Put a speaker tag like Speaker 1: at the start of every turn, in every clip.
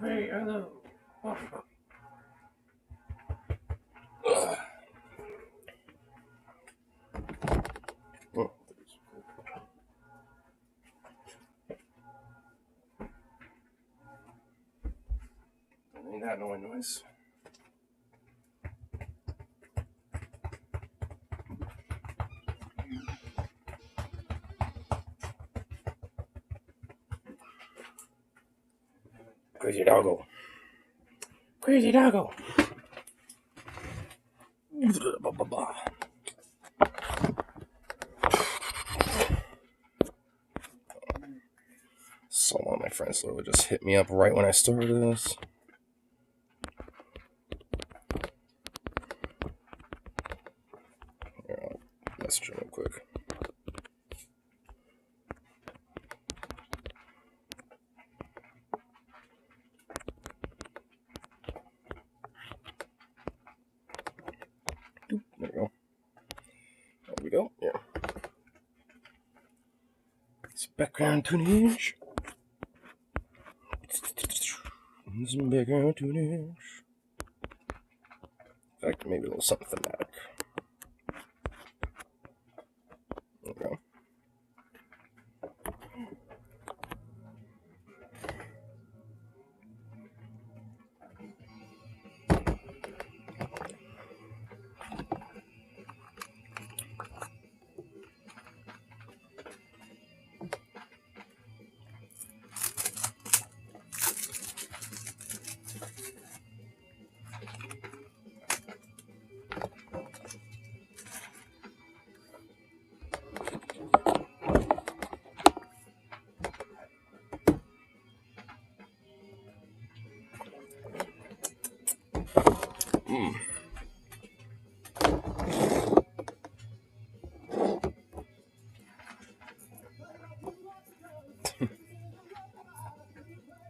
Speaker 1: puppy. Hello. Oh, ain't that no noise? Crazy doggo. Crazy doggo. So my friends literally just hit me up right when I started this. Here, I'll message him real quick. There we go. There we go. Yeah. It's background tunage. Some background tunage. In fact, maybe a little something thematic. There we go.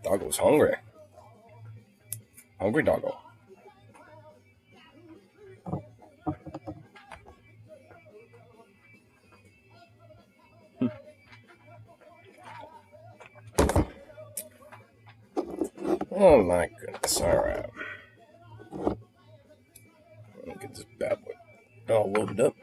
Speaker 1: Doggo's hungry. Hungry doggo. Oh my goodness. Alright. Let me get this bad boy all loaded up.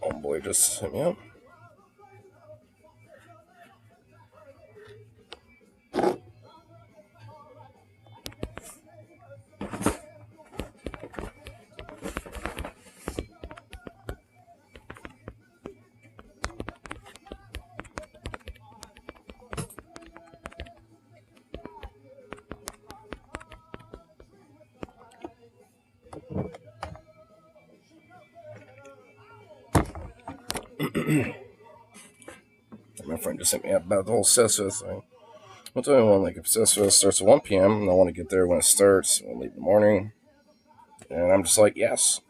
Speaker 1: Oh boy, just hit me up. My friend just hit me up about the whole Cessfest thing. I'll tell you one, like if Cessfest starts at 1 p.m. and I want to get there when it starts, I'll leave in the morning. And I'm just like, yes.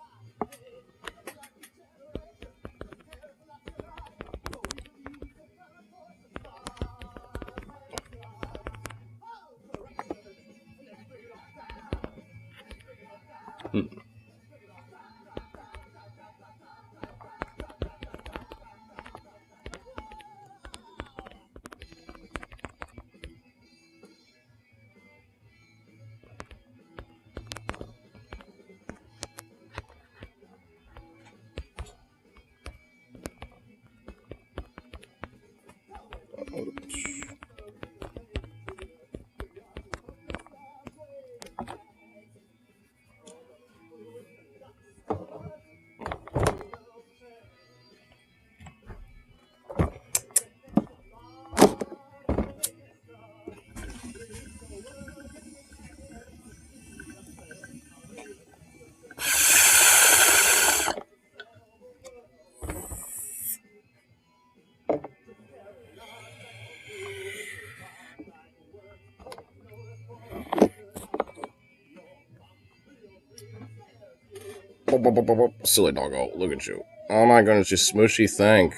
Speaker 1: Silly doggo, look at you. Oh my goodness, you smooshy thing.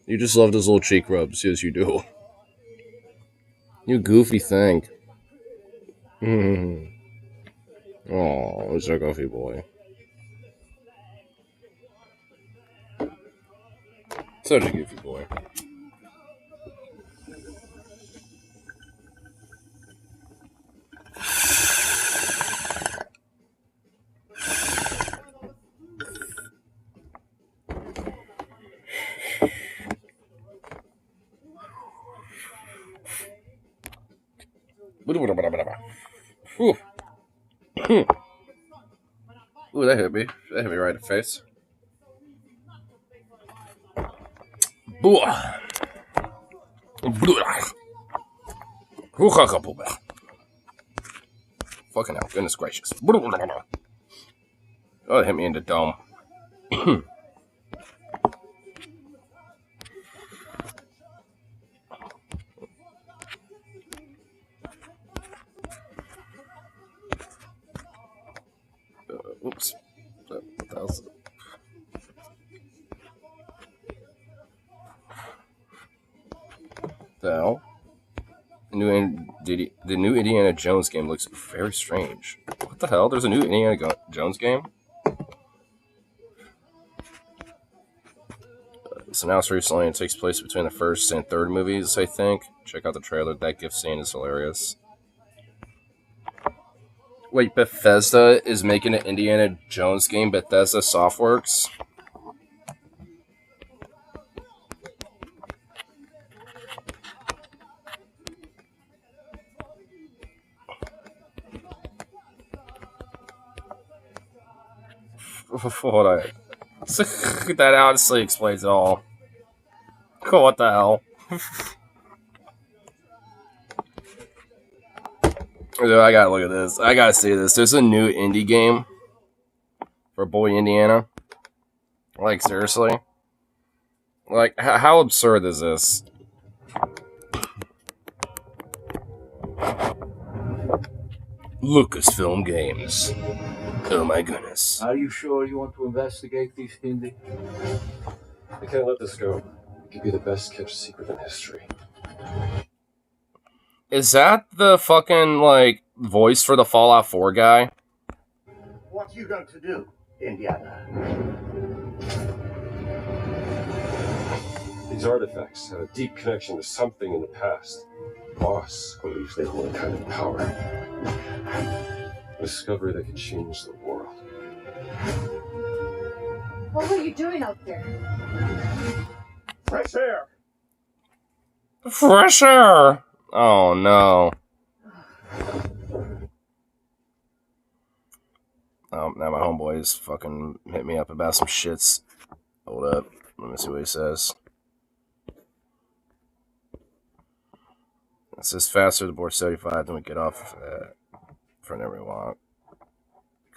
Speaker 1: You just love those little cheek rubs, yes you do. You goofy thing. Oh, it's a goofy boy. Such a goofy boy. Ooh. Ooh, that hit me. That hit me right in the face. Fucking hell, goodness gracious. Oh, it hit me in the dome. Oops. What the hell's it? The hell? The new Indiana Jones game looks very strange. What the hell? There's a new Indiana Jones game? It's announced recently and takes place between the first and third movies, I think. Check out the trailer. That gift scene is hilarious. Wait, Bethesda is making an Indiana Jones game? Bethesda Softworks? Hold on. That honestly explains it all. Cool, what the hell? Dude, I gotta look at this. I gotta see this. There's a new indie game for Boy Indiana. Like, seriously? Like, how absurd is this? Lucasfilm Games. Oh my goodness.
Speaker 2: Are you sure you want to investigate these, Indy?
Speaker 3: I can't let this go. It could be the best kept secret in history.
Speaker 1: Is that the fucking, like, voice for the Fallout 4 guy?
Speaker 4: What you going to do, Indiana?
Speaker 3: These artifacts have a deep connection to something in the past. Boss believes they hold a kind of power. A discovery that could change the world.
Speaker 5: What were you doing out there?
Speaker 4: Fresh air!
Speaker 1: Fresh air! Oh no. Oh, now my homeboys fucking hit me up about some shits. Hold up. Let me see what he says. It says faster to board 75, then we get off for whenever we want.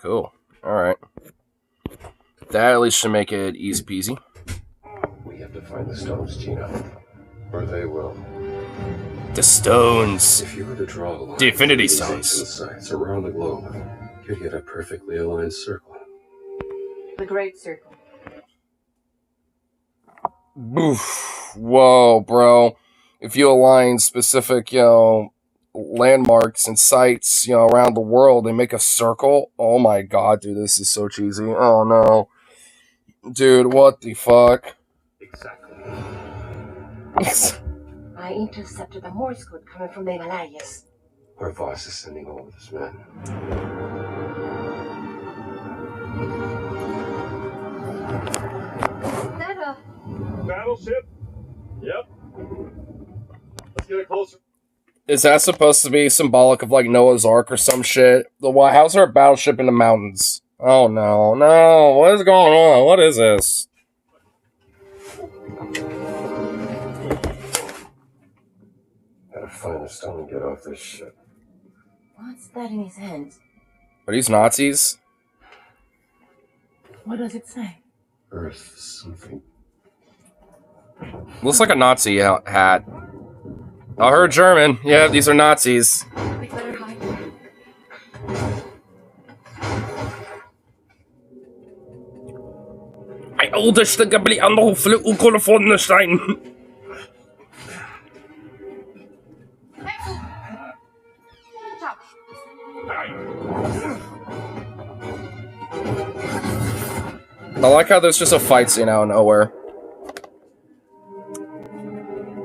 Speaker 1: Cool. Alright. That at least should make it easy peasy.
Speaker 3: We have to find the stones, Gina. Or they will.
Speaker 1: The stones.
Speaker 3: If you were to draw a line
Speaker 1: The Infinity
Speaker 3: these
Speaker 1: Stones.
Speaker 3: ancient sites around the globe, you'd get a perfectly aligned circle.
Speaker 5: The Great Circle.
Speaker 1: Oof. Whoa, bro. If you align specific, landmarks and sites, around the world and make a circle, oh my god, dude, this is so cheesy. Oh no. Dude, what the fuck?
Speaker 4: Exactly.
Speaker 5: I intercepted the Morse code coming from the Himalayas.
Speaker 3: Our boss is sending all of his men.
Speaker 5: Is that a...
Speaker 4: Battleship? Yep. Let's get it closer.
Speaker 1: Is that supposed to be symbolic of like Noah's Ark or some shit? How's there a battleship in the mountains? Oh no, what is going on? What is this?
Speaker 3: Gotta find the stone and get off this ship.
Speaker 5: What's that in his hands?
Speaker 1: Are these Nazis?
Speaker 5: What does it say?
Speaker 3: Earth something.
Speaker 1: Looks like a Nazi hat. I heard German. Yeah, these are Nazis.
Speaker 5: We better hide.
Speaker 1: oudeste gebli anderhoofdelijk ook al gevonden zijn. I like how there's just a fight scene out of nowhere.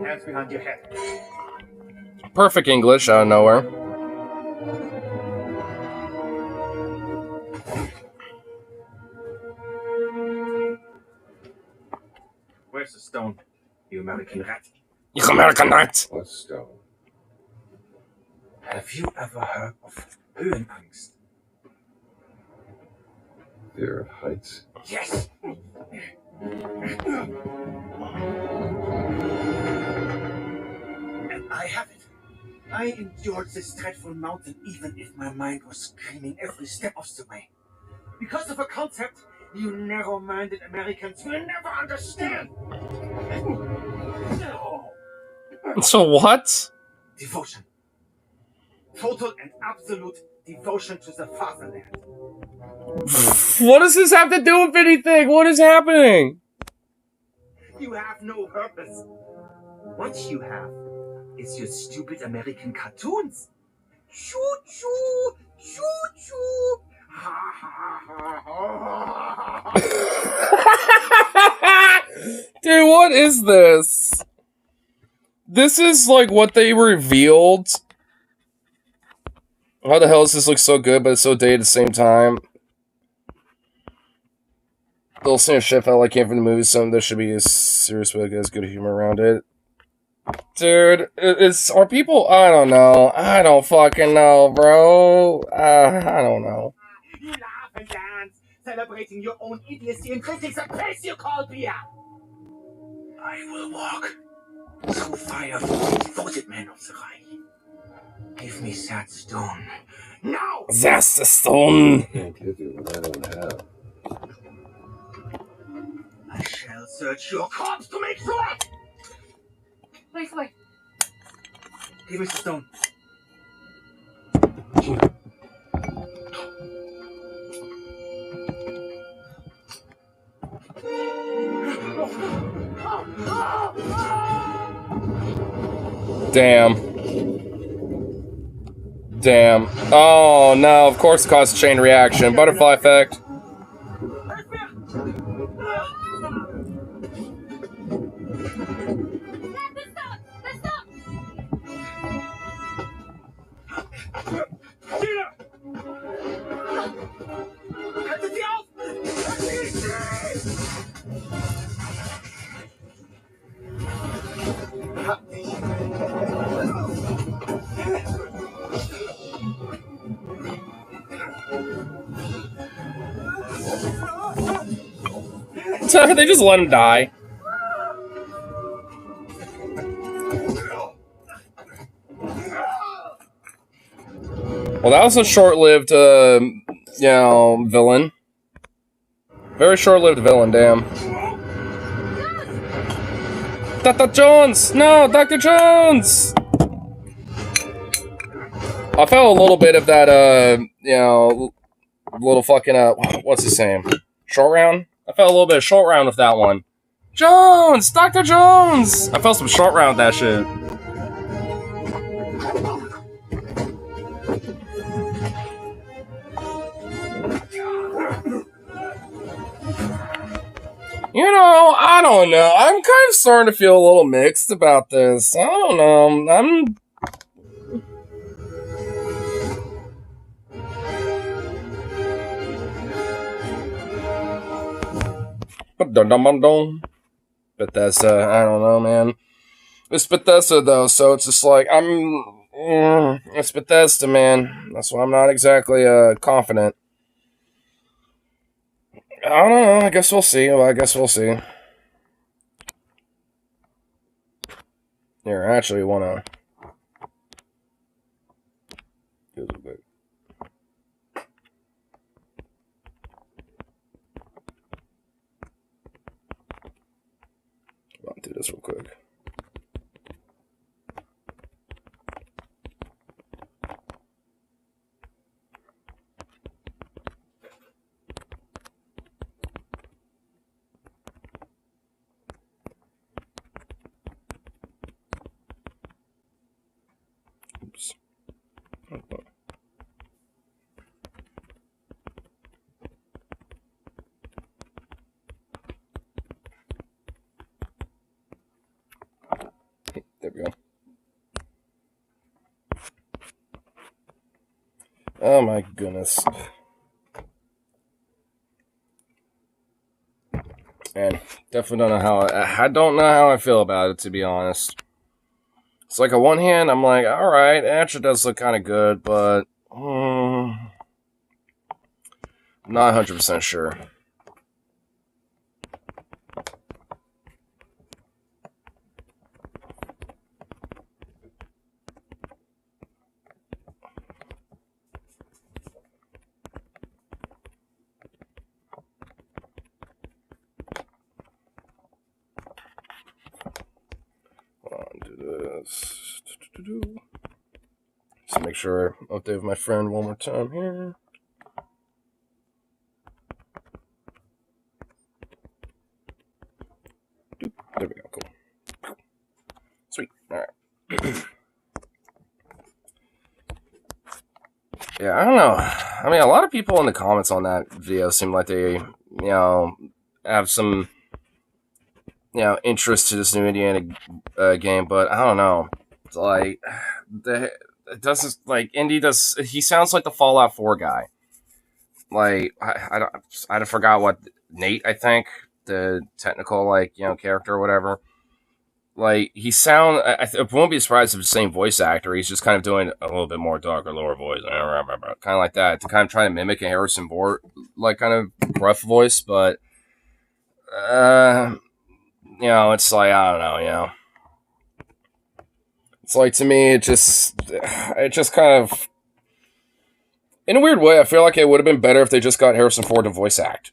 Speaker 4: Hands behind your head.
Speaker 1: Perfect English out of nowhere.
Speaker 4: Where's the stone, you American rat?
Speaker 1: You American rat!
Speaker 3: What stone?
Speaker 4: Have you ever heard of Höhenangst?
Speaker 3: Fear of heights?
Speaker 4: Yes! And I have it. I endured this dreadful mountain even if my mind was screaming every step of the way. Because of a concept you narrow-minded Americans will never understand.
Speaker 1: So what?
Speaker 4: Devotion. Total and absolute devotion to the fatherland.
Speaker 1: What does this have to do with anything? What is happening?
Speaker 4: You have no purpose. What you have is your stupid American cartoons. Choo choo, choo choo. Ha ha ha ha.
Speaker 1: Dude, what is this? This is like what they revealed. How the hell does this look so good, but it's so dated at the same time? They'll sing a shit felt like came from the movie, something there should be a serious way to get good humor around it. Dude, are people, I don't know. I don't fucking know, bro. I don't know.
Speaker 4: You laugh and dance, celebrating your own idiocy and critics a place you call beer. I will walk through fire for the devoted men of the Reich. Give me that stone. Now!
Speaker 1: That's the stone.
Speaker 3: I can't give you what I don't have.
Speaker 4: I shall search your corpse to make sure.
Speaker 5: Wait.
Speaker 4: Give me the stone.
Speaker 1: Damn. Oh no, of course it caused a chain reaction. Butterfly effect. They just let him die. Well, that was a short-lived, villain. Very short-lived villain, damn. Dr. Jones! No, Dr. Jones! I felt a little bit of that, little fucking, what's his name? Short round? I felt a little bit of short round with that one. Jones! Dr. Jones! I felt some short round with that shit. You know, I don't know. I'm kind of starting to feel a little mixed about this. I don't know. Bethesda, I don't know, man. It's Bethesda, though, so it's just like, it's Bethesda, man. That's why I'm not exactly, confident. I don't know, I guess we'll see. Here, I actually wanna... Here's a bit. I'll do this real quick. we go. Oh my goodness. And definitely don't know how I feel about it, to be honest. It's like on one hand, I'm like, all right, it actually does look kind of good, but I'm not 100% sure. Do this. Just make sure I update with my friend one more time here. There we go. Cool. Sweet. All right. Yeah, I don't know. I mean, a lot of people in the comments on that video seem like they, have some, interest to this new Indiana game, but I don't know. It's like, it doesn't, like, Indy does, he sounds like the Fallout 4 guy. Like, I forgot what, Nate, I think, the technical, character or whatever. Like, he I won't be surprised if it's the same voice actor. He's just kind of doing a little bit more darker, lower voice, kind of like that, to kind of try to mimic a Harrison Ford, like, kind of gruff voice, but, it's like, I don't know, It's like, to me, it just kind of, in a weird way, I feel like it would have been better if they just got Harrison Ford to voice act.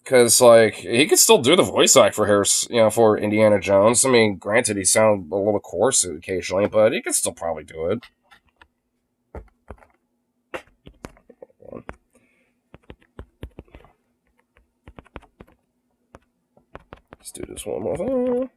Speaker 1: Because, like, he could still do the voice act for for Indiana Jones. I mean, granted, he sounded a little coarse occasionally, but he could still probably do it. Let's do this one more thing.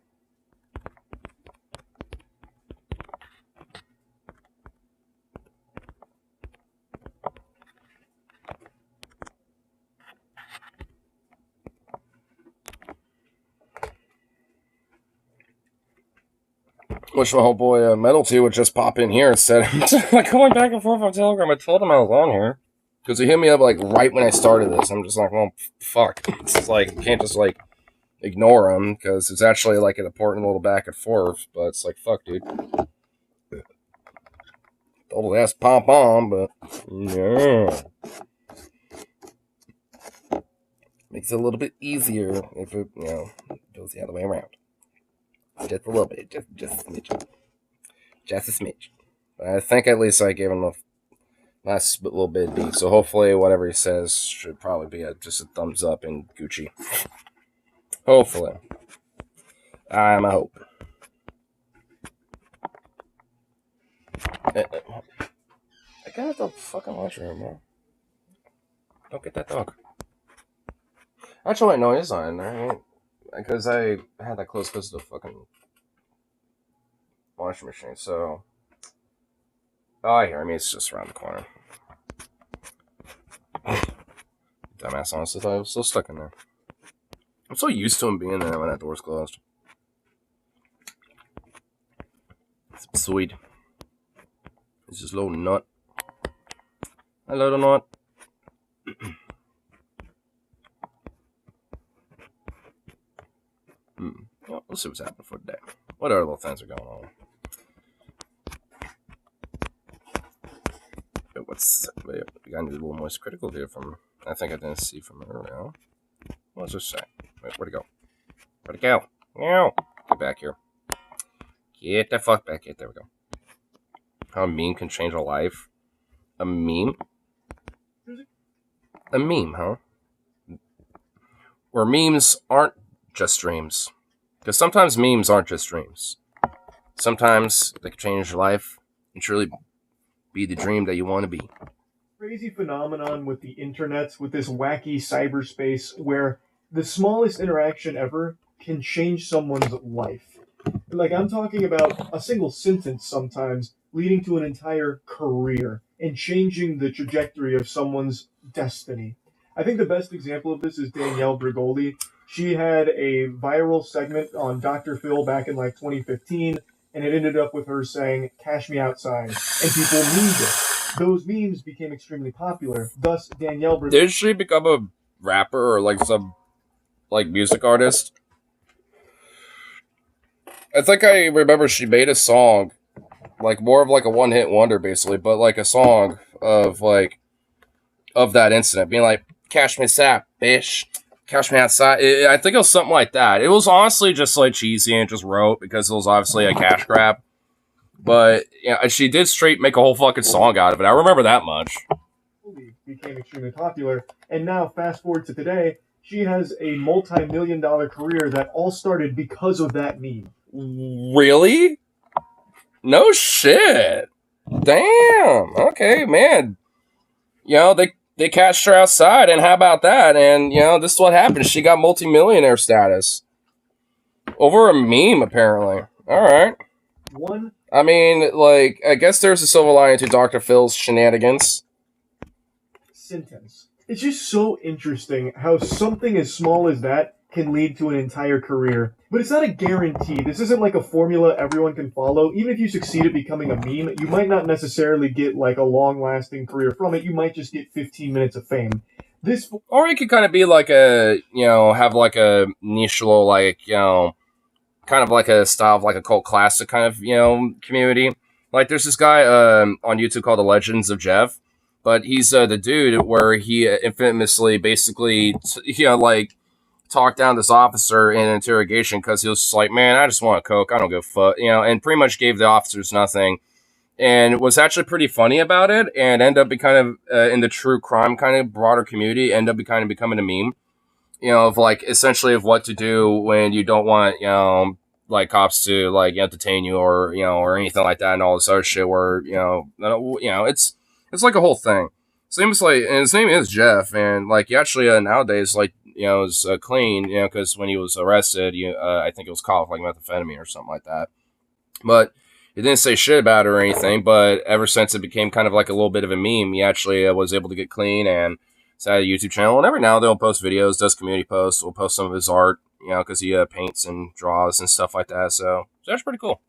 Speaker 1: Wish my whole boy Metal 2 would just pop in here instead of like going back and forth on Telegram. I told him I was on here because he hit me up like right when I started this. I'm just like, well, fuck. It's like you can't just like ignore him because it's actually like an important little back and forth. But it's like, fuck, dude. Told ass pom pom, but yeah, makes it a little bit easier if it goes the other way around. Just a little bit, just a smidge. Just a smidge. I think at least I gave him a last little bit of beat, so hopefully whatever he says should probably be just a thumbs up in Gucci. Hopefully. I'm a hope. I got the fucking lunchroom, man. Don't get that dog. Actually, no, he's not in there. Because I had that close because of the fucking washing machine, so... Oh, I hear him. He's just around the corner. Dumbass honestly thought I was still stuck in there. I'm so used to him being there when that door's closed. It's sweet. It's just a little nut. A little nut. Well, we'll see what's happening for today. What other little things are going on? We got a little moist critical here from, I think I didn't see from earlier. What's this say? Wait, where'd it go? Where'd it go? Meow. Get back here. Get the fuck back here. There we go. How a meme can change a life. A meme? A meme, huh? Where memes aren't just dreams. Because sometimes memes aren't just dreams. Sometimes they can change your life and truly be the dream that you want to be.
Speaker 6: Crazy phenomenon with the internet, with this wacky cyberspace where the smallest interaction ever can change someone's life. Like, I'm talking about a single sentence sometimes leading to an entire career and changing the trajectory of someone's destiny. I think the best example of this is Danielle Bregoli. She had a viral segment on Dr. Phil back in like 2015 and it ended up with her saying, "Cash me outside," and people memed it. Those memes became extremely popular. Thus, Danielle Bregoli.
Speaker 1: Did she become a rapper or like some like music artist? I think I remember she made a song, like more of like a one-hit wonder, basically, but like a song of like of that incident, being like, "Cash me outside, bitch. Cash me outside." I think it was something like that. It was honestly just like cheesy and just wrote because it was obviously a cash grab. But yeah, she did straight make a whole fucking song out of it. I remember that much.
Speaker 6: Became extremely popular, and now fast forward to today, she has a multi-million-dollar career that all started because of that meme.
Speaker 1: Really? No shit. Damn. Okay, man. You know, they cashed her outside, and how about that? And, you know, this is what happened. She got multimillionaire status. Over a meme, apparently. Alright. I mean, like, I guess there's a silver lining to Dr. Phil's shenanigans.
Speaker 6: Sentence. It's just so interesting how something as small as that can lead to an entire career. But it's not a guarantee. This isn't like a formula everyone can follow. Even if you succeed at becoming a meme, you might not necessarily get like a long-lasting career from it. You might just get 15 minutes of fame.
Speaker 1: Or it could kind of be like a, you know, have like a niche little, like, you know, kind of like a style of like a cult classic kind of, you know, community. Like there's this guy on YouTube called The Legends of Jeff. But he's the dude where he infamously basically, you know, like, talked down this officer in an interrogation because he was just like, "Man, I just want a Coke. I don't give a fuck," you know, and pretty much gave the officers nothing. And was actually pretty funny about it and ended up being kind of, in the true crime kind of broader community, ended up kind of becoming a meme, you know, of like, essentially of what to do when you don't want, you know, like cops to like, you know, detain you or, you know, or anything like that and all this other shit where, you know, it's like a whole thing. Seems like, and his name is Jeff, and like he actually nowadays like, you know, is clean, you know, because when he was arrested, I think it was caught with like methamphetamine or something like that. But he didn't say shit about it or anything. But ever since it became kind of like a little bit of a meme, he actually was able to get clean and started a YouTube channel. And every now and then he'll post videos, does community posts, will post some of his art, you know, because he paints and draws and stuff like that. So that's pretty cool.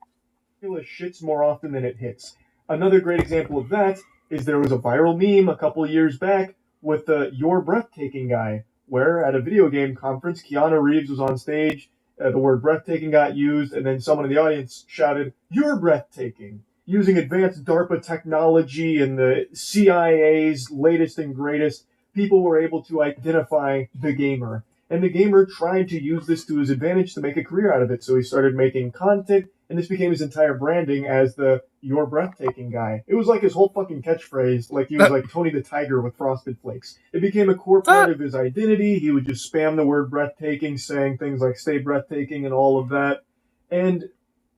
Speaker 6: It shits more often than it hits. Another great example of that is there was a viral meme a couple of years back with the "You're Breathtaking" guy, where at a video game conference, Keanu Reeves was on stage, the word breathtaking got used, and then someone in the audience shouted, "You're breathtaking." Using advanced DARPA technology and the CIA's latest and greatest, people were able to identify the gamer. And the gamer tried to use this to his advantage to make a career out of it, so he started making content, and this became his entire branding as the "You're Breathtaking" guy. It was like his whole fucking catchphrase, like he was like Tony the Tiger with Frosted Flakes. It became a core part of his identity. He would just spam the word breathtaking, saying things like "stay breathtaking" and all of that. And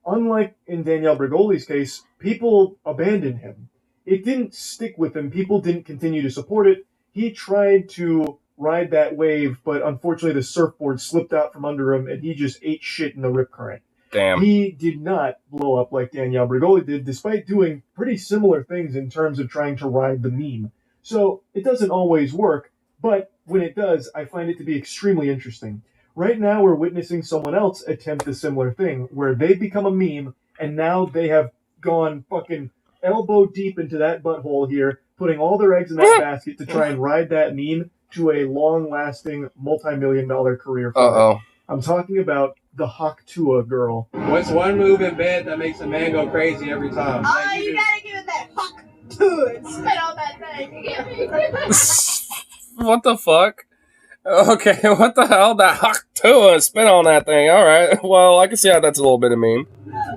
Speaker 6: unlike in Danielle Bregoli's case, people abandoned him. It didn't stick with him. People didn't continue to support it. He tried to ride that wave, but unfortunately the surfboard slipped out from under him and he just ate shit in the rip current.
Speaker 1: Damn.
Speaker 6: He did not blow up like Danielle Bregoli did, despite doing pretty similar things in terms of trying to ride the meme. So it doesn't always work, but when it does, I find it to be extremely interesting. Right now we're witnessing someone else attempt a similar thing, where they've become a meme, and now they have gone fucking elbow deep into that butthole here, putting all their eggs in that basket to try and ride that meme to a long-lasting, multi-million-dollar career for it. I'm talking about the Hawk-Tuah girl.
Speaker 7: What's one move in bed that makes a man go crazy every time?
Speaker 5: Oh, you gotta give it that Hawk-Tuah and spit on that thing.
Speaker 1: What the fuck? Okay, what the hell? That Hawk-Tuah and spit on that thing. Alright, well, I can see how that's a little bit of meme.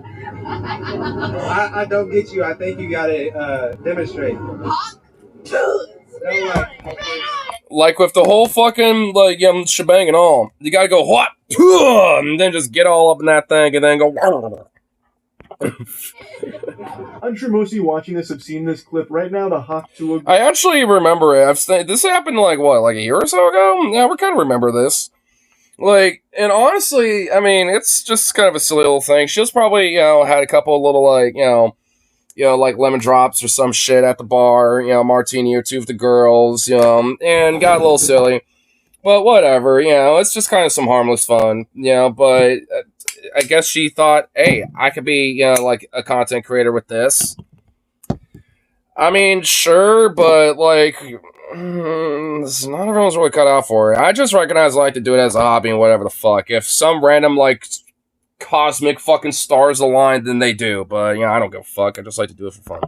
Speaker 7: I don't get you. I think you gotta demonstrate.
Speaker 5: Hawk-Tuah!
Speaker 1: Like with the whole fucking like shebang and all, you gotta go what, and then just get all up in that thing and then go.
Speaker 6: I'm sure most of you watching this have seen this clip. Right now, the Hawk-Tuah.
Speaker 1: I actually remember it. This happened like what, like a year or so ago? Yeah, we kind of remember this. Like, and honestly, I mean, it's just kind of a silly little thing. She was probably, had a couple of little like, like lemon drops or some shit at the bar, martini or two with the girls, and got a little silly. But whatever, it's just kind of some harmless fun, but I guess she thought, hey, I could be, like a content creator with this. I mean, sure, but like, not everyone's really cut out for it. I just recognize I like to do it as a hobby and whatever the fuck. If some random like cosmic fucking stars align, then they do. But I don't give a fuck. I just like to do it for fun.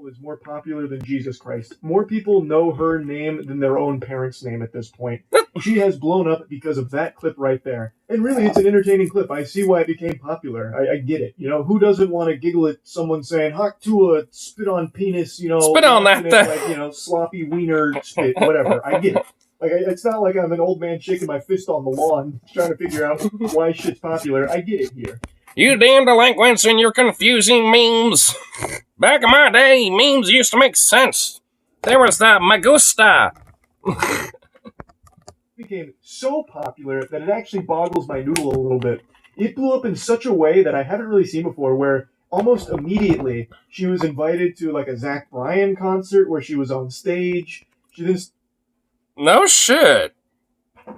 Speaker 6: Is more popular than Jesus Christ. More people know her name than their own parents' name at this point. She has blown up because of that clip right there. And really, it's an entertaining clip. I see why it became popular. I get it. Who doesn't want to giggle at someone saying, Hawk Tua, spit on penis,
Speaker 1: spit on that thing.
Speaker 6: Like, sloppy wiener spit, whatever. I get it. Like, it's not like I'm an old man shaking my fist on the lawn trying to figure out why shit's popular. I get it here.
Speaker 1: You damn delinquents and your confusing memes. Back in my day, memes used to make sense. There was that Magusta.
Speaker 6: Became so popular that it actually boggles my noodle a little bit. It blew up in such a way that I haven't really seen before, where almost immediately she was invited to like a Zach Bryan concert where she was on stage.
Speaker 1: No shit.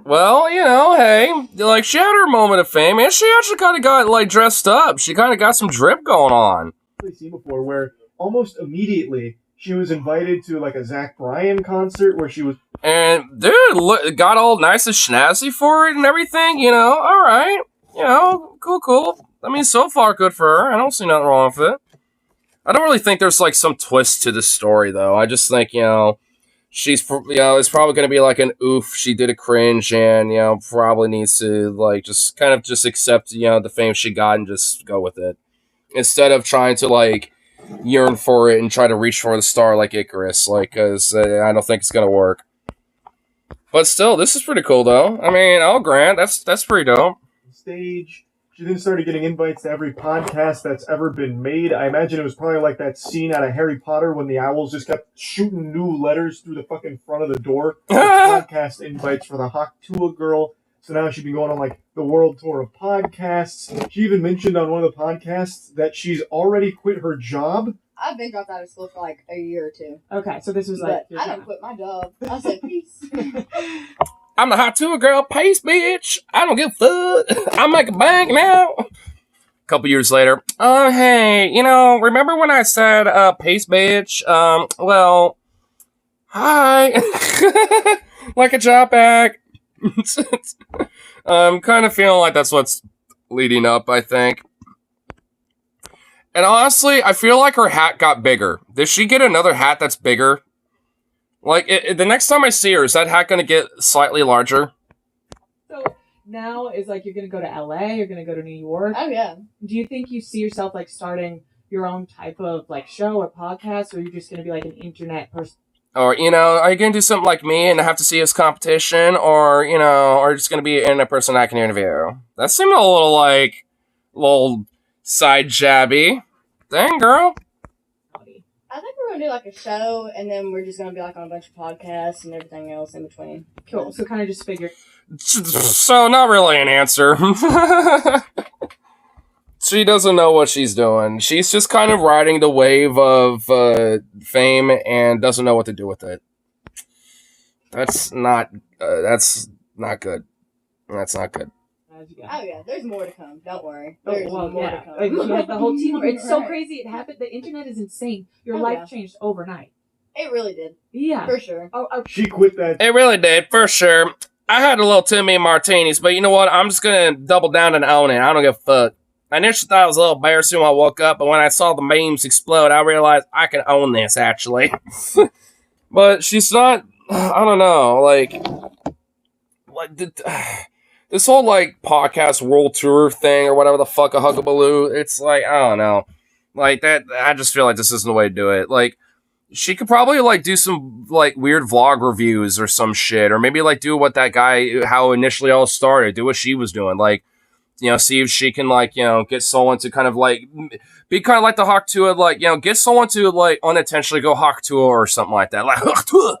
Speaker 1: Well, hey, like, she had her moment of fame, and she actually kind of got, like, dressed up. She kind of got some drip going on.
Speaker 6: I've seen before where almost immediately she was invited to, like, a Zach Bryan concert where she was...
Speaker 1: And, dude, got all nice and snazzy for it and everything, all right. Cool. I mean, so far, good for her. I don't see nothing wrong with it. I don't really think there's, like, some twist to this story, though. I just think, she's, it's probably going to be like an oof. She did a cringe and, probably needs to, like, just kind of just accept, the fame she got and just go with it. Instead of trying to, like, yearn for it and try to reach for the star like Icarus, like, because I don't think it's going to work. But still, this is pretty cool, though. I mean, I'll grant, that's pretty dope.
Speaker 6: Stage. She then started getting invites to every podcast that's ever been made. I imagine it was probably like that scene out of Harry Potter when the owls just kept shooting new letters through the fucking front of the door. Podcast invites for the Hawk Tua girl. So now she's been going on like the world tour of podcasts. She even mentioned on one of the podcasts that she's already quit her job.
Speaker 8: I've been dropped out of school for like a year or two.
Speaker 9: Okay, so this was like...
Speaker 8: I didn't quit my job. I said, peace.
Speaker 1: I'm the Hot Tour girl, pace, bitch. I don't give a fuck. I'm making bank now. A couple years later. Oh, hey, remember when I said, pace, bitch? Well, hi. Like a job back. I'm kind of feeling like that's what's leading up, I think. And honestly, I feel like her hat got bigger. Did she get another hat that's bigger? Like, the next time I see her, is that hat going to get slightly larger?
Speaker 9: So now is like you're going to go to LA, you're going to go to New York.
Speaker 8: Oh, yeah.
Speaker 9: Do you think you see yourself like starting your own type of like show or podcast, or you're just going to be like an internet person?
Speaker 1: Or, are you going to do something like me and have to see as competition? Or, or just going to be an internet person I can interview? That seemed a little side jabby. Dang, girl.
Speaker 8: I think we're going to do like a show, and then we're just going to be like on a bunch of podcasts and everything else in between.
Speaker 9: Cool. So kind of just figure.
Speaker 1: So not really an answer. She doesn't know what she's doing. She's just kind of riding the wave of fame and doesn't know what to do with it. That's not good. That's not good.
Speaker 8: Oh yeah, there's more to come. Don't worry.
Speaker 9: Oh,
Speaker 8: There's
Speaker 9: well,
Speaker 8: more
Speaker 9: yeah.
Speaker 8: to come.
Speaker 9: Like, you had the whole team. It's so
Speaker 8: Right.
Speaker 9: crazy. It happened. The internet is insane. Your
Speaker 8: Oh,
Speaker 9: life
Speaker 8: yeah.
Speaker 9: changed overnight.
Speaker 8: It really did.
Speaker 9: Yeah.
Speaker 8: For sure.
Speaker 9: Oh,
Speaker 6: She quit that.
Speaker 1: It really did, for sure. I had a little too many martinis, but you know what? I'm just gonna double down and own it. I don't give a fuck. I initially thought it was a little embarrassing when I woke up, but when I saw the memes explode, I realized I can own this, actually. But she's not... I don't know, this whole, podcast world tour thing or whatever the fuck, a huggabaloo, it's like, I don't know. Like, that, I just feel like this isn't the way to do it. Like, she could probably, do some, weird vlog reviews or some shit. Or maybe, do what that guy, how initially all started. Do what she was doing. See if she can, get someone to kind of, be kind of like the Hawk Tua, get someone to, unintentionally go Hawk Tua or something like that. Like, Hawk Tua!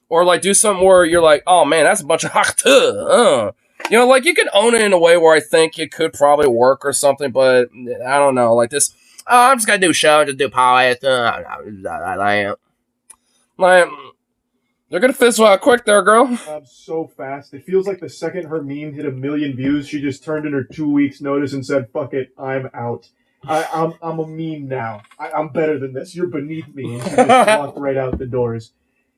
Speaker 1: Or, do something where you're like, oh, man, that's a bunch of Hawk Tua. You can own it in a way where I think it could probably work or something, but I don't know. This, I'm just gonna do a show, just do podcast. They're gonna fizzle out quick there, girl.
Speaker 6: So fast. It feels like the second her meme hit 1 million views, she just turned in her 2 weeks notice and said, "Fuck it, I'm out. I'm a meme now. I'm better than this. You're beneath me." And she just walked right out the doors.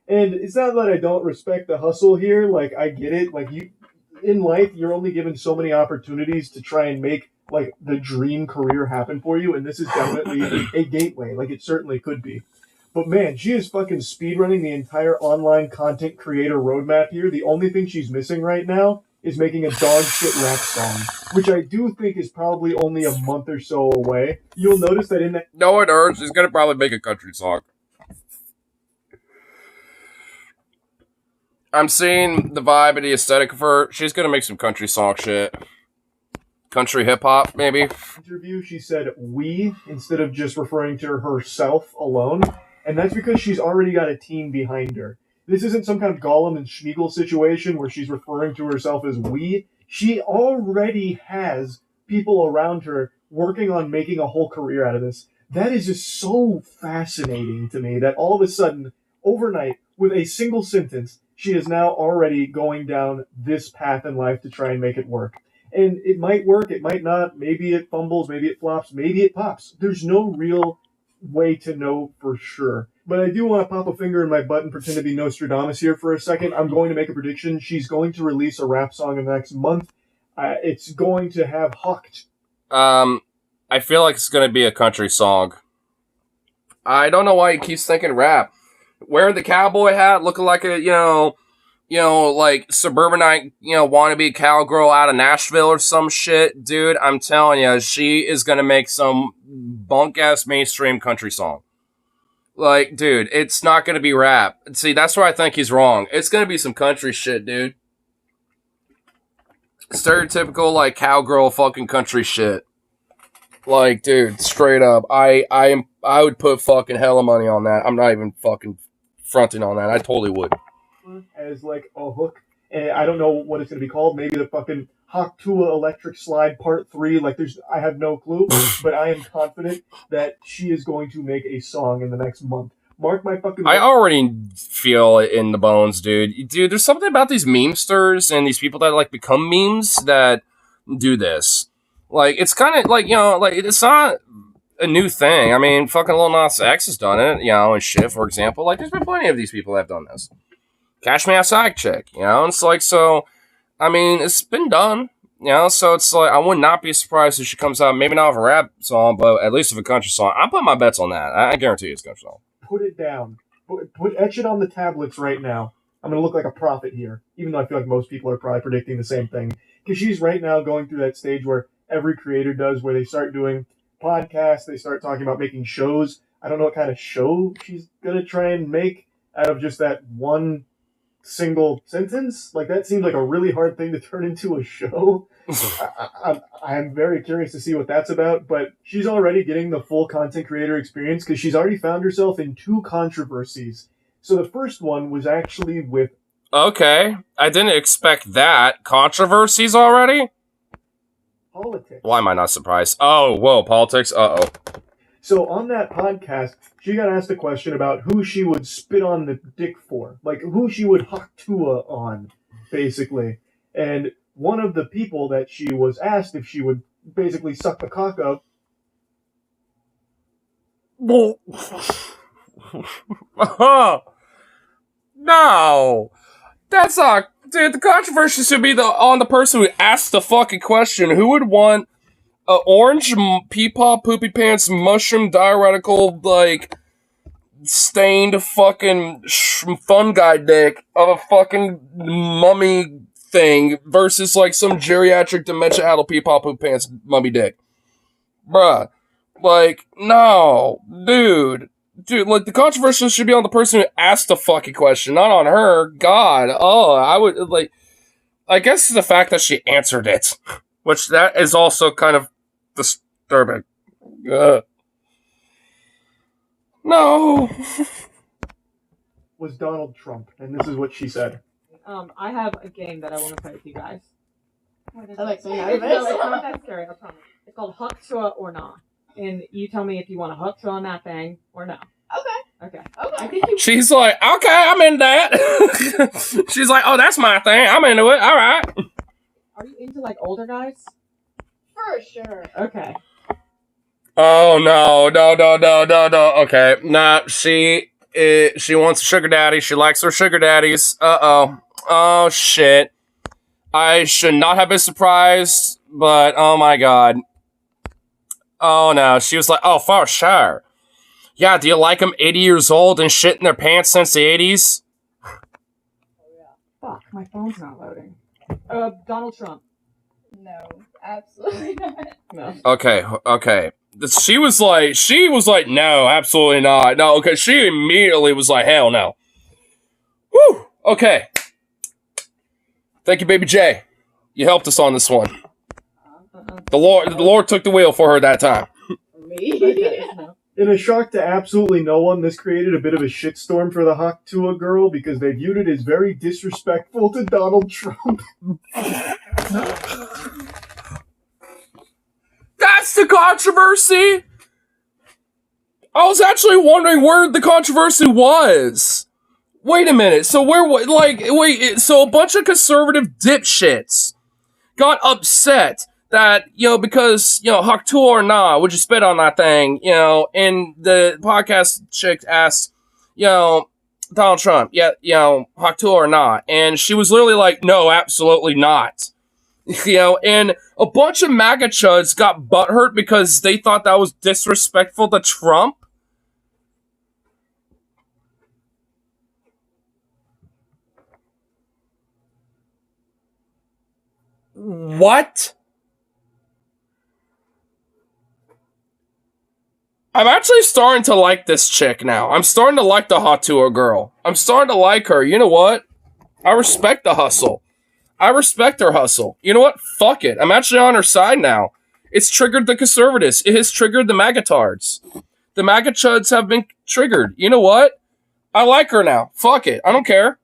Speaker 6: And it's not that I don't respect the hustle here. Like, I get it. Like, in life, you're only given so many opportunities to try and make like the dream career happen for you, and this is definitely a gateway. Like, it certainly could be. But man, she is fucking speedrunning the entire online content creator roadmap here. The only thing she's missing right now is making a dog shit rap song, which I do think is probably only a month or so away. You'll notice that in that.
Speaker 1: No, it hurts. She's gonna probably make a country song. I'm seeing the vibe and the aesthetic of her. She's gonna make some country song shit. Country hip hop, maybe.
Speaker 6: Interview, she said "we" instead of just referring to herself alone. And that's because she's already got a team behind her. This isn't some kind of Gollum and Schmeagol situation where she's referring to herself as "we." She already has people around her working on making a whole career out of this. That is just so fascinating to me that all of a sudden, overnight, with a single sentence, she is now already going down this path in life to try and make it work. And it might work, it might not. Maybe it fumbles, maybe it flops, maybe it pops. There's no real way to know for sure. But I do want to pop a finger in my butt and pretend to be Nostradamus here for a second. I'm going to make a prediction. She's going to release a rap song in the next month. It's going to have Hucked.
Speaker 1: I feel like it's gonna be a country song. I don't know why he keeps thinking rap. Wearing the cowboy hat, looking like a, like suburbanite, wannabe cowgirl out of Nashville or some shit. Dude, I'm telling you, she is gonna make some bunk-ass mainstream country song. Like, dude, it's not gonna be rap. See, that's where I think he's wrong. It's gonna be some country shit, dude. Stereotypical, like, cowgirl fucking country shit. Like, dude, straight up, I would put fucking hella money on that. I'm not even fucking fronting on that. I totally would.
Speaker 6: As like a hook, and I don't know what it's gonna be called. Maybe the fucking Haktua Electric Slide Part 3. Like, I have no clue, but I am confident that she is going to make a song in the next month. Mark my fucking.
Speaker 1: I already feel it in the bones, dude. Dude, there's something about these memesters and these people that like become memes that do this. Like, it's kind of like, like, it's not a new thing. I mean, fucking Lil Nas X has done it, and shit, for example. Like, there's been plenty of these people that have done this. Cash Me Outside chick, and it's like, so, I mean, it's been done, so it's like, I would not be surprised if she comes out, maybe not with a rap song, but at least with a country song. I'm putting my bets on that. I guarantee you it's a country song.
Speaker 6: Put it down. Etch it on the tablets right now. I'm going to look like a prophet here, even though I feel like most people are probably predicting the same thing. Because she's right now going through that stage where every creator does, where they start doing podcasts, they start talking about making shows. I don't know what kind of show she's going to try and make out of just that one single sentence. Like, that seems like a really hard thing to turn into a show. I'm very curious to see what that's about, but she's already getting the full content creator experience because she's already found herself in 2 controversies. So the first one was actually with...
Speaker 1: Okay, I didn't expect that. Controversies already?
Speaker 6: Politics.
Speaker 1: Why am I not surprised? Oh, whoa, politics? Uh-oh.
Speaker 6: So on that podcast, she got asked a question about who she would spit on the dick for. Like, who she would Haktua on, basically. And one of the people that she was asked if she would basically suck the cock of...
Speaker 1: No! That's not... Dude, the controversy should be on the person who asked the fucking question. Who would want a orange peepaw poopy pants mushroom diuretical, like, stained fucking fun guy dick of a fucking mummy thing versus, like, some geriatric dementia-addled peepaw poopy pants mummy dick? Bruh. Like, no. Dude, like, the controversy should be on the person who asked the fucking question, not on her. God. Oh, I would, like... I guess the fact that she answered it. Which, that is also kind of disturbing. No.
Speaker 6: was Donald Trump, and this is what she said.
Speaker 9: I have a game that I want to play with you guys.
Speaker 8: That makes me
Speaker 9: It's
Speaker 8: nervous.
Speaker 9: not that scary, I promise. It's called Haktua or Nah. And you tell me if you want to Haktua on that thing or no. Okay.
Speaker 8: Okay.
Speaker 9: I think you.
Speaker 1: She's like, okay, I'm in that. She's like, oh, that's my thing. I'm into it. All right.
Speaker 9: Are you into like older guys?
Speaker 8: For sure.
Speaker 9: Okay.
Speaker 1: Oh no. Okay, nah. She wants a sugar daddy. She likes her sugar daddies. Oh shit. I should not have been surprised, but oh my god. Oh no. She was like, oh, for sure. Yeah, do you like them 80 years old and shit in their pants since the 80s?
Speaker 9: Fuck, my phone's not loading. Donald Trump.
Speaker 8: No, absolutely not.
Speaker 9: No.
Speaker 1: Okay. She was like, no, absolutely not. No, okay, she immediately was like, hell no. Whew, okay. Thank you, Baby J. You helped us on this one. The Lord took the wheel for her that time.
Speaker 8: Me?
Speaker 9: No.
Speaker 6: In a shock to absolutely no one, this created a bit of a shitstorm for the Haktua girl because they viewed it as very disrespectful to Donald Trump.
Speaker 1: That's the controversy? I was actually wondering where the controversy was. Wait a minute. So so a bunch of conservative dipshits got upset that, because, Haktua or nah, would you spit on that thing, and the podcast chick asked, Donald Trump, Haktua or not, and she was literally like, no, absolutely not. And a bunch of MAGA chuds got butthurt because they thought that was disrespectful to Trump. What? I'm actually starting to like this chick now. I'm starting to like the Haktua girl. I'm starting to like her. You know what? I respect the hustle. I respect her hustle. You know what? Fuck it. I'm actually on her side now. It's triggered the conservatives. It has triggered the MAGA-tards. The MAGA chuds have been triggered. You know what? I like her now. Fuck it. I don't care.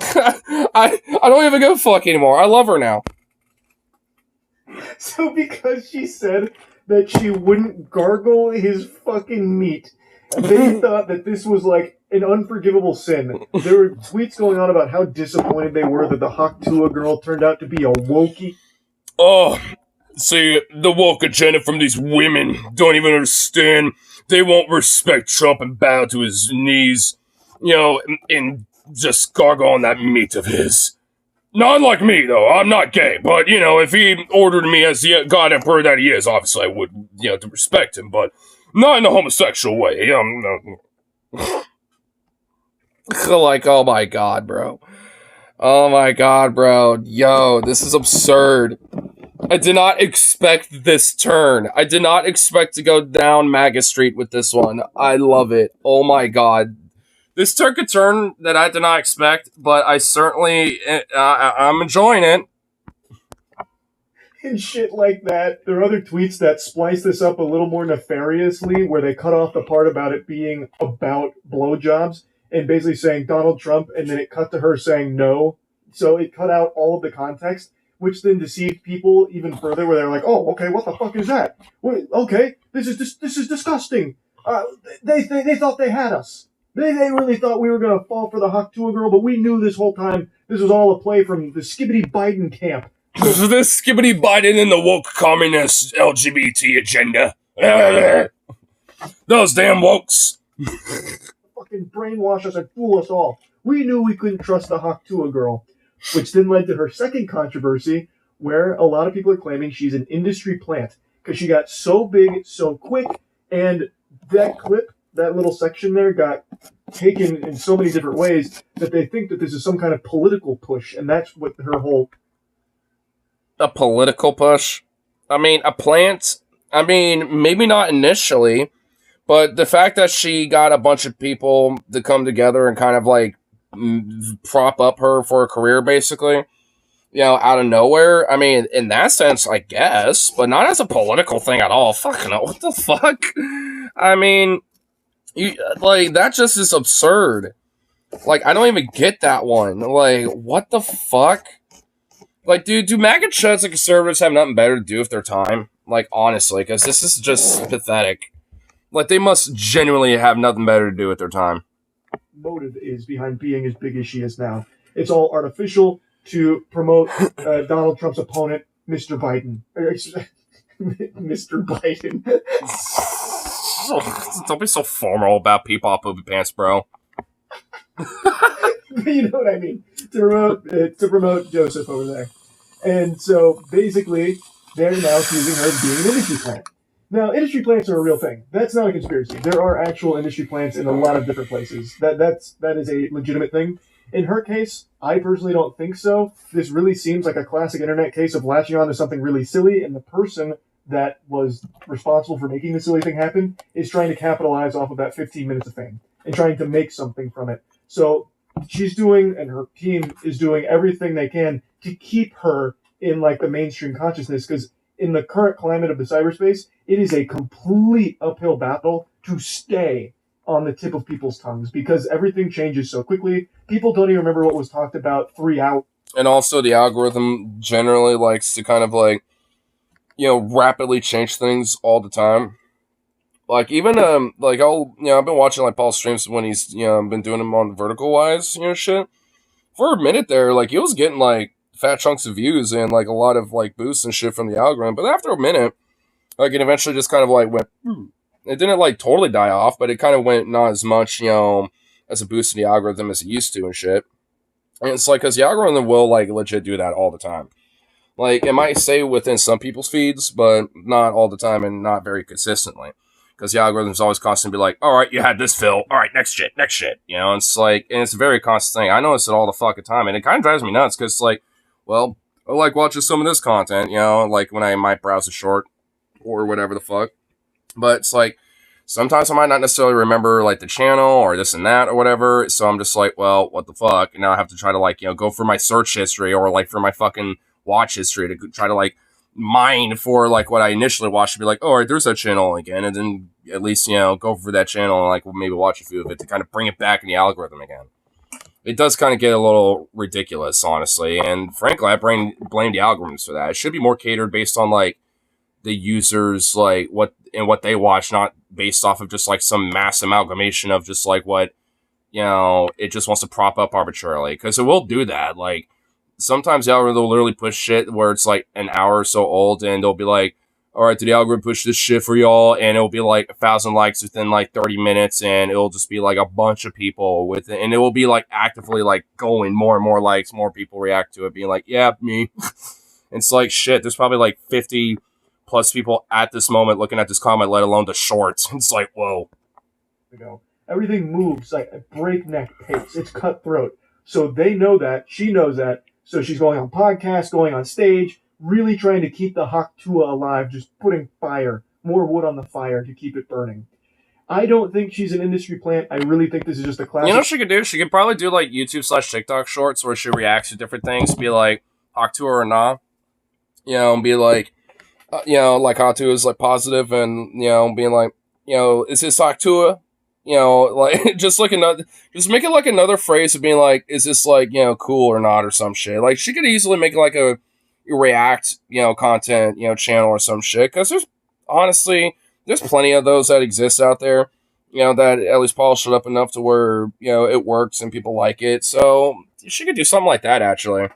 Speaker 1: I don't even give a fuck anymore. I love her now.
Speaker 6: So because she said that she wouldn't gargle his fucking meat, they thought that this was like an unforgivable sin. There were tweets going on about how disappointed they were that the Haktua girl turned out to be a wokey.
Speaker 1: Oh, see, the woke agenda from these women don't even understand. They won't respect Trump and bow to his knees, and just gargle on that meat of his. Not like me, though. I'm not gay, but, if he ordered me as the God Emperor that he is, obviously I would, to respect him, but not in a homosexual way. Like, oh my god, bro. Oh my god, bro. Yo, this is absurd. I did not expect this turn. I did not expect to go down MAGA Street with this one. I love it. Oh my god. This took a turn that I did not expect, but I certainly, I'm enjoying it.
Speaker 6: And shit like that. There are other tweets that splice this up a little more nefariously, where they cut off the part about it being about blowjobs, and basically saying Donald Trump, and then it cut to her saying no. So it cut out all of the context, which then deceived people even further, where they're like, oh, okay, what the fuck is that? Wait, okay, this is disgusting. They thought they had us. They really thought we were going to fall for the Haktua girl, but we knew this whole time this was all a play from the Skibbity Biden camp.
Speaker 1: This Skibbity Biden and the woke communist LGBT agenda. Those damn wokes.
Speaker 6: Fucking brainwash us and fool us all. We knew we couldn't trust the Haktua girl, which then led to her second controversy, where a lot of people are claiming she's an industry plant, because she got so big so quick, and that clip, that little section there, got taken in so many different ways that they think that this is some kind of political push, and that's what her whole...
Speaker 1: A political push? I mean, a plant? I mean, maybe not initially, but the fact that she got a bunch of people to come together and kind of like prop up her for a career, basically, out of nowhere. I mean, in that sense, I guess, but not as a political thing at all. Fucking hell, what the fuck? I mean... that just is absurd. Like, I don't even get that one. Like, what the fuck? Like, dude, do MAGA chuds and conservatives have nothing better to do with their time? Like, honestly, because this is just pathetic. Like, they must genuinely have nothing better to do with their time.
Speaker 6: Motive is behind being as big as she is now. It's all artificial to promote Donald Trump's opponent, Mr. Biden. Mr. Biden.
Speaker 1: Don't be so formal about Peepop Poopy Pants, bro.
Speaker 6: You know what I mean? To promote Joseph over there. And so, basically, they're now accusing her of being an industry plant. Now, industry plants are a real thing. That's not a conspiracy. There are actual industry plants in a lot of different places. That is a legitimate thing. In her case, I personally don't think so. This really seems like a classic internet case of latching on to something really silly, and the person that was responsible for making the silly thing happen is trying to capitalize off of that 15 minutes of fame and trying to make something from it. So she's doing, and her team is doing everything they can to keep her in like the mainstream consciousness, because in the current climate of the cyberspace, it is a complete uphill battle to stay on the tip of people's tongues because everything changes so quickly. People don't even remember what was talked about 3 hours.
Speaker 1: And also, the algorithm generally likes to kind of like, rapidly change things all the time. Like, even, I've been watching, like, Paul's streams when he's, been doing them on vertical wise, shit. For a minute there, like, he was getting, like, fat chunks of views and, like, a lot of, like, boosts and shit from the algorithm. But after a minute, like, it eventually just kind of, like, went, It didn't, like, totally die off, but it kind of went not as much, as a boost in the algorithm as it used to and shit. And it's like, because the algorithm will, like, legit do that all the time. Like, it might stay within some people's feeds, but not all the time and not very consistently. Because the algorithm's always constantly be like, all right, you had this fill. All right, next shit. It's like, and it's a very constant thing. I notice it all the fucking time, and it kind of drives me nuts, because, like, well, I like watching some of this content, like when I might browse a short or whatever the fuck. But it's like, sometimes I might not necessarily remember, like, the channel or this and that or whatever, so I'm just like, well, what the fuck? And now I have to try to, like, go for my search history or, like, for my fucking watch history to try to, like, mine for, like, what I initially watched to be like, oh, all right, there's that channel again, and then at least, go for that channel and, like, maybe watch a few of it to kind of bring it back in the algorithm again. It does kind of get a little ridiculous, honestly, and frankly, I blame the algorithms for that. It should be more catered based on, like, the users, like, what they watch, not based off of just, like, some mass amalgamation of just, like, what, it just wants to prop up arbitrarily, because it will do that. Like, sometimes the algorithm will literally push shit where it's, like, an hour or so old, and they'll be like, all right, did the algorithm push this shit for y'all? And it'll be, like, 1,000 likes within, like, 30 minutes, and it'll just be, like, a bunch of people with it, and it will be, like, actively, like, going more and more likes, more people react to it, being like, yeah, me. It's like, shit, there's probably, like, 50 plus people at this moment looking at this comment, let alone the shorts. It's like, whoa.
Speaker 6: Everything moves like a breakneck pace. It's cutthroat. So they know that. She knows that. So she's going on podcasts, going on stage, really trying to keep the Haktua alive, just putting more wood on the fire to keep it burning. I don't think she's an industry plant. I really think this is just a classic.
Speaker 1: You know what she could do? She could probably do, like, YouTube/TikTok shorts where she reacts to different things, be like, Haktua or nah. And be like, like Haktua is, like, positive, and, being like, is this Haktua? Like, just make it like another phrase of being like, is this, like, cool or not, or some shit. Like, she could easily make, like, a React, content, channel or some shit, because there's plenty of those that exist out there, that at least polished it up enough to where, it works and people like it. So, she could do something like that, actually.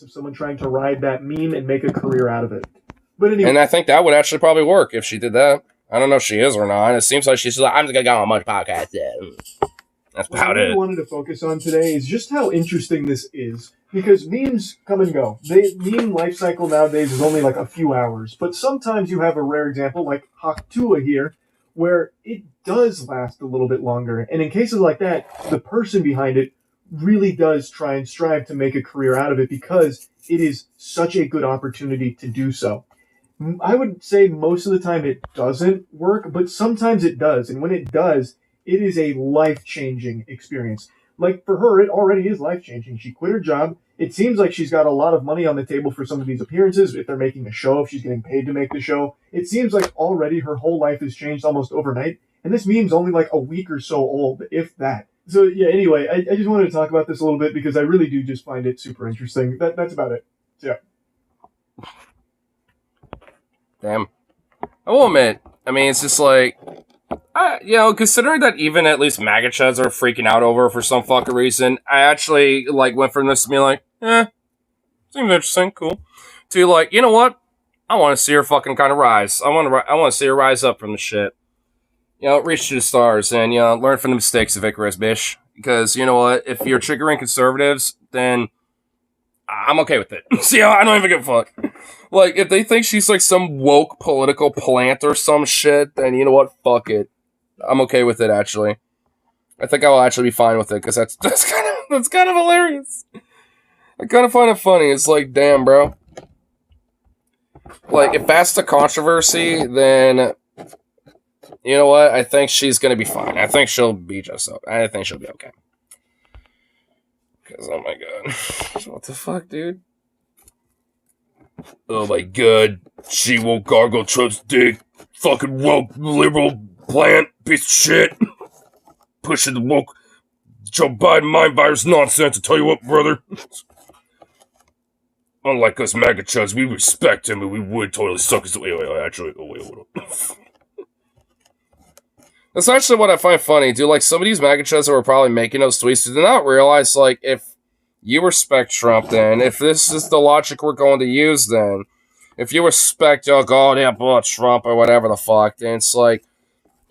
Speaker 6: Of someone trying to ride that meme and make a career out of it. But anyway,
Speaker 1: and I think that would actually probably work if she did that. I don't know if she is or not. It seems like she's like, I'm just going to go on much podcast. Yeah. That's about it.
Speaker 6: What I wanted to focus on today is just how interesting this is. Because memes come and go. Meme life cycle nowadays is only like a few hours. But sometimes you have a rare example like Haktua here, where it does last a little bit longer. And in cases like that, the person behind it really does try and strive to make a career out of it because it is such a good opportunity to do so. I would say most of the time it doesn't work, but sometimes it does. And when it does, it is a life-changing experience. Like, for her, it already is life-changing. She quit her job. It seems like she's got a lot of money on the table for some of these appearances, if they're making a show, if she's getting paid to make the show. It seems like already her whole life has changed almost overnight. And this meme's only like a week or so old, if that. So, yeah, anyway, I just wanted to talk about this a little bit because I really do just find it super interesting. That's about it. So, yeah.
Speaker 1: Damn. I will admit, I mean, it's just like, Considering that even at least MAGA chuds are freaking out over for some fucking reason, I actually went from this to be like, seems interesting, cool, to like, you know what? I want to see her fucking kind of rise. I want to see her rise up from the shit. Reach to the stars and learn from the mistakes of Icarus, bitch. Because you know what? If you're triggering conservatives, then I'm okay with it. See, I don't even give a fuck. Like, if they think she's like some woke political plant or some shit, then you know what? Fuck it. I'm okay with it, actually. I think I will actually be fine with it, because that's kind of hilarious. I kind of find it funny. It's like, damn, bro. Like, if that's the controversy, then you know what? I think she's gonna be fine. I think she'll be just up. I think she'll be okay. Because, oh my god. What the fuck, dude? Oh my god. She won't gargle Trump's dick. Fucking woke liberal plant. Piece of shit. Pushing the woke Joe Biden mind virus nonsense. I tell you what, brother. Unlike us MAGA chuds, we respect him and we would totally suck his... Wait, That's actually what I find funny, dude. Like, some of these MAGA chuds that were probably making those tweets did not realize, like, if you respect Trump, then, if this is the logic we're going to use, then, if you respect, Trump or whatever the fuck, then it's like,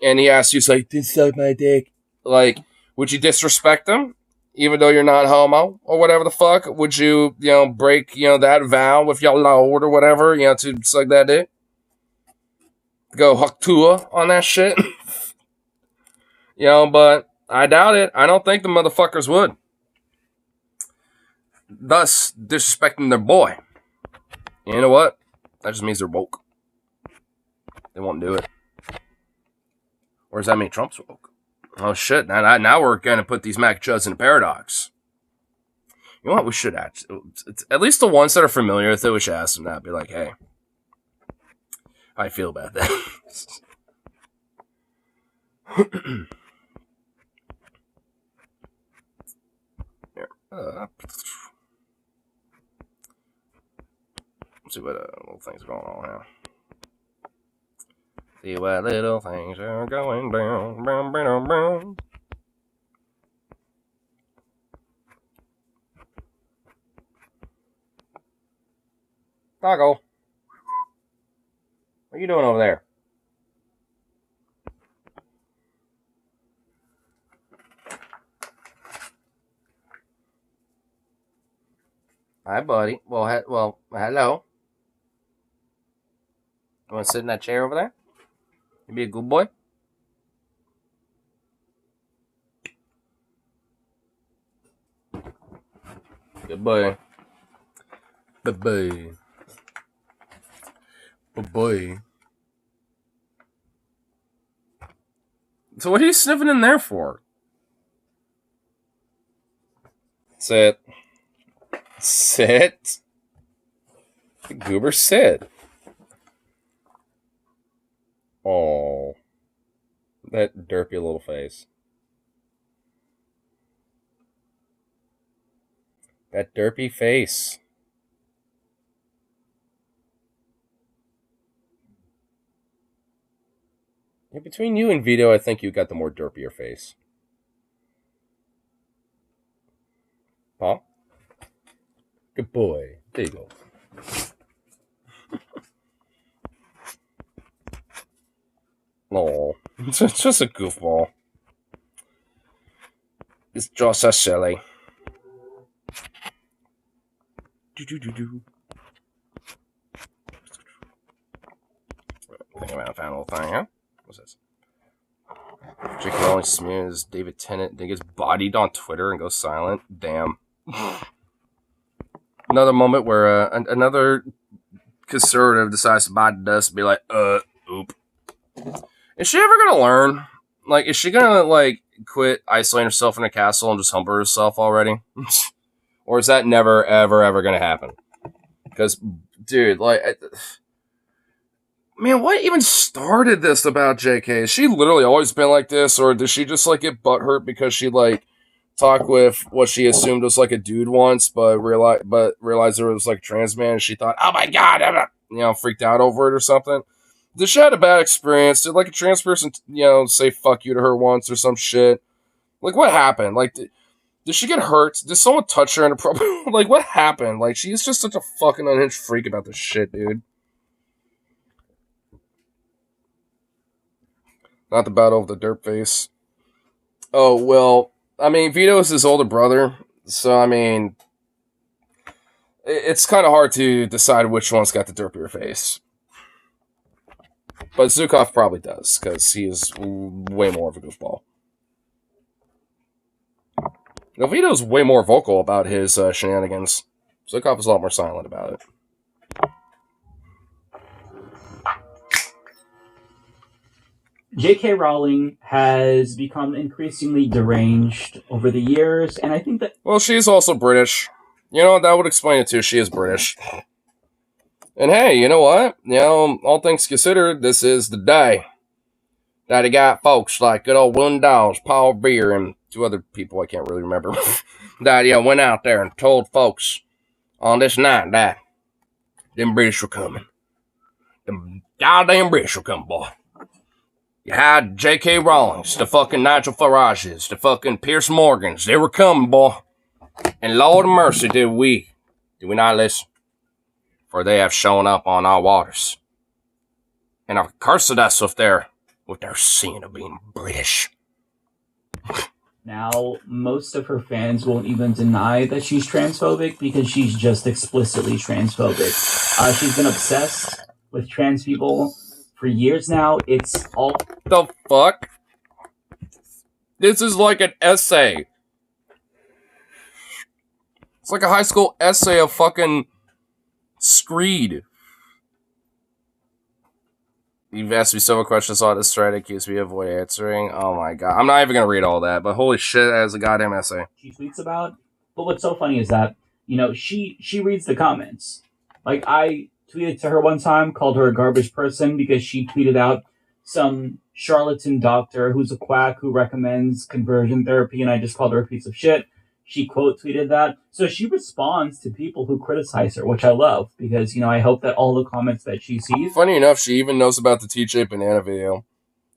Speaker 1: and he asks you, like, this suck my dick. Like, would you disrespect him? Even though you're not homo, or whatever the fuck? Would you, break, that vow with your lord or whatever, to suck that dick? Go Haktua on that shit? But I doubt it. I don't think the motherfuckers would. Thus, disrespecting their boy. You know what? That just means they're woke. They won't do it. Or does that mean Trump's woke? Oh shit, now we're going to put these MAGA chuds in a paradox. You know what? We should actually... At least the ones that are familiar with it, we should ask them that. Be like, hey, how I feel about that. Here. Let's see what little things are going on now. See what little things are going down. Boom, boom, boom. Toggle. What are you doing over there? Hi, buddy. Well, hello. You want to sit in that chair over there? You be a good boy? Good boy. Good boy. Good boy. So what are you sniffing in there for? Sit. Sit. The goober sit. Oh, that derpy little face. That derpy face. Yeah, between you and Vito, I think you got the more derpier face. Paul? Good boy. There you go. No, it's just a goofball. It's just a silly. Do. I think I found a little thing, huh? What's this? Jake Rowling smears David Tennant, then gets bodied on Twitter and goes silent. Damn. Another moment where another conservative decides to bite the dust and be like, oop. Is she ever gonna learn? Like, is she gonna, like, quit isolating herself in a castle and just humble herself already? Or is that never, ever, ever gonna happen? Because, dude, like, man, what even started this about JK? Has she literally always been like this? Or does she just, like, get butthurt because she, like, talked with what she assumed was, like, a dude once, but realized there was, like, a trans man, and she thought, oh my god, I'm not, freaked out over it or something? Did she had a bad experience? Did like a trans person, say fuck you to her once or some shit? Like, what happened? Like, did she get hurt? Did someone touch her inappropriately? Like, what happened? Like, she's just such a fucking unhinged freak about this shit, dude. Not the battle of the derp face. Oh, well, I mean, Vito is his older brother, so, I mean, it's kind of hard to decide which one's got the derpier face. But Zukov probably does, because he is way more of a goofball. Now, Vito's way more vocal about his shenanigans. Zukov is a lot more silent about it.
Speaker 10: J.K. Rowling has become increasingly deranged over the years, and I think that...
Speaker 1: Well, she's also British. You know, that would explain it too. She is British. And hey, you know what? All things considered, this is the day that he got folks like good old William Dawes, Paul Beer, and two other people I can't really remember that went out there and told folks on this night that them British were coming. Them goddamn British were coming, boy. You had J.K. Rowling's, the fucking Nigel Farage's, the fucking Pierce Morgans. They were coming, boy. And Lord of mercy, did we not listen? For they have shown up on our waters. And have cursed us with their sin of being British.
Speaker 10: Now, most of her fans won't even deny that she's transphobic because she's just explicitly transphobic. She's been obsessed with trans people for years now. It's all...
Speaker 1: The fuck? This is like an essay. It's like a high school essay of fucking screed. You've asked me several questions on this thread, accused me of avoid answering. Oh my god. I'm not even gonna read all that, but holy shit, that is a goddamn essay.
Speaker 10: She tweets about. But what's so funny is that, she reads the comments. Like, I tweeted to her one time, called her a garbage person because she tweeted out some charlatan doctor who's a quack who recommends conversion therapy, and I just called her a piece of shit. She quote tweeted that. So she responds to people who criticize her, which I love because, I hope that all the comments that she sees...
Speaker 1: Funny enough, she even knows about the TJ Banana video.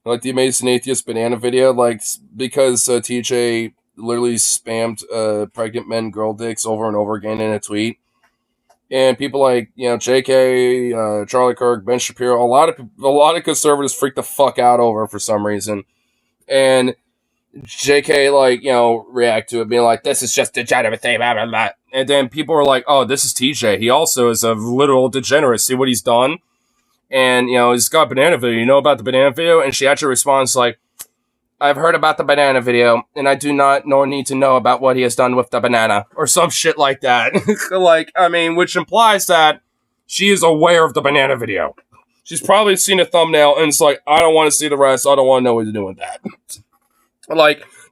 Speaker 1: Like the Amazing Atheist Banana video, because TJ literally spammed pregnant men girl dicks over and over again in a tweet. And people like, JK, Charlie Kirk, Ben Shapiro, a lot of conservatives freaked the fuck out over it for some reason. And JK, react to it, being like, this is just degenerate thing, blah, blah, blah. And then people were like, oh, this is TJ. He also is a literal degenerate. See what he's done? And, he's got a banana video. You know about the banana video? And she actually responds like, I've heard about the banana video, and I do not need to know about what he has done with the banana. Or some shit like that. Which implies that she is aware of the banana video. She's probably seen a thumbnail, and it's like, I don't want to see the rest. I don't want to know what to do with that.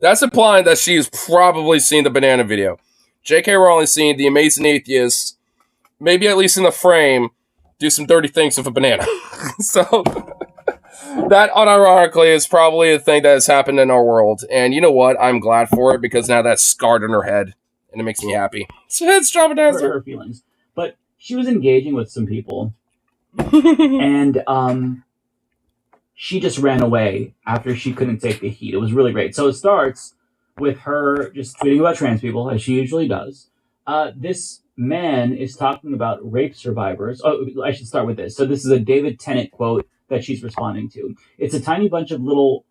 Speaker 1: That's implying that she's probably seen the banana video. J.K. Rowling's seen the Amazing Atheists, maybe at least in the frame, do some dirty things with a banana. So, that unironically is probably a thing that has happened in our world. And you know what? I'm glad for it because now that's scarred in her head. And it makes me happy. It's traumatizing.
Speaker 10: Her feelings. But she was engaging with some people. And, she just ran away after she couldn't take the heat. It was really great. So it starts with her just tweeting about trans people, as she usually does. This man is talking about rape survivors. Oh, I should start with this. So this is a David Tennant quote that she's responding to. It's a tiny bunch of little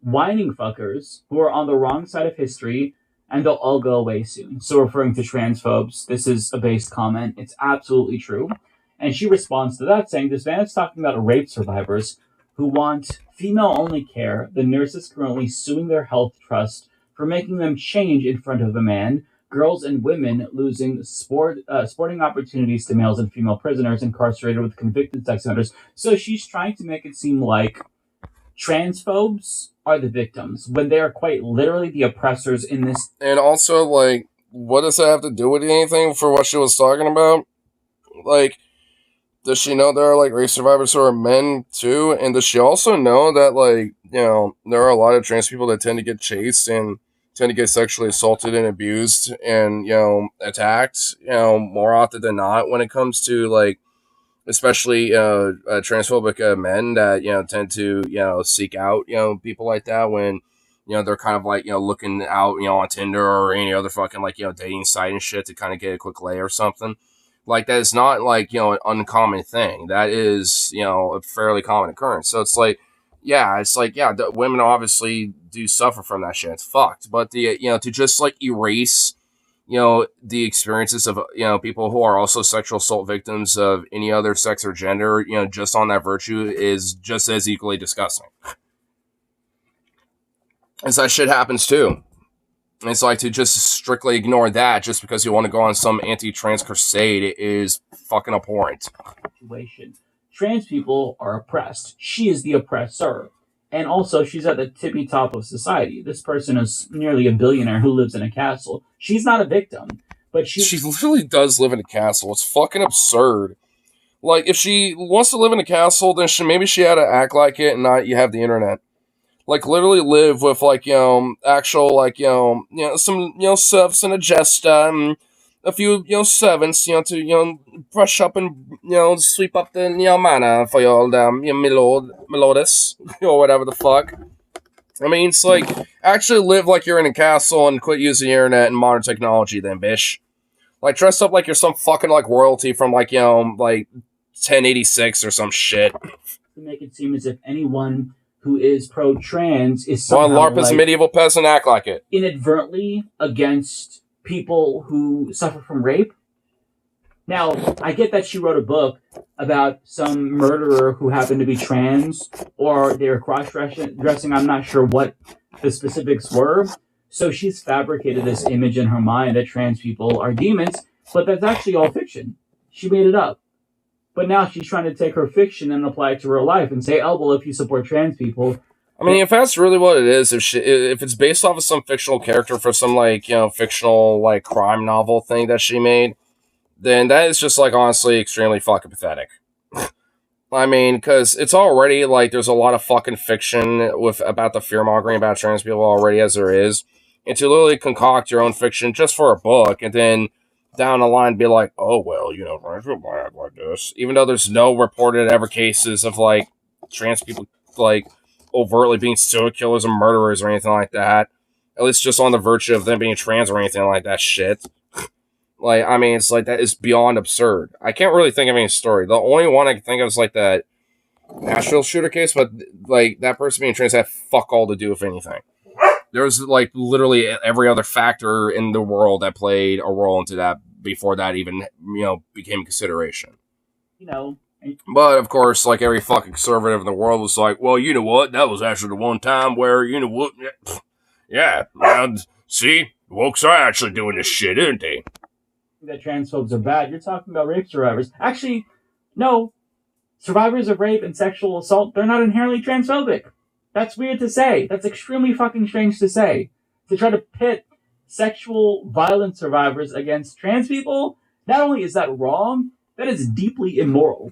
Speaker 10: whining fuckers who are on the wrong side of history, and they'll all go away soon. So referring to transphobes, this is a based comment. It's absolutely true. And she responds to that saying, this man is talking about rape survivors who want female-only care. The nurses currently suing their health trust for making them change in front of a man. Girls and women losing sporting opportunities to males and female prisoners incarcerated with convicted sex offenders. So she's trying to make it seem like transphobes are the victims when they are quite literally the oppressors in this.
Speaker 1: And also, what does that have to do with anything for what she was talking about? Does she know there are, rape survivors who are men, too? And does she also know that, there are a lot of trans people that tend to get chased and tend to get sexually assaulted and abused and, attacked, more often than not when it comes to, especially transphobic men that tend to seek out people like that when they're kind of like looking out on Tinder or any other fucking like dating site and shit to kind of get a quick lay or something. Like that is not like an uncommon thing. That is a fairly common occurrence. So it's like the women obviously do suffer from that shit. It's fucked. But the to just like erase the experiences of people who are also sexual assault victims of any other sex or gender just on that virtue is just as equally disgusting. And so that shit happens too. And it's like to just strictly ignore that just because you want to go on some anti-trans crusade is fucking abhorrent.
Speaker 10: Situation. Trans people are oppressed. She is the oppressor. And also, she's at the tippy top of society. This person is nearly a billionaire who lives in a castle. She's not a victim, but she
Speaker 1: literally does live in a castle. It's fucking absurd. Like, if she wants to live in a castle, then maybe she had to act like it and not you have the internet. Like, literally live with, like, actual, like, some, serfs and a jester and a few, servants, to, brush up and, sweep up the, manor for your old, milordess, or whatever the fuck. I mean, it's like, actually live like you're in a castle and quit using the internet and modern technology then, bish. Like, dress up like you're some fucking, like, royalty from, like, like, 1086 or some shit.
Speaker 10: To make it seem as if anyone who is pro-trans is somehow
Speaker 1: LARP's like, medieval peasant act like it.
Speaker 10: Inadvertently against people who suffer from rape. Now, I get that she wrote a book about some murderer who happened to be trans, or they were cross-dressing. I'm not sure what the specifics were. So she's fabricated this image in her mind that trans people are demons, but that's actually all fiction. She made it up. But now she's trying to take her fiction and apply it to real life and say, oh, well, if you support trans people...
Speaker 1: I mean, if that's really what it is, if it's based off of some fictional character for some, like, fictional, like, crime novel thing that she made, then that is just, like, honestly extremely fucking pathetic. I mean, because it's already, like, there's a lot of fucking fiction about the fear-mongering about trans people already as there is. And to literally concoct your own fiction just for a book and then down the line be like, oh, well, trans people might act like this. Even though there's no reported ever cases of, like, trans people, like, overtly being serial killers and murderers or anything like that. At least just on the virtue of them being trans or anything like that shit. Like, I mean, it's like, that is beyond absurd. I can't really think of any story. The only one I can think of is, like, that Nashville shooter case, but, like, that person being trans had fuck all to do with anything. There's, like, literally every other factor in the world that played a role into that before that even, became a consideration. But, of course, like every fucking conservative in the world was like, well, you know what? That was actually the one time where, yeah, see? The wokes are actually doing this shit, aren't they?
Speaker 10: That transphobes are bad. You're talking about rape survivors. Actually, no. Survivors of rape and sexual assault, they're not inherently transphobic. That's weird to say. That's extremely fucking strange to say. To try to pit sexual violence survivors against trans people, not only is that wrong, that is deeply immoral.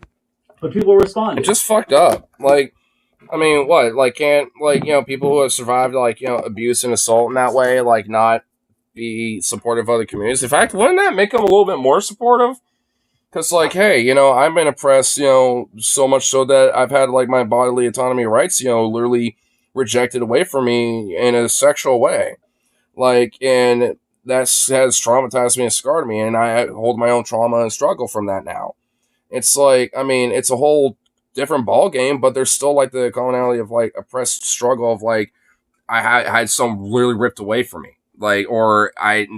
Speaker 10: But people respond.
Speaker 1: It's just fucked up. Like, I mean, what? Like, can't, like, people who have survived, like, abuse and assault in that way, like, not be supportive of other communities? In fact, wouldn't that make them a little bit more supportive? Because, like, hey, I've been oppressed, so much so that I've had, like, my bodily autonomy rights, literally rejected away from me in a sexual way. Like, and that has traumatized me and scarred me, and I hold my own trauma and struggle from that now. It's like, I mean, it's a whole different ball game, but there's still, like, the commonality of, like, oppressed struggle of, like, I had some really ripped away from me. Like, or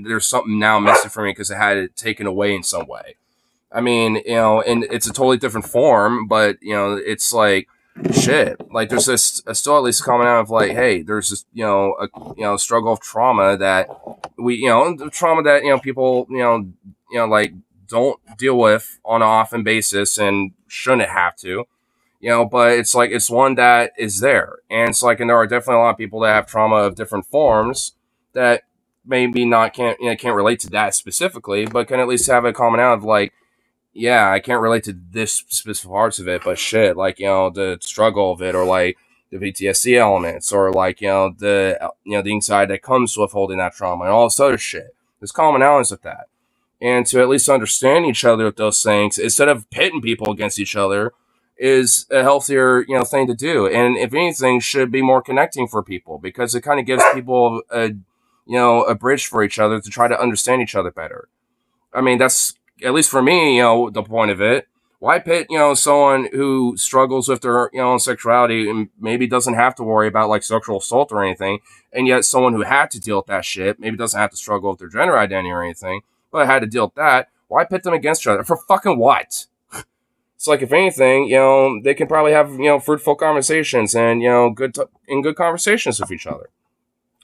Speaker 1: there's something now missing from me because I had it taken away in some way. I mean, and it's a totally different form, but, it's like, shit. Like, there's this still at least coming out of, like, hey, there's this, a struggle of trauma that the trauma that, people, like, don't deal with on an often basis and shouldn't have to, but it's like, it's one that is there. And it's like, and there are definitely a lot of people that have trauma of different forms that maybe can't relate to that specifically, but can at least have a commonality of, like, yeah, I can't relate to this specific parts of it, but shit, like, the struggle of it, or like the PTSD elements, or like, the anxiety that comes with holding that trauma and all this other shit. There's commonalities with that. and to at least understand each other with those things instead of pitting people against each other is a healthier, thing to do. And if anything, should be more connecting for people because it kind of gives people a bridge for each other to try to understand each other better. I mean, that's at least for me, the point of it. Why pit, someone who struggles with their, own sexuality and maybe doesn't have to worry about like sexual assault or anything, and yet someone who had to deal with that shit maybe doesn't have to struggle with their gender identity or anything, but had to deal with that. Why pit them against each other for fucking what? It's like, if anything, they can probably have, fruitful conversations and, good conversations with each other.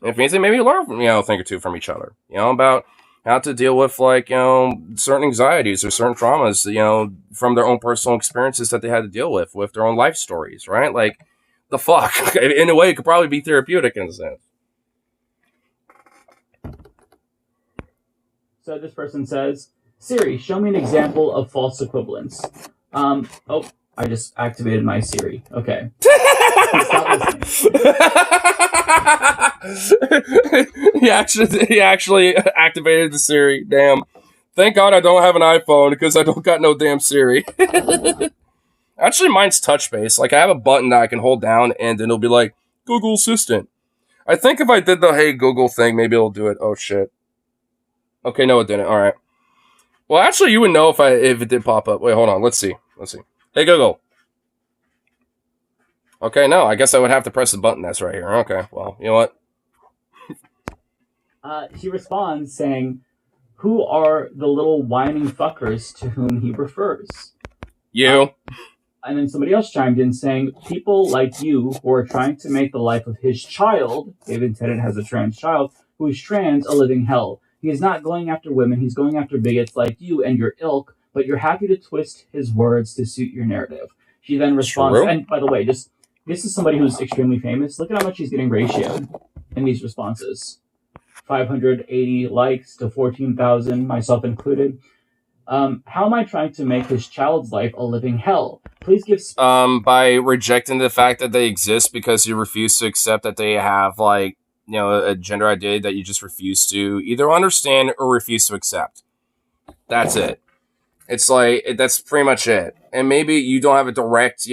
Speaker 1: And if anything, maybe learn, a thing or two from each other, about how to deal with, like, certain anxieties or certain traumas, from their own personal experiences that they had to deal with their own life stories, right? Like, the fuck? In a way, it could probably be therapeutic in a sense.
Speaker 10: So this person says, Siri, show me an example of false equivalence. I just activated my Siri. Okay. Stop listening.
Speaker 1: he actually activated the Siri. Damn. Thank God I don't have an iPhone because I don't got no damn Siri. Actually, mine's touch based. Like, I have a button that I can hold down and then it'll be like, Google Assistant. I think if I did the Hey Google thing, maybe it'll do it. Oh shit. Okay, no, it didn't. All right. Well, actually, you would know if it did pop up. Wait, hold on. Let's see. Hey Google. Okay, no, I guess I would have to press the button that's right here. Okay, well, you know what?
Speaker 10: She responds saying, who are the little whining fuckers to whom he refers?
Speaker 1: You.
Speaker 10: And then somebody else chimed in saying, people like you who are trying to make the life of his child, David Tennant has a trans child, who is trans, a living hell. He is not going after women, he's going after bigots like you and your ilk, but you're happy to twist his words to suit your narrative. She then responds,
Speaker 1: True.
Speaker 10: And by the way, this is somebody who's extremely famous. Look at how much he's getting ratioed in these responses. 580 likes to 14,000, myself included. How am I trying to make his child's life a living hell? Please give...
Speaker 1: by rejecting the fact that they exist because you refuse to accept that they have, like, a gender identity that you just refuse to either understand or refuse to accept. That's it. It's like, that's pretty much it. And maybe you don't have a direct,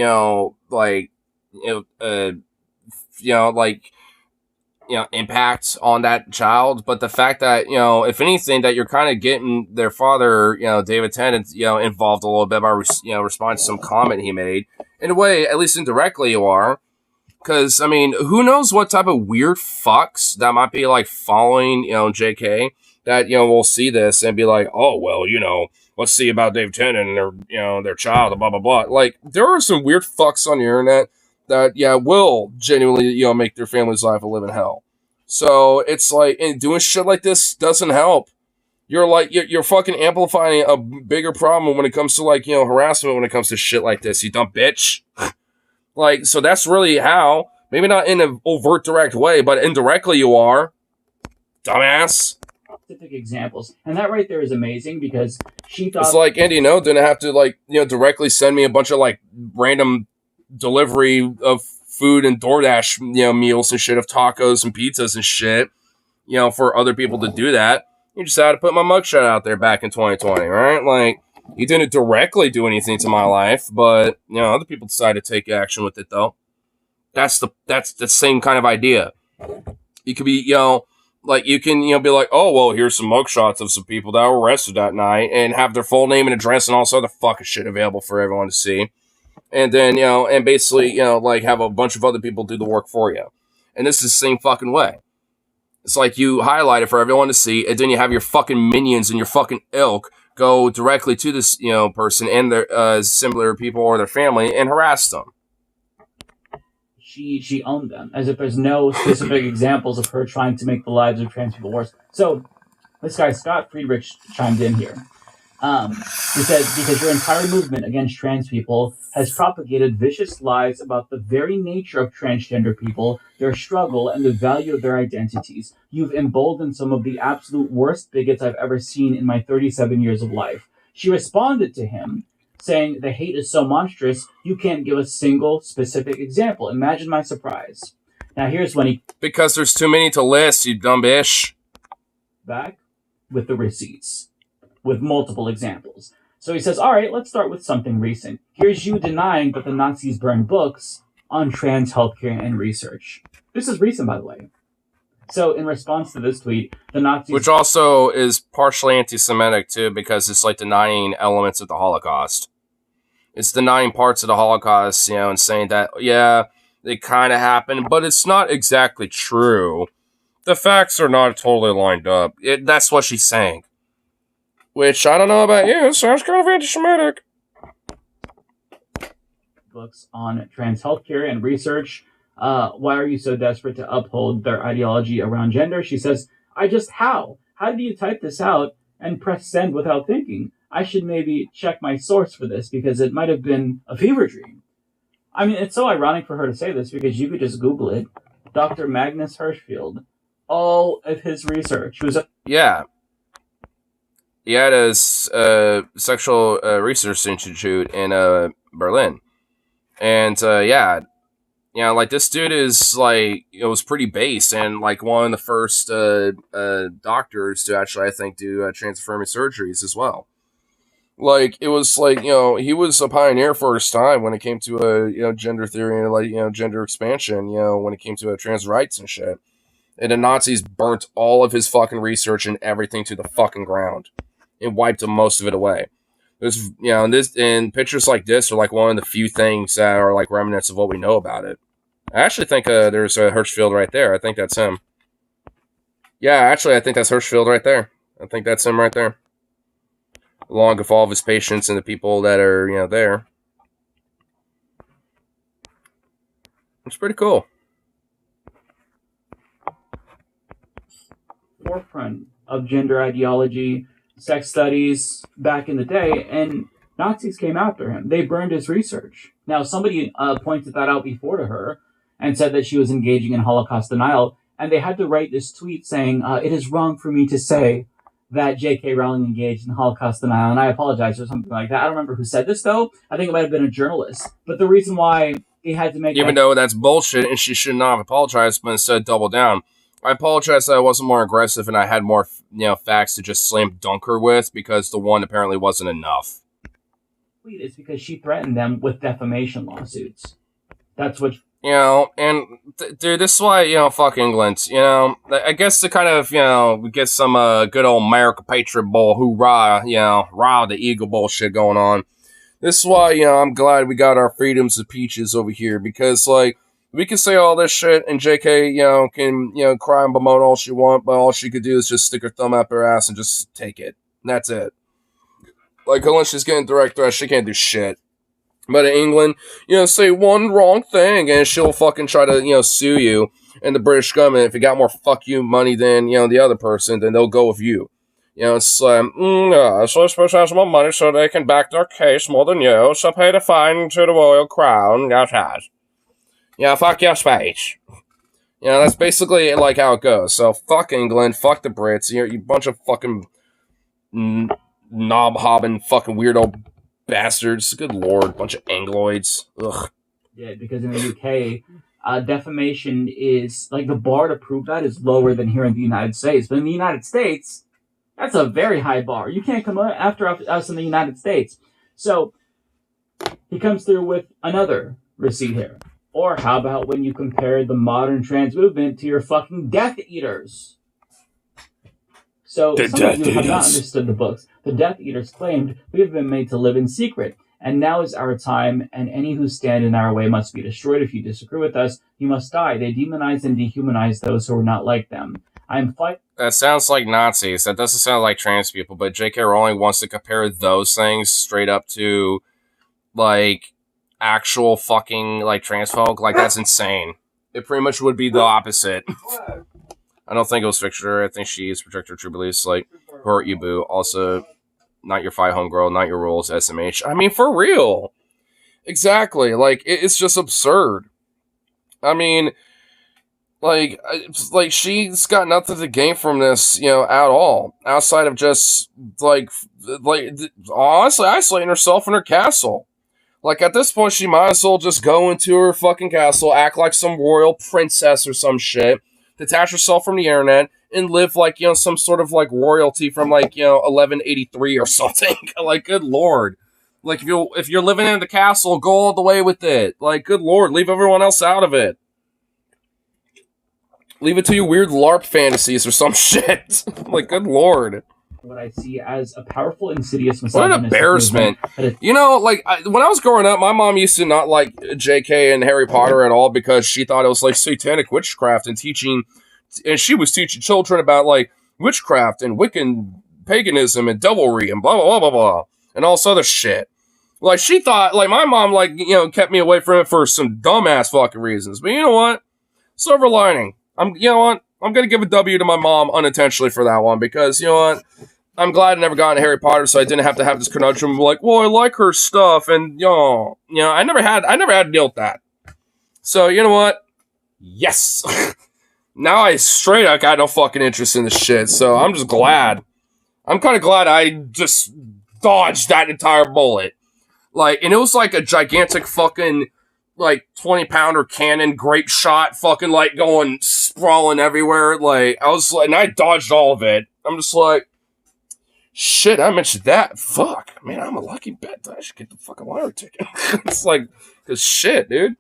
Speaker 1: impact on that child, but the fact that, if anything, that you're kind of getting their father, David Tennant, involved a little bit by, responding to some comment he made. In a way, at least indirectly you are. Because, I mean, who knows what type of weird fucks that might be, like, following, JK, that, will see this and be like, oh, well, let's see about Dave Tennant and their child, blah, blah, blah. Like, there are some weird fucks on the internet that, will genuinely, make their family's life a living hell. So, it's like, and doing shit like this doesn't help. You're fucking amplifying a bigger problem when it comes to, like, harassment when it comes to shit like this, you dumb bitch. Like, so that's really how, maybe not in an overt direct way, but indirectly you are. Dumbass.
Speaker 10: Specific examples. And that right there is amazing because she thought...
Speaker 1: It's like, Andy, didn't have to, like, directly send me a bunch of, like, random delivery of food and DoorDash, meals and shit of tacos and pizzas and shit, for other people to do that. You just had to put my mugshot out there back in 2020, right? Like, you didn't directly do anything to my life, but, other people decided to take action with it, though. That's the same kind of idea. You could be, like, you can, be like, oh, well, here's some mugshots of some people that were arrested that night and have their full name and address and all this other fucking shit available for everyone to see. And then, and basically, like, have a bunch of other people do the work for you. And this is the same fucking way. It's like you highlight it for everyone to see, and then you have your fucking minions and your fucking ilk go directly to this, person and their similar people or their family and harass them.
Speaker 10: She owned them, as if there's no specific examples of her trying to make the lives of trans people worse. So, this guy, Scott Friedrich, chimed in here. He says, because your entire movement against trans people has propagated vicious lies about the very nature of transgender people, their struggle, and the value of their identities. You've emboldened some of the absolute worst bigots I've ever seen in my 37 years of life. She responded to him, saying, the hate is so monstrous, you can't give a single specific example. Imagine my surprise. Now here's when he...
Speaker 1: Because there's too many to list, you dumb bitch.
Speaker 10: Back with the receipts. with multiple examples. So he says, all right, let's start with something recent. Here's you denying that the Nazis burned books on trans healthcare and research. This is recent, by the way. So in response to this tweet, the Nazis...
Speaker 1: Which also is partially anti-Semitic, too, because it's like denying elements of the Holocaust. It's denying parts of the Holocaust, and saying that, yeah, it kind of happened, but it's not exactly true. The facts are not totally lined up. That's what she's saying. Which, I don't know about you, sounds kind of anti-Semitic.
Speaker 10: Books on trans healthcare and research. Why are you so desperate to uphold their ideology around gender? She says, how? How did you type this out and press send without thinking? I should maybe check my source for this because it might have been a fever dream. I mean, it's so ironic for her to say this because you could just Google it. Dr. Magnus Hirschfeld, all of his research was...
Speaker 1: Yeah. He had a sexual research institute in Berlin. And, like, this dude is, like, was pretty base and, like, one of the first doctors to actually, I think, do transaffirming surgeries as well. Like, it was, like, he was a pioneer for his time when it came to, gender theory and, like, gender expansion, when it came to trans rights and shit. And the Nazis burnt all of his fucking research and everything to the fucking ground. And wiped most of it away. There's, and pictures like this are, like, one of the few things that are, like, remnants of what we know about it. I actually think there's a Hirschfeld right there. I think that's him. Yeah, actually, I think that's Hirschfeld right there. I think that's him right there. Along with all of his patients and the people that are, there. It's pretty cool.
Speaker 10: Forefront of gender ideology, sex studies back in the day, and Nazis came after him. They burned his research. Now, somebody pointed that out before to her and said that she was engaging in Holocaust denial, and they had to write this tweet saying, it is wrong for me to say that J.K. Rowling engaged in Holocaust denial, and I apologize, or something like that. I don't remember who said this, though. I think it might have been a journalist. But the reason why they had to make...
Speaker 1: Even though that's bullshit, and she should not have apologized, but instead double down. I apologize that I wasn't more aggressive and I had more, facts to just slam dunk her with, because the one apparently wasn't enough.
Speaker 10: It's because she threatened them with defamation lawsuits. That's what...
Speaker 1: Dude, this is why, fuck England. I guess to kind of, get some good old America Patriot Bowl, hoorah, rah the eagle bullshit going on. This is why, I'm glad we got our freedoms of peaches over here, because, like, we can say all this shit, and JK, can, cry and bemoan all she want, but all she could do is just stick her thumb up her ass and just take it. And that's it. Like, unless she's getting direct threats, she can't do shit. But in England, say one wrong thing, and she'll fucking try to, sue you. And the British government, if you got more fuck you money than, the other person, then they'll go with you. It's like, so I suppose has more money so they can back their case more than you, so pay the fine to the royal crown. Fuck your speech. That's basically, like, how it goes. So, fuck England, fuck the Brits, you bunch of fucking knob-hobbing fucking weirdo bastards. Good lord, bunch of Angloids. Ugh.
Speaker 10: Yeah, because in the UK, defamation is, like, the bar to prove that is lower than here in the United States. But in the United States, that's a very high bar. You can't come after us in the United States. So, he comes through with another receipt here. Or how about when you compare the modern trans movement to your fucking Death Eaters? So, some of you have not understood the books. The Death Eaters claimed we have been made to live in secret, and now is our time, and any who stand in our way must be destroyed. If you disagree with us, you must die. They demonize and dehumanize those who are not like them.
Speaker 1: That sounds like Nazis. That doesn't sound like trans people, but J.K. Rowling wants to compare those things straight up to, like, actual fucking, like, trans folk. Like, that's insane. It pretty much would be the opposite. I don't think it was Fixture. I think she's projected her true beliefs, like, her Ibu. Also, not your fi homegirl, not your rules, SMH. I mean, for real. Exactly. Like, it's just absurd. I mean, like, she's got nothing to gain from this, at all. Outside of just, like, honestly, isolating herself in her castle. Like, at this point, she might as well just go into her fucking castle, act like some royal princess or some shit, detach herself from the internet, and live like, some sort of like royalty from like, 1183 or something. Like, good lord. Like, if you're living in the castle, go all the way with it. Like, good lord, leave everyone else out of it. Leave it to your weird LARP fantasies or some shit. Like, good lord.
Speaker 10: What I see as a powerful, insidious
Speaker 1: What an
Speaker 10: misogynistic
Speaker 1: embarrassment.
Speaker 10: movement.
Speaker 1: When I was growing up, my mom used to not like JK and Harry Potter at all because she thought it was like satanic witchcraft and she was teaching children about like witchcraft and Wiccan paganism and devilry and blah, blah, blah, blah, blah, and all this other shit. Like, she thought, like, my mom, like, kept me away from it for some dumbass fucking reasons. But you know what? Silver lining. I'm going to give a W to my mom unintentionally for that one because, you know what? I'm glad I never got into Harry Potter, so I didn't have to have this conundrum of like, well, I like her stuff, and I never had to deal with that. So you know what? Yes. Now I straight up got no fucking interest in this shit. So I'm just glad. I'm kind of glad I just dodged that entire bullet. Like, and it was like a gigantic fucking like 20-pounder cannon, grape shot, fucking like going sprawling everywhere. Like, I was like, and I dodged all of it. I'm just like, shit, I mentioned that. Fuck, man, I'm a lucky bet. I should get the fucking lottery ticket. It's like, cause shit, dude.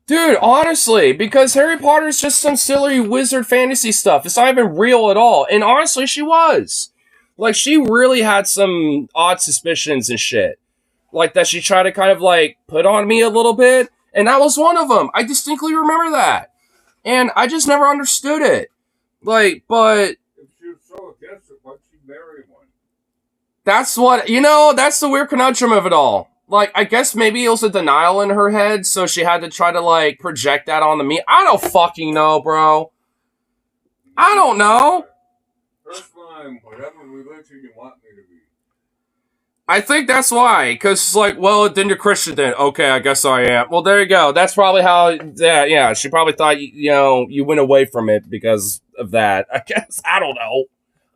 Speaker 1: Dude, honestly, because Harry Potter's just some silly wizard fantasy stuff. It's not even real at all. And honestly, she was. Like, she really had some odd suspicions and shit. Like, that she tried to kind of, like, put on me a little bit. And that was one of them. I distinctly remember that. And I just never understood it. Like, but... if she was so against it, why'd she marry one? That's what... that's the weird conundrum of it all. Like, I guess maybe it was a denial in her head, so she had to try to, like, project that onto me. I don't fucking know, bro. I don't know.
Speaker 11: First line, whatever religion you want me to be.
Speaker 1: I think that's why, because, like, well, then you're Christian then. Okay, I guess I am. Well, there you go. That's probably how, yeah, she probably thought, you went away from it because of that. I guess, I don't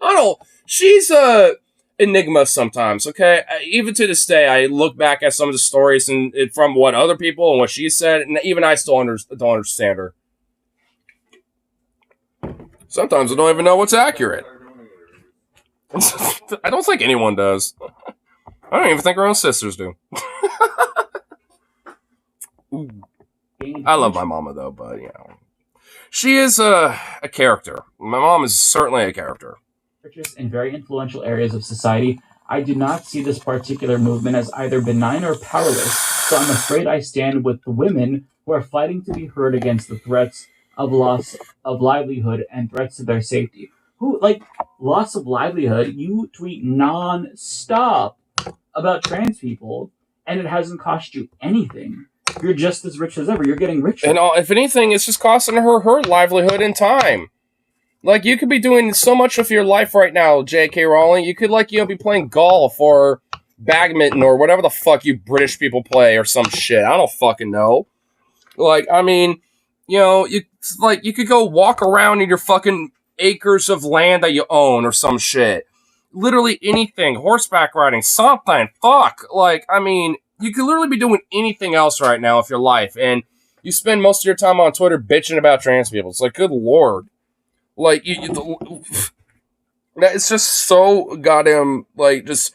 Speaker 1: know. She's a enigma sometimes, okay? Even to this day, I look back at some of the stories and from what other people and what she said, and even I still don't understand her. Sometimes I don't even know what's accurate. I don't think anyone does. I don't even think her own sisters do. I love my mama, though, but, she is a character. My mom is certainly a character.
Speaker 10: In very influential areas of society, I do not see this particular movement as either benign or powerless, so I'm afraid I stand with the women who are fighting to be heard against the threats of loss of livelihood and threats to their safety. Loss of livelihood, you tweet non-stop about trans people, and it hasn't cost you anything. You're just as rich as ever. You're getting richer.
Speaker 1: And if anything, it's just costing her livelihood and time. Like, you could be doing so much with your life right now, J.K. Rowling. You could, be playing golf or badminton or whatever the fuck you British people play or some shit. I don't fucking know. Like, I mean, you could go walk around in your fucking acres of land that you own or some shit. Literally anything. Horseback riding, something. Fuck. Like, I mean, you could literally be doing anything else right now with your life. And you spend most of your time on Twitter bitching about trans people. It's like, good lord. Like, it's just so goddamn, if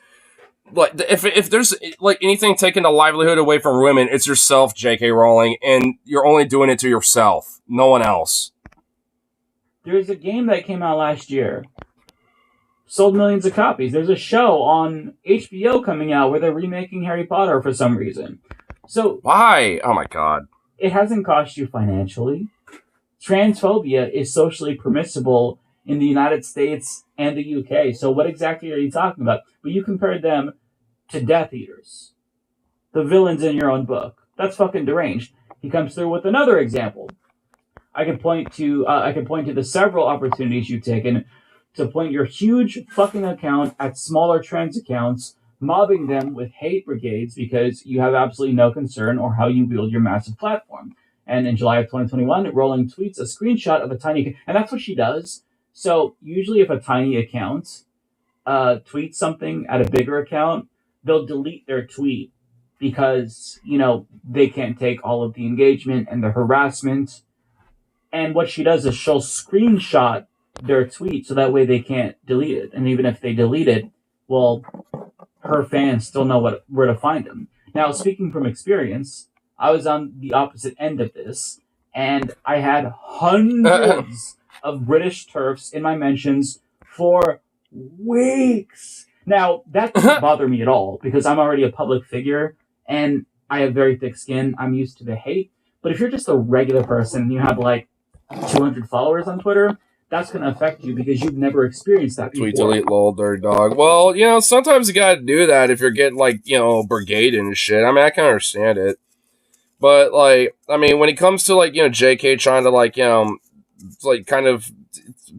Speaker 1: there's, anything taking the livelihood away from women, it's yourself, J.K. Rowling, and you're only doing it to yourself, no one else.
Speaker 10: There's a game that came out last year. Sold millions of copies. There's a show on HBO coming out where they're remaking Harry Potter for some reason. So...
Speaker 1: why? Oh my god.
Speaker 10: It hasn't cost you financially. Transphobia is socially permissible in the United States and the UK. So what exactly are you talking about? But you compared them to Death Eaters, the villains in your own book. That's fucking deranged. He comes through with another example. I can point to the several opportunities you've taken to point your huge fucking account at smaller trans accounts, mobbing them with hate brigades because you have absolutely no concern or how you wield your massive platform. And in July of 2021, Rowling tweets a screenshot of a tiny... and that's what she does. So usually if a tiny account tweets something at a bigger account, they'll delete their tweet because, you know, they can't take all of the engagement and the harassment. And what she does is she'll screenshot their tweet so that way they can't delete it. And even if they delete it, well, her fans still know where to find them. Now, speaking from experience, I was on the opposite end of this, and I had hundreds of British TERFs in my mentions for weeks. Now, that doesn't bother me at all, because I'm already a public figure, and I have very thick skin. I'm used to the hate. But if you're just a regular person and you have like 200 followers on Twitter, that's going to affect you because you've never experienced that before.
Speaker 1: Tweet delete lol dirty dog. Well, you know, sometimes you gotta do that if you're getting, like, you know, brigaded and shit. I mean, I can understand it. But, like, I mean, when it comes to, like, you know, JK trying to, like, you know, like, kind of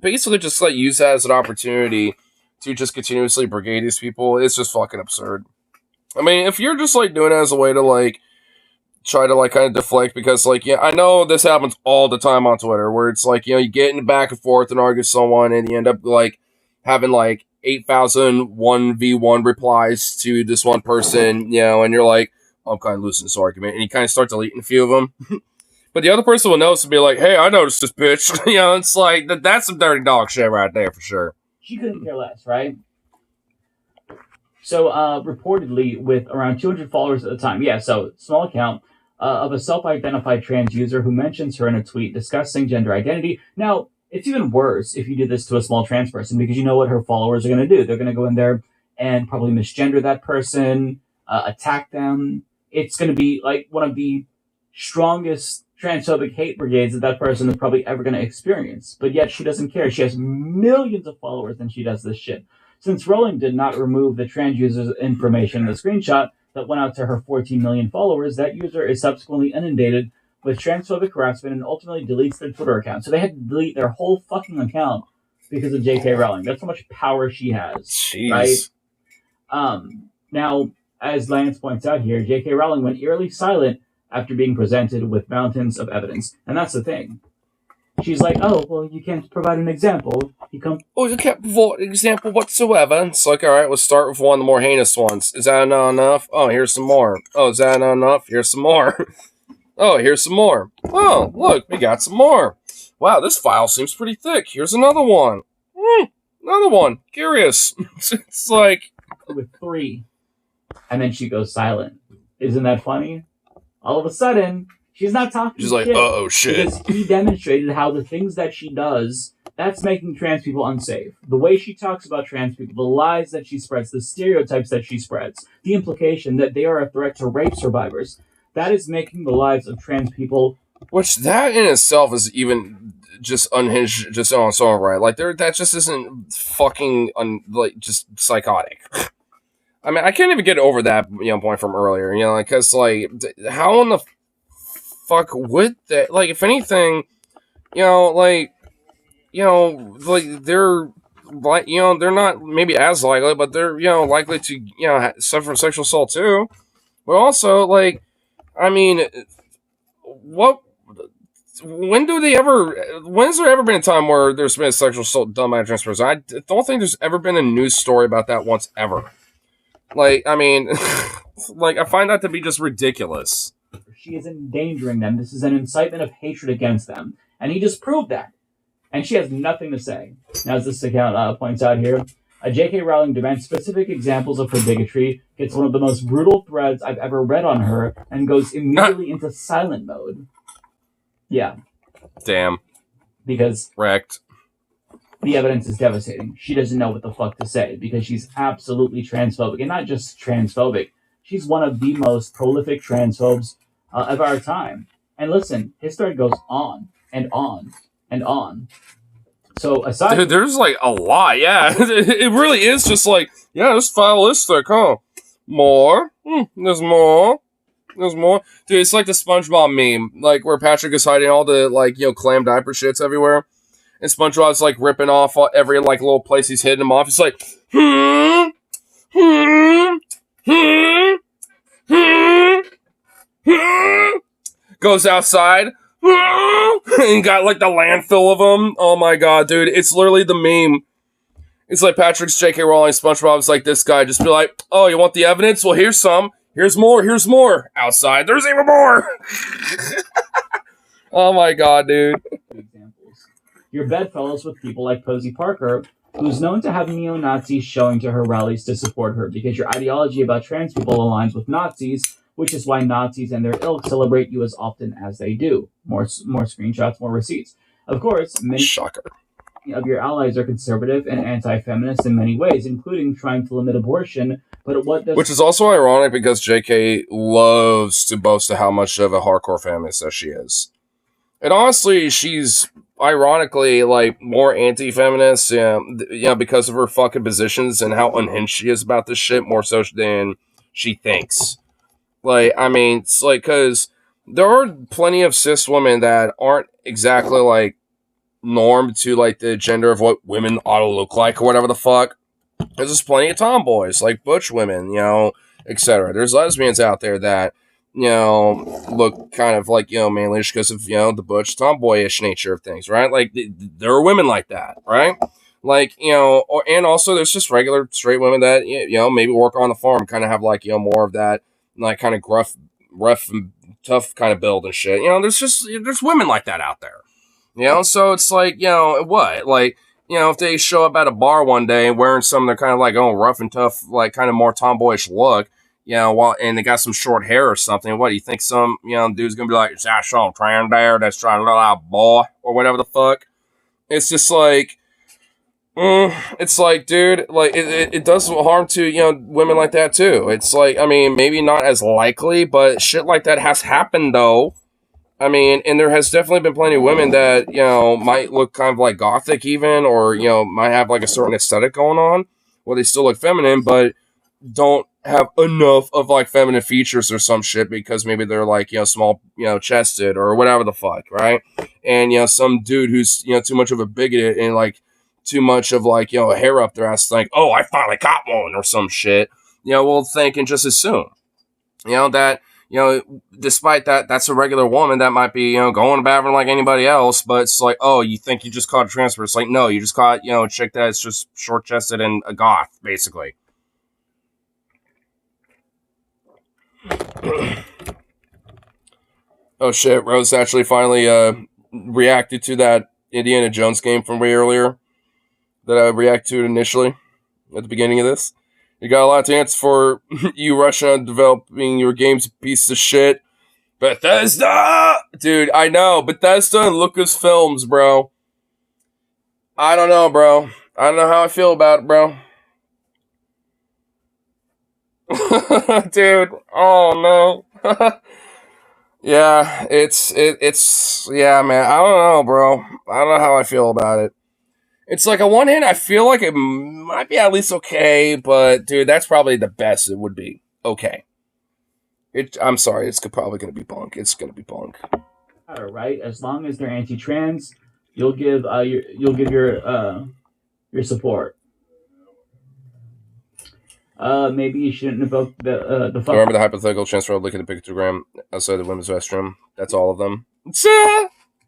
Speaker 1: basically just, like, use that as an opportunity to just continuously brigade these people, it's just fucking absurd. I mean, if you're just, like, doing it as a way to, like, try to, like, kind of deflect, because, like, yeah, I know this happens all the time on Twitter, where it's, like, you know, you get in back and forth and argue with someone, and you end up, like, having, like, 8,000 1v1 replies to this one person, you know, and you're like, I'm kind of losing this argument, and you kind of start deleting a few of them. But the other person will notice and be like, hey, I noticed this bitch. You know, it's like, that's some dirty dog shit right there, for sure.
Speaker 10: She couldn't care less, right? So, reportedly, with around 200 followers at the time, yeah, so, small account, of a self-identified trans user who mentions her in a tweet discussing gender identity. Now, it's even worse if you do this to a small trans person, because you know what her followers are going to do. They're going to go in there and probably misgender that person, attack them. It's going to be like one of the strongest transphobic hate brigades that person is probably ever going to experience. But yet she doesn't care. She has millions of followers and she does this shit. Since Rowling did not remove the trans user's information in the screenshot that went out to her 14 million followers, that user is subsequently inundated with transphobic harassment and ultimately deletes their Twitter account. So they had to delete their whole fucking account because of J.K. Rowling. That's how much power she has.
Speaker 1: Jeez.
Speaker 10: Right? Now, as Lance points out here, J.K. Rowling went eerily silent after being presented with mountains of evidence. And that's the thing. She's like, oh, well, you can't provide an example.
Speaker 1: You can't provide an example whatsoever. It's like, alright, let's start with one of the more heinous ones. Is that not enough? Oh, here's some more. Oh, is that not enough? Here's some more. Oh, here's some more. Oh, look, we got some more. Wow, this file seems pretty thick. Here's another one. Another one. Curious. It's like...
Speaker 10: With 3. And then she goes silent. Isn't that funny? All of a sudden... She's not talking
Speaker 1: She's like, uh-oh, shit.
Speaker 10: Because he demonstrated how the things that she does, that's making trans people unsafe. The way she talks about trans people, the lies that she spreads, the stereotypes that she spreads, the implication that they are a threat to rape survivors, that is making the lives of trans people...
Speaker 1: Which, that in itself is even just unhinged, just on its own right. Like, that just isn't fucking, just psychotic. I mean, I can't even get over that, point from earlier, like, because, like, how in the fuck would that, like, if anything, they're, like, they're not maybe as likely, but they're, likely to, suffer from sexual assault too. But also, like, I mean, when has there ever been a time where there's been a sexual assault done by a trans person? I don't think there's ever been a news story about that once ever. Like, I mean, like, I find that to be just ridiculous.
Speaker 10: She is endangering them. This is an incitement of hatred against them. And he just proved that. And she has nothing to say. Now, as this account points out here, J.K. Rowling demands specific examples of her bigotry, gets one of the most brutal threads I've ever read on her, and goes immediately into silent mode. Yeah.
Speaker 1: Damn.
Speaker 10: Because...
Speaker 1: Wrecked.
Speaker 10: The evidence is devastating. She doesn't know what the fuck to say, because she's absolutely transphobic. And not just transphobic. She's one of the most prolific transphobes of our time. And listen, his thread goes on, and on, and on. So aside,
Speaker 1: dude, there's like a lot. Yeah, it really is just like, yeah, this file is thick, huh? More. There's more. There's more. Dude, it's like the SpongeBob meme, like where Patrick is hiding all the clam diaper shits everywhere, and SpongeBob's like ripping off every little place he's hitting them off. It's like, goes outside. And got the landfill of them. Oh my god, dude. It's literally the meme. It's like Patrick's J.K. Rowling, SpongeBob's like this guy. Just be like, oh, you want the evidence? Well, here's some. Here's more. Outside, there's even more. Oh my god, dude.
Speaker 10: Examples. Your bedfellows with people like Posey Parker, who's known to have neo-Nazis showing to her rallies to support her because your ideology about trans people aligns with Nazis, which is why Nazis and their ilk celebrate you as often as they do. More screenshots, more receipts. Of course, many
Speaker 1: Shocker.
Speaker 10: of your allies are conservative and anti-feminist in many ways, including trying to limit abortion. But what does
Speaker 1: Which is also ironic because JK loves to boast of how much of a hardcore feminist that she is. And honestly, she's ironically like more anti-feminist, because of her fucking positions and how unhinged she is about this shit, more so than she thinks. Like, I mean, it's like, because there are plenty of cis women that aren't exactly like normed to like the gender of what women ought to look like or whatever the fuck. There's plenty of tomboys, like butch women, etc. There's lesbians out there that, look kind of like, manlish because of, the butch tomboyish nature of things, right? Like, there are women like that, right? Like, and also there's just regular straight women that, maybe work on the farm, kind of have like, more of that, like, kind of rough and tough kind of build and shit. There's women like that out there, so it's like, what? Like, if they show up at a bar one day wearing some of their kind of like, rough and tough, like kind of more tomboyish look, and they got some short hair or something, what do you think some, dude's gonna be like, is that some trans there that's trying to look like a boy or whatever the fuck? It's just like, it's like, dude, like it does harm to, women like that too. It's like, I mean, maybe not as likely, but shit like that has happened though. I mean, and there has definitely been plenty of women that, might look kind of like gothic even, or, might have like a certain aesthetic going on, where they still look feminine, but don't have enough of like feminine features or some shit because maybe they're like, small, chested or whatever the fuck, right? And, some dude who's, too much of a bigot and like too much of like, hair up their ass, like, oh, I finally got one or some shit, will think and just assume, that, despite that, that's a regular woman that might be, going to bathroom like anybody else, but it's like, oh, you think you just caught a transfer. It's like, no, you just caught, a chick that's just short-chested and a goth, basically. Oh, shit, Rose actually finally reacted to that Indiana Jones game from way earlier that I reacted to initially at the beginning of this. You got a lot to answer for, you rushing on developing your games, piece of shit. Bethesda! Dude, I know. Bethesda and Lucasfilms, bro. I don't know, bro. I don't know how I feel about it, bro. Dude, oh no. Yeah, it's yeah, man. I don't know, bro. I don't know how I feel about it. It's like, on one hand, I feel like it might be at least okay, but, dude, that's probably the best it would be. Okay. I'm sorry, it's probably going to be bunk. It's going to be bunk.
Speaker 10: Right? As long as they're anti-trans, you'll give your support. Maybe you shouldn't invoke the fuck.
Speaker 1: Remember the hypothetical transfer of looking at the pictogram outside the women's restroom? That's all of them.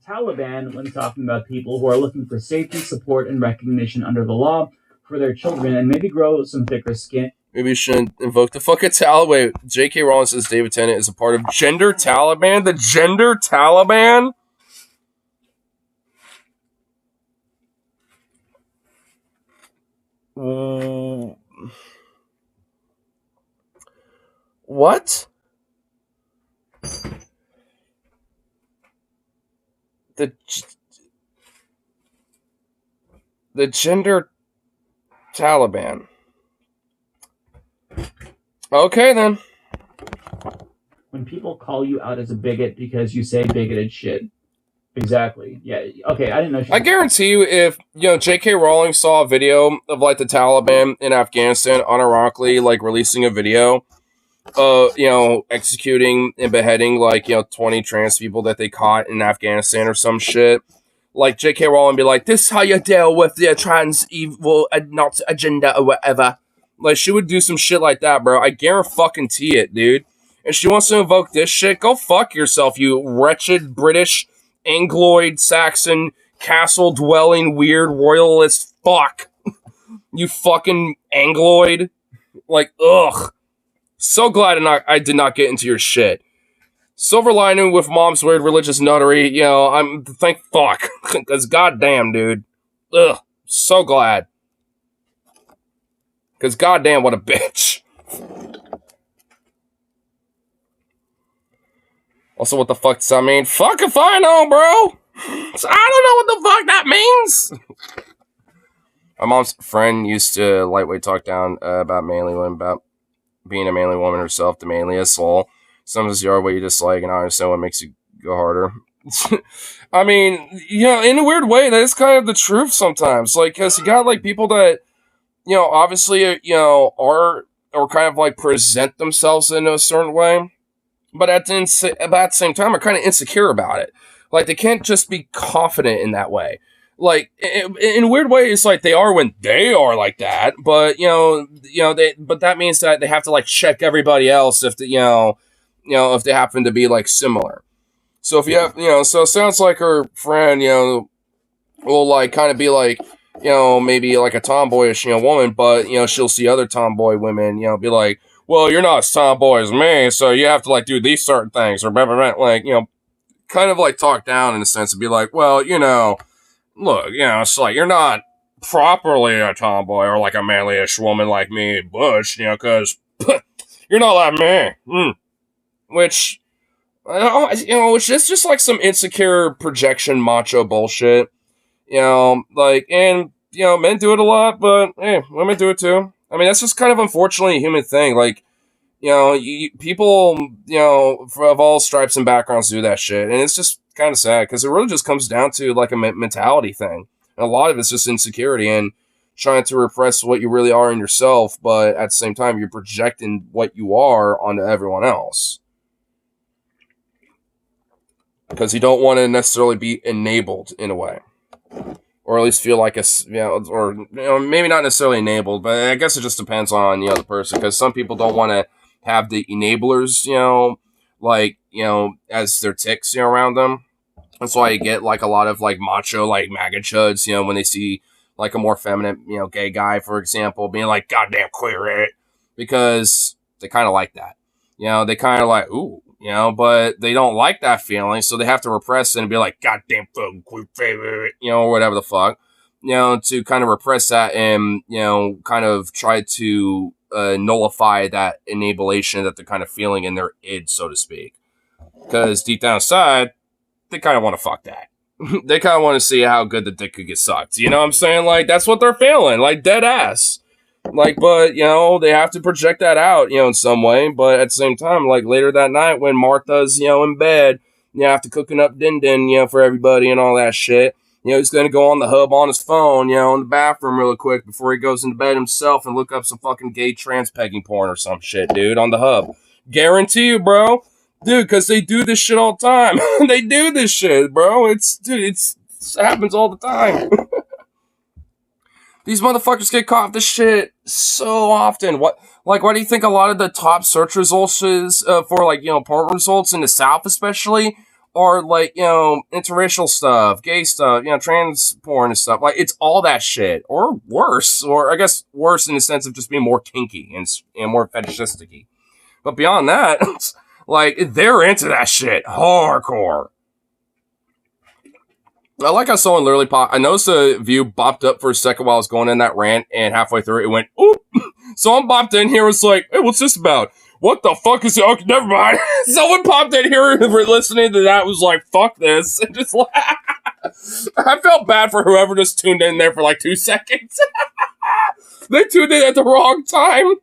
Speaker 10: Taliban, when talking about people who are looking for safety, support, and recognition under the law for their children, and maybe grow some thicker skin.
Speaker 1: Maybe you shouldn't invoke the fucking Taliban. J.K. Rowling says David Tennant is a part of Gender Taliban? The Gender Taliban? What? The Gender Taliban. Okay, then.
Speaker 10: When people call you out as a bigot because you say bigoted shit. Exactly. Yeah. Okay, I didn't know.
Speaker 1: I guarantee you, if, J.K. Rowling saw a video of, like, the Taliban in Afghanistan, unironically, like, releasing a video, executing and beheading, like, 20 trans people that they caught in Afghanistan or some shit, like, J.K. Rowling be like, this is how you deal with the trans evil not agenda or whatever. Like, she would do some shit like that, bro. I guarantee it, dude. And she wants to invoke this shit, go fuck yourself, you wretched British, Angloid, Saxon, castle-dwelling, weird, royalist fuck. You fucking Angloid. Like, ugh. So glad I did not get into your shit. Silver lining with mom's weird religious nuttery, you know, I'm thank fuck. Because goddamn, dude. Ugh. So glad. Because goddamn, what a bitch. Also, what the fuck does that mean? Fuck if I know, bro. I don't know what the fuck that means. My mom's friend used to lightweight talk down about manly women, about being a manly woman herself, the manliest soul. Sometimes you are what you dislike, and I understand what makes you go harder. I mean, you know, in a weird way, that is kind of the truth sometimes. Like, because you got, like, people that, you know, obviously, you know, are or kind of, like, present themselves in a certain way, but at the same time are kind of insecure about it. Like, they can't just be confident in that way. Like, in a weird way, it's like they are when they are like that, but, but that means that they have to, like, check everybody else if, if they happen to be, like, similar. So if you have, so it sounds like her friend, will, like, kind of be, like, maybe, like, a tomboyish, woman, but, she'll see other tomboy women, be like, well, you're not as tomboy as me, so you have to, like, do these certain things, or blah, blah, blah, like, kind of, like, talk down in a sense and be like, well, look, it's like, you're not properly a tomboy or, like, a manly-ish woman like me, Bush, because you're not like me. Which, which is just, like, some insecure projection macho bullshit. Like, and, men do it a lot, but, hey, women do it too. I mean, that's just kind of unfortunately a human thing. Like, people, of all stripes and backgrounds do that shit. And it's just kind of sad because it really just comes down to, like, a mentality thing. And a lot of it's just insecurity and trying to repress what you really are in yourself, but at the same time, you're projecting what you are onto everyone else. Because you don't want to necessarily be enabled in a way. Or at least feel like maybe not necessarily enabled, but I guess it just depends on, the person. Because some people don't want to have the enablers, as their ticks, around them. That's why you get, like, a lot of, like, macho, like, MAGA chuds, when they see, like, a more feminine, gay guy, for example, being like, goddamn queer it. Because they kind of like that. They kind of like, ooh. But they don't like that feeling, so they have to repress it and be like, goddamn fucking queer favorite, or whatever the fuck, to kind of repress that and, kind of try to nullify that enablation that they're kind of feeling in their id, so to speak. Because deep down inside, they kind of want to fuck that. They kind of want to see how good the dick could get sucked. You know what I'm saying? Like, that's what they're feeling, like, dead ass. Like, but, they have to project that out, in some way. But at the same time, like, later that night when Martha's, in bed, after cooking up din-din, for everybody and all that shit, he's going to go on the hub on his phone, in the bathroom really quick before he goes into bed himself and look up some fucking gay trans pegging porn or some shit, dude, on the hub. Guarantee you, bro. Dude, because they do this shit all the time. They do this shit, bro. It happens all the time. These motherfuckers get caught with this shit so often. Why do you think a lot of the top search results is for, like, porn results in the South especially are, like, interracial stuff, gay stuff, trans porn and stuff. Like, it's all that shit. Or worse. Or, I guess, worse in the sense of just being more kinky and more fetishistic-y. But beyond that, like, they're into that shit. Hardcore. I like how someone literally I noticed the view bopped up for a second while I was going in that rant, and halfway through it went, oop! Someone popped in here and was like, hey, what's this about? What the fuck is it? Okay, never mind. Someone popped in here and were listening to that was like, fuck this. And just I felt bad for whoever just tuned in there for like 2 seconds. They tuned in at the wrong time.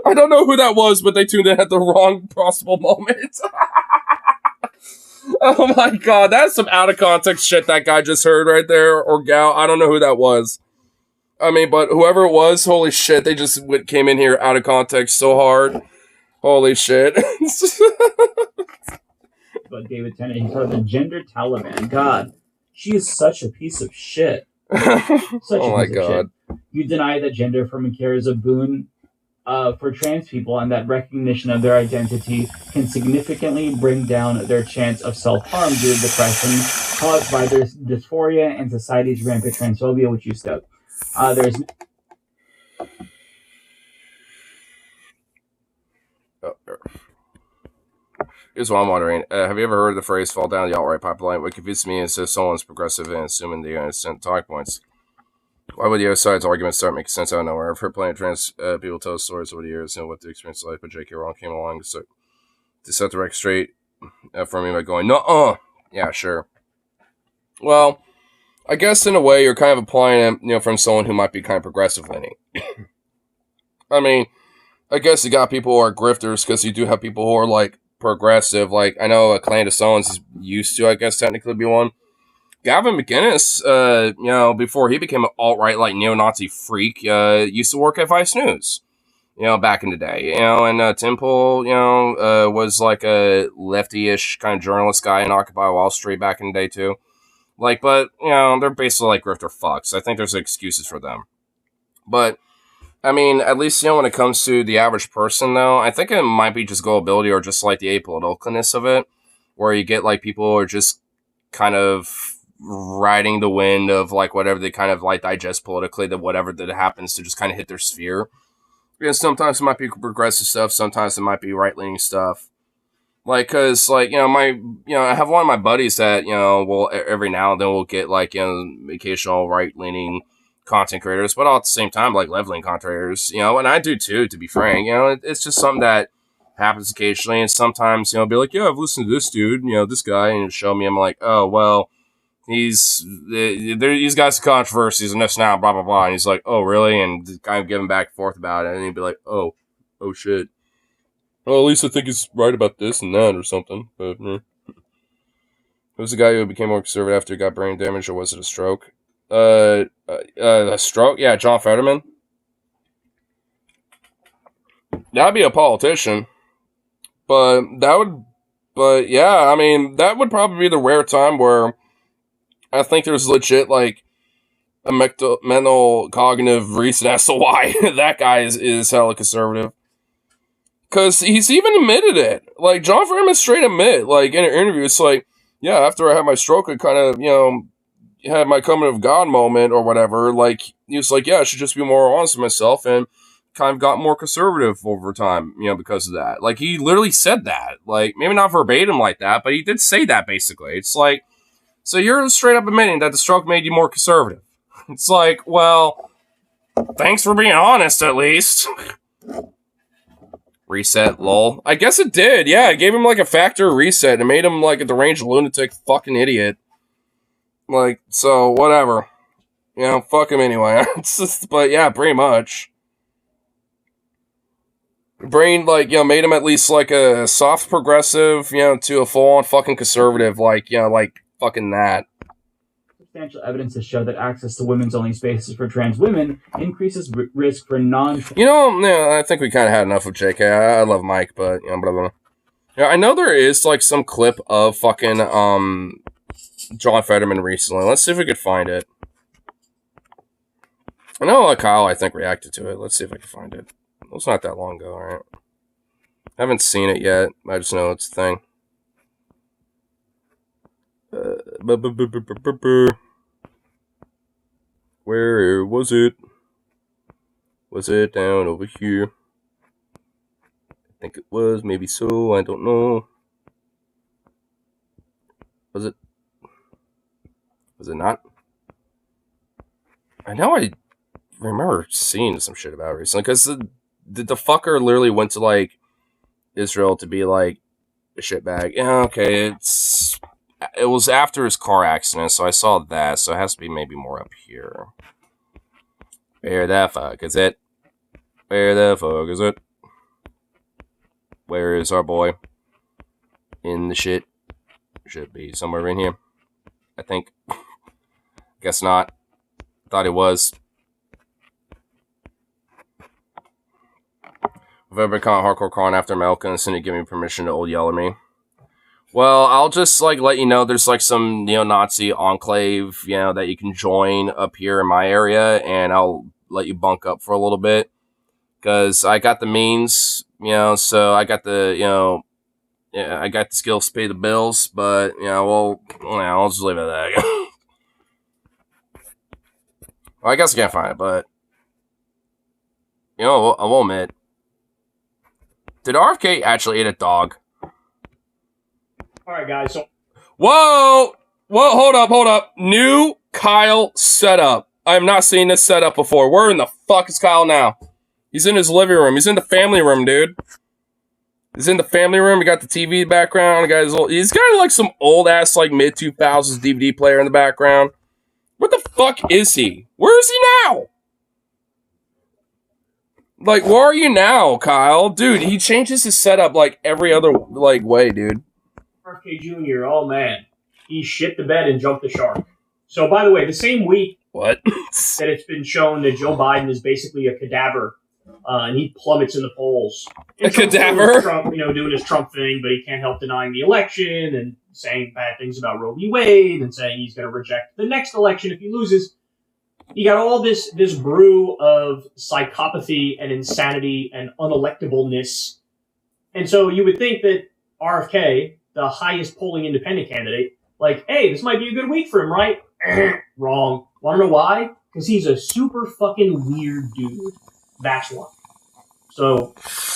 Speaker 1: I don't know who that was, but they tuned in at the wrong possible moment. Oh my god, that's some out of context shit that guy just heard right there, or gal. I don't know who that was. I mean, but whoever it was, holy shit, they just came in here out of context so hard. Holy shit.
Speaker 10: But David Tennant, he's part of the gender Taliban. God, she is such a piece of shit.
Speaker 1: Oh my god.
Speaker 10: You deny that gender affirming care is a boon for trans people, and that recognition of their identity can significantly bring down their chance of self-harm due to depression caused by their dysphoria and society's rampant transphobia, which you stoke.
Speaker 1: here's what I'm wondering. Have you ever heard the phrase fall down the alt-right pipeline? What confuses me is if someone's progressive and assuming they understand talking points. Why would the other side's arguments start making sense out of nowhere? I've heard plenty of trans people tell stories over the years and what the experience is like, but J.K. Rowling came along to set the record straight for me by going, "Nuh-uh." Yeah, sure. Well, I guess in a way you're kind of applying it, from someone who might be kind of progressive leaning. I mean, I guess you got people who are grifters because you do have people who are like progressive. Like I know Clan Stones is used to, I guess, technically be one. Gavin McInnes, before he became an alt-right, like, neo-Nazi freak, used to work at Vice News, back in the day, and Tim Pool, was like a lefty-ish kind of journalist guy in Occupy Wall Street back in the day, too. Like, but, they're basically like grifter fucks. I think there's excuses for them. But, I mean, at least, when it comes to the average person, though, I think it might be just gullibility or just, like, the apoliticalness of it, where you get, like, people who are just kind of riding the wind of like whatever they kind of like digest politically, that whatever that happens to just kind of hit their sphere. And sometimes it might be progressive stuff, sometimes it might be right-leaning stuff. Like, cause like, I have one of my buddies that, will every now and then we'll get like, occasional right-leaning content creators, but all at the same time, like left-leaning content creators, and I do too, to be frank, it's just something that happens occasionally. And sometimes, I'll be like, yeah, I've listened to this dude, this guy, and he'll show me, I'm like, oh, well, he's got some controversies and this now, blah, blah, blah. And he's like, oh, really? And kind of giving back and forth about it. And he'd be like, oh, shit. Well, at least I think he's right about this and that or something. But, It was the guy who became more conservative after he got brain damage, or was it a stroke? A stroke? Yeah, John Fetterman. That'd be a politician. But yeah, I mean, that would probably be the rare time where I think there's legit, like, a mental cognitive reason as to why that guy is hella conservative. Because he's even admitted it. Like, John Fetterman straight admit, like, in an interview, it's like, yeah, after I had my stroke, I kind of, had my coming of God moment or whatever. Like, he was like, yeah, I should just be more honest with myself, and kind of got more conservative over time, because of that. Like, he literally said that. Like, maybe not verbatim like that, but he did say that, basically. It's like, so you're straight up admitting that the stroke made you more conservative. It's like, well, thanks for being honest, at least. Reset, lol. I guess it did, yeah. It gave him, like, a factor reset. It made him, like, a deranged lunatic fucking idiot. Like, so, whatever. Fuck him anyway. But, yeah, pretty much. Brain, like, made him at least, like, a soft progressive, to a full-on fucking conservative, like, like, fucking that.
Speaker 10: Substantial evidence has shown that access to women's-only spaces for trans women increases risk for non...
Speaker 1: I think we kind of had enough of JK. I love Mike, but, blah, blah, blah. I know there is, like, some clip of fucking, John Fetterman recently. Let's see if we could find it. I know Kyle, I think, reacted to it. Let's see if I can find it. It was not that long ago, right? I haven't seen it yet. I just know it's a thing. Where was it? Was it down over here? I think it was. Maybe so. I don't know. Was it? Was it not? I know I remember seeing some shit about it recently, because the fucker literally went to, like, Israel to be, like, a shitbag. Yeah, okay, it was after his car accident, so I saw that, so it has to be maybe more up here. Where the fuck is it? Where the fuck is it? Where is our boy? In the shit. Should be somewhere in here, I think. Guess not. Thought it was. I've ever become a hardcore con after Melka and Cindy give me permission to old yell at me. Well, I'll just, like, let you know there's, like, some neo-Nazi enclave, that you can join up here in my area, and I'll let you bunk up for a little bit. Because I got the means, so I got the, I got the skills to pay the bills, but, I'll just leave it at that. Well, I guess I can't find it, but, I will admit, did RFK actually eat a dog?
Speaker 12: All right, guys. So
Speaker 1: Whoa! Hold up. New Kyle setup. I have not seen this setup before. Where in the fuck is Kyle now? He's in his living room. He's in the family room, dude. He's in the family room. He got the TV background. He's got like some old ass like mid 2000s DVD player in the background. What the fuck is he? Where is he now? Like, where are you now, Kyle? Dude, he changes his setup like every other like way, dude.
Speaker 12: RFK Jr., oh man, he shit the bed and jumped the shark. So, by the way, the same week
Speaker 1: that
Speaker 12: it's been shown that Joe Biden is basically a cadaver, and he plummets in the polls. And
Speaker 1: a cadaver?
Speaker 12: Trump, doing his Trump thing, but he can't help denying the election and saying bad things about Roe v. Wade and saying he's going to reject the next election if he loses. You got all this brew of psychopathy and insanity and unelectableness. And so you would think that RFK, the highest polling independent candidate, like, hey, this might be a good week for him, right? Wrong. Want to know why? Because he's a super fucking weird dude. That's why. So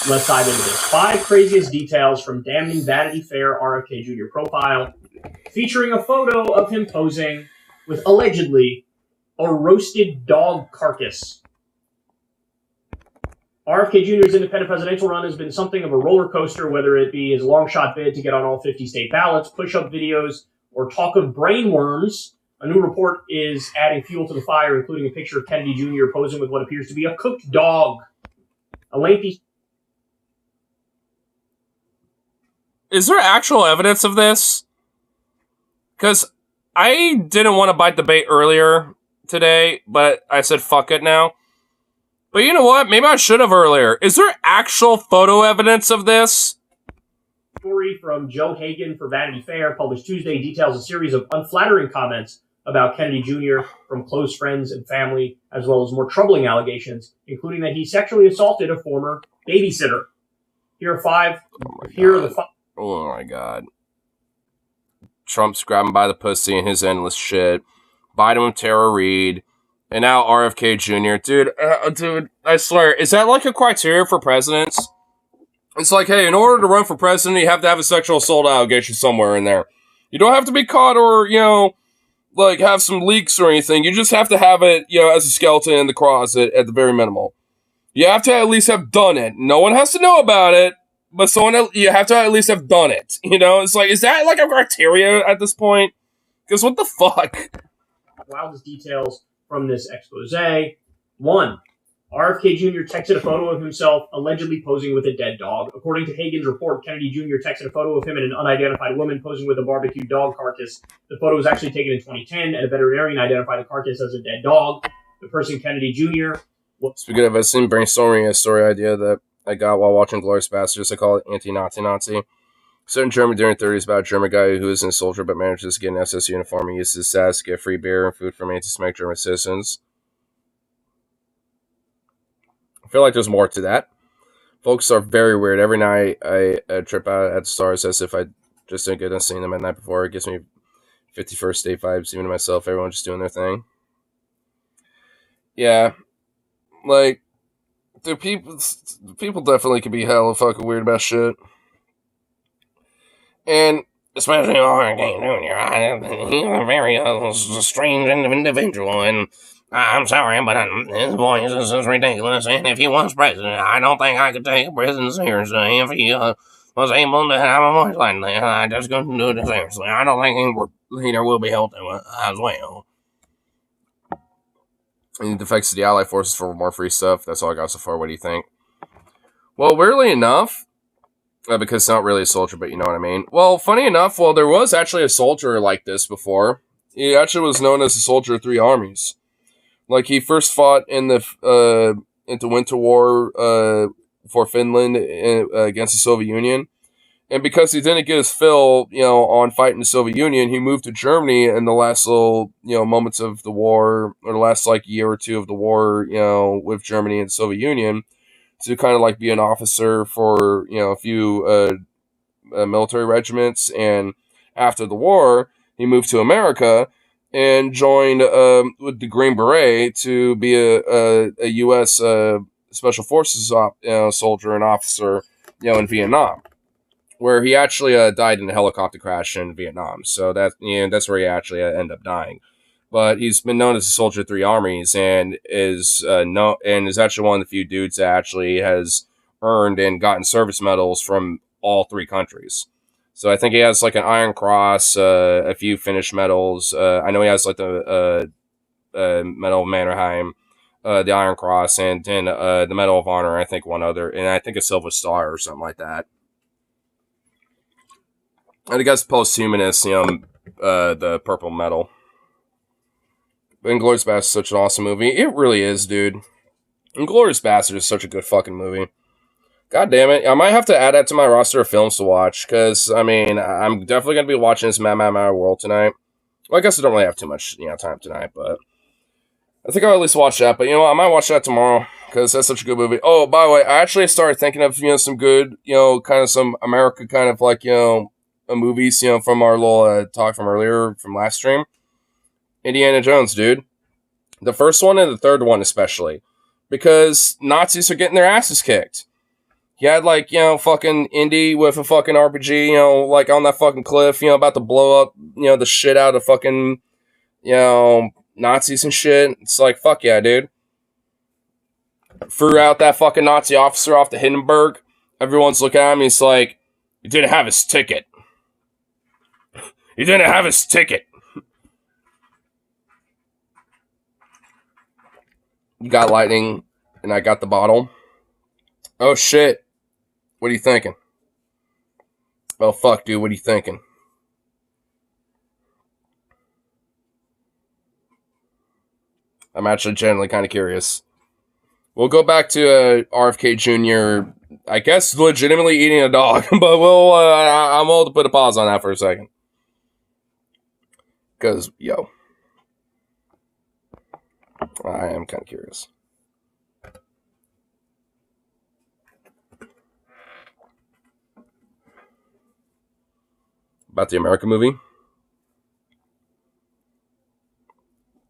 Speaker 12: let's dive into this. 5 craziest details from damning Vanity Fair RFK Jr. profile, featuring a photo of him posing with allegedly a roasted dog carcass. RFK Jr.'s independent presidential run has been something of a roller coaster, whether it be his long shot bid to get on all 50 state ballots, push-up videos, or talk of brain worms. A new report is adding fuel to the fire, including a picture of Kennedy Jr. posing with what appears to be a cooked dog. A lengthy...
Speaker 1: Is there actual evidence of this? Because I didn't want to bite the bait earlier today, but I said fuck it now. But you know what? Maybe I should have earlier. Is there actual photo evidence of this?
Speaker 12: Story from Joe Hagan for Vanity Fair, published Tuesday, details a series of unflattering comments about Kennedy Jr. from close friends and family, as well as more troubling allegations, including that he sexually assaulted a former babysitter. Here are 5. Here are the 5.
Speaker 1: Oh my god. Trump's grabbing by the pussy and his endless shit. Biden with Tara Reid. And now RFK Jr. Dude, I swear, is that like a criteria for presidents? It's like, hey, in order to run for president, you have to have a sexual assault allegation somewhere in there. You don't have to be caught or, like have some leaks or anything. You just have to have it, as a skeleton in the closet at the very minimal. You have to at least have done it. No one has to know about it, but you have to at least have done it. It's like, is that like a criteria at this point? Because what the fuck?
Speaker 12: Wildest details from this expose. 1. RFK Jr. texted a photo of himself allegedly posing with a dead dog. According to Hagan's report, Kennedy Jr. texted a photo of him and an unidentified woman posing with a barbecued dog carcass. The photo was actually taken in 2010, and a veterinarian identified the carcass as a dead dog. The person, Kennedy Jr.
Speaker 1: Speaking of, I've been brainstorming a story idea that I got while watching Glorious Bastards. I call it Anti-Nazi. Set in Germany during the 30s about a German guy who isn't a soldier but manages to get an SS uniform. He uses his status to get free beer and food from anti-Semitic German citizens. I feel like there's more to that. Folks are very weird. Every night I trip out at the stars as if I just didn't get done seeing them at night before. It gives me 51st State vibes, even to myself. Everyone just doing their thing. Yeah. Like, dude, people definitely can be hella fucking weird about shit. And especially RFK Jr. He's a very strange individual, and I'm sorry, but his voice is ridiculous, and if he was president, I don't think I could take a president seriously if he was able to have a voice like that. I just couldn't do it seriously. I don't think any leader will be healthy as well. He defects to the Allied forces for more free stuff. That's all I got so far. What do you think? Well, weirdly enough, because it's not really a soldier, but you know what I mean. Well, funny enough, there was actually a soldier like this before. He actually was known as a soldier of 3 armies. Like, he first fought in the Winter War for Finland against the Soviet Union. And because he didn't get his fill, on fighting the Soviet Union, he moved to Germany in the last little, moments of the war, or the last, year or two of the war, with Germany and the Soviet Union, to kind of, be an officer for, a few military regiments. And after the war, he moved to America and joined with the Green Beret to be a U.S. Special Forces soldier and officer, in Vietnam. where he actually died in a helicopter crash in Vietnam. So that's where he actually ended up dying. But he's been known as a soldier of 3 armies, and is actually one of the few dudes that actually has earned and gotten service medals from all 3 countries. So I think he has like an Iron Cross, a few Finnish medals. I know he has like the Medal of Mannerheim, the Iron Cross, and then the Medal of Honor. I think one other, and I think a Silver Star or something like that. And I guess posthumous, the Purple Medal. Inglourious Basterds is such an awesome movie. It really is, dude. Inglourious Basterds is such a good fucking movie. God damn it. I might have to add that to my roster of films to watch, because, I mean, I'm definitely going to be watching this Mad World tonight. Well, I guess I don't really have too much time tonight, but I think I'll at least watch that. But, I might watch that tomorrow, because that's such a good movie. Oh, by the way, I actually started thinking of, some good, kind of some America kind of like, movies, from our little talk from earlier, from last stream. Indiana Jones, dude. The first one and the third one especially. Because Nazis are getting their asses kicked. You had, like, fucking Indy with a fucking RPG, like, on that fucking cliff, about to blow up, the shit out of fucking, Nazis and shit. It's like, fuck yeah, dude. Threw out that fucking Nazi officer off the Hindenburg. Everyone's looking at him, he's like, you didn't have his ticket. You didn't have his ticket. You got lightning, and I got the bottle. Oh, shit. What are you thinking? Oh, fuck, dude. What are you thinking? I'm actually genuinely kind of curious. We'll go back to RFK Jr., I guess, legitimately eating a dog. But I'm going to put a pause on that for a second. Because, I am kind of curious. About the American movie?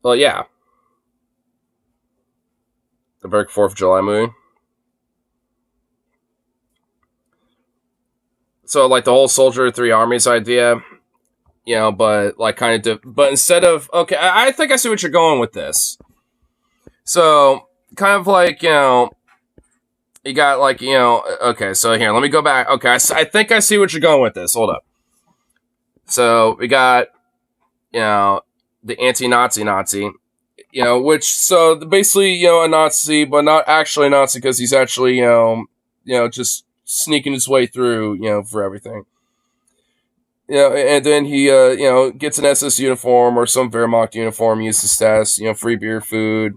Speaker 1: Well, yeah. The very 4th of July movie. So, like, the whole Soldier of 3 Armies idea, but, like, kind of... but instead of... Okay, I think I see what you're going with this. So, kind of like, you got, like, okay, so here, let me go back. Okay, I think I see what you're going with this. Hold up. So, we got, the anti-Nazi, which, so, basically, a Nazi, but not actually a Nazi, because he's actually, just sneaking his way through, for everything. And then he, gets an SS uniform or some Wehrmacht uniform, uses status, free beer, food,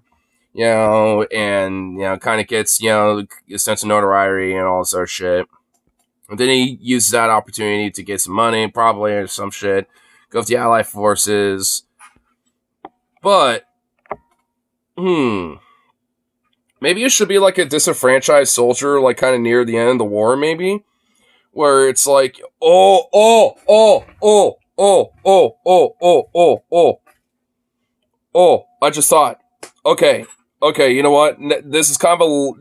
Speaker 1: and, kind of gets, a sense of notoriety and all this other shit. And then he uses that opportunity to get some money, probably, or some shit. Go to the Allied forces. But, maybe it should be like a disenfranchised soldier, like kind of near the end of the war, maybe? Where it's like, oh, I just thought, okay, you know what? This is kind of a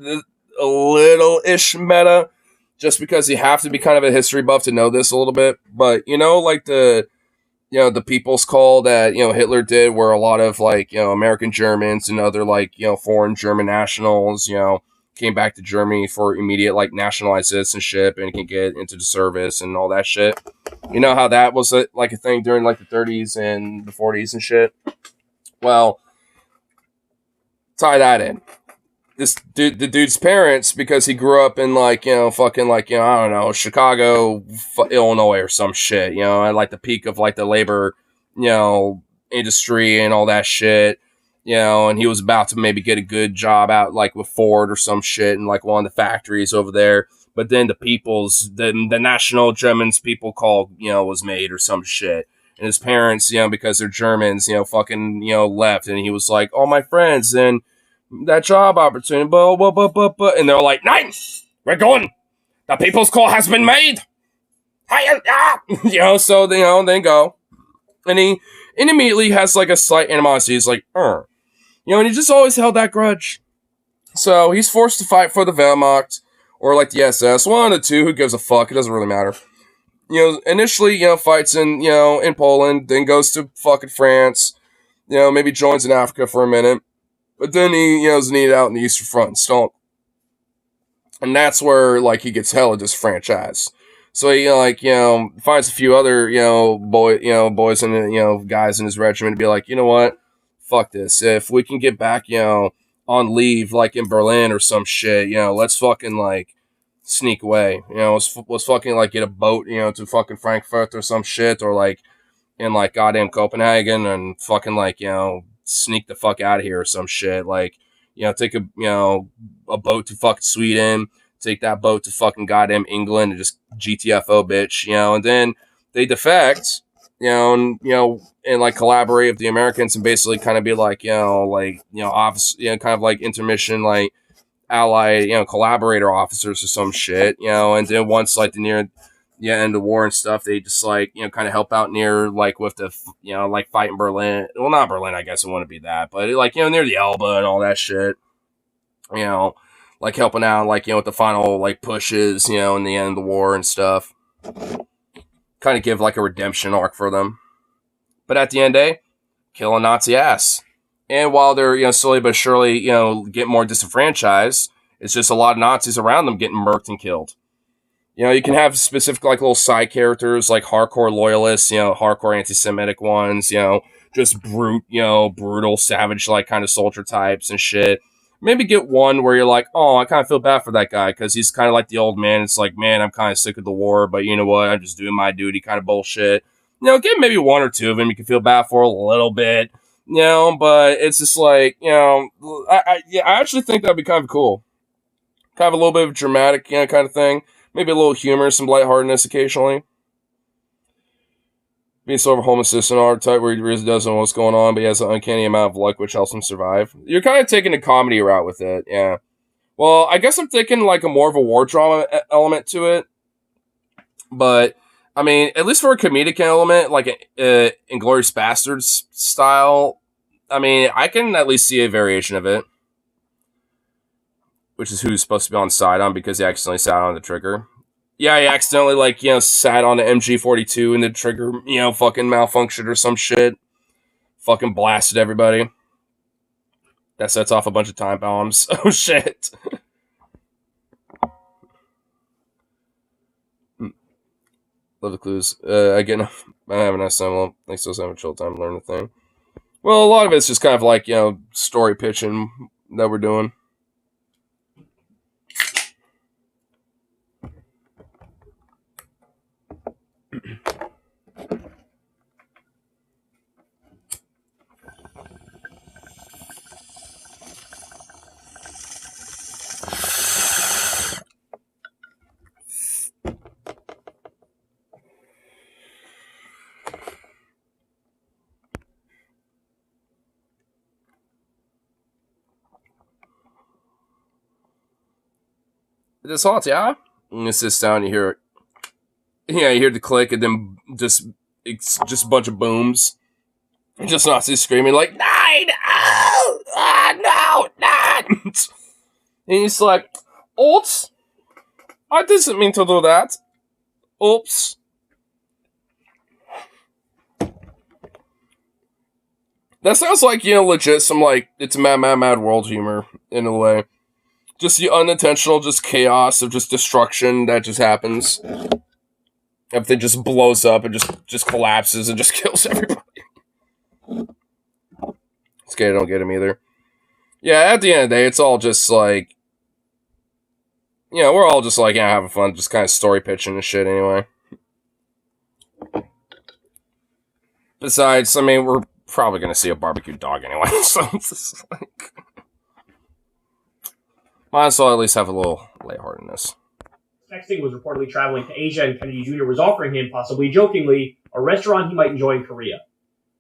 Speaker 1: little-ish meta, just because you have to be kind of a history buff to know this a little bit. But, like the People's Call that, Hitler did, where a lot of, like, American Germans and other, like, foreign German nationals, came back to Germany for immediate, like, nationalized citizenship and can get into the service and all that shit. You know how that was, like, a thing during, like, the 30s and the 40s and shit? Well, tie that in. This dude, the dude's parents, because he grew up in, like, fucking, like, I don't know, Chicago, Illinois or some shit, at, like, the peak of, like, the labor, industry and all that shit, and he was about to maybe get a good job out, like, with Ford or some shit in, like, one of the factories over there. But then the National Germans People Call, was made or some shit. And his parents, because they're Germans, fucking, left. And he was like, oh, my friends, and that job opportunity, and they're like, "Nein, we're going. The People's Call has been made." So they go, and he immediately has like a slight animosity. He's like, and he just always held that grudge. So he's forced to fight for the Wehrmacht or like the SS, one of the two. Who gives a fuck? It doesn't really matter. initially, fights in Poland, then goes to fucking France, maybe joins in Africa for a minute, but then he, is needed out in the Eastern Front installed. And that's where, like, he gets hella disfranchised. So he, finds a few other, boys and, guys in his regiment to be like, you know what? Fuck this. If we can get back, on leave, like in Berlin or some shit, let's fucking, like, sneak away. Let's fucking, like, get a boat, to fucking Frankfurt or some shit, or, like, in, like, goddamn Copenhagen, and fucking, like, sneak the fuck out of here or some shit. Like, take a boat to fucking Sweden, take that boat to fucking goddamn England, and just GTFO, bitch, and then they defect, and like collaborate with the Americans and basically kind of be like, office, kind of like intermission, like allied, collaborator officers or some shit, and then once like the near end of the war and stuff, they just like, kind of help out near like with the, like fight in Berlin. Well, not Berlin, I guess it wouldn't be that, but like, near the Elbe and all that shit, like helping out, like, with the final like pushes, in the end of the war and stuff. Kind of give like a redemption arc for them. But at the end of the day, kill a Nazi ass. And while they're, slowly but surely, get more disenfranchised, it's just a lot of Nazis around them getting murked and killed. You can have specific, like, little side characters, like hardcore loyalists, hardcore anti-Semitic ones, just brutal, savage, like, kind of soldier types and shit. Maybe get one where you're like, oh, I kind of feel bad for that guy, because he's kind of like the old man. It's like, man, I'm kind of sick of the war, but you know what? I'm just doing my duty kind of bullshit. Get maybe one or two of them you can feel bad for a little bit, but it's just like, I actually think that'd be kind of cool. Kind of a little bit of dramatic, kind of thing. Maybe a little humor, some lightheartedness occasionally. Being sort of a home assistant archetype where he really doesn't know what's going on, but he has an uncanny amount of luck which helps him survive. You're kind of taking a comedy route with it, yeah. Well, I guess I'm thinking like a more of a war drama element to it. But, I mean, at least for a comedic element, like Inglourious Basterds style, I mean, I can at least see a variation of it. Which is who's supposed to be on side on because he accidentally sat on the trigger. Yeah, he accidentally, like, sat on the MG42 and the trigger, fucking malfunctioned or some shit. Fucking blasted everybody. That sets off a bunch of time bombs. Oh, shit. Love the clues. Again, I have a nice time. Well, I still have a chill time to learn the thing. Well, a lot of it's just kind of like, story pitching that we're doing. It is hot, yeah? And it sits down, you hear it. Yeah, you hear the click, and then it's just a bunch of booms. And just Nazis screaming, like, Nine! Oh! No! Nine! And he's like, Oops! I didn't mean to do that. Oops. That sounds like, legit some, like, it's mad world humor, in a way. Just the unintentional, just chaos of just destruction that just happens. Everything just blows up and just collapses and just kills everybody. It's okay, I don't get him either. Yeah, at the end of the day, it's all just like... we're all just like, having fun, just kind of story pitching and shit anyway. Besides, I mean, we're probably going to see a barbecue dog anyway, so it's just like... Might as well at least have a little lightheartedness.
Speaker 12: Texting was reportedly traveling to Asia, and Kennedy Jr. was offering him, possibly jokingly, a restaurant he might enjoy in Korea.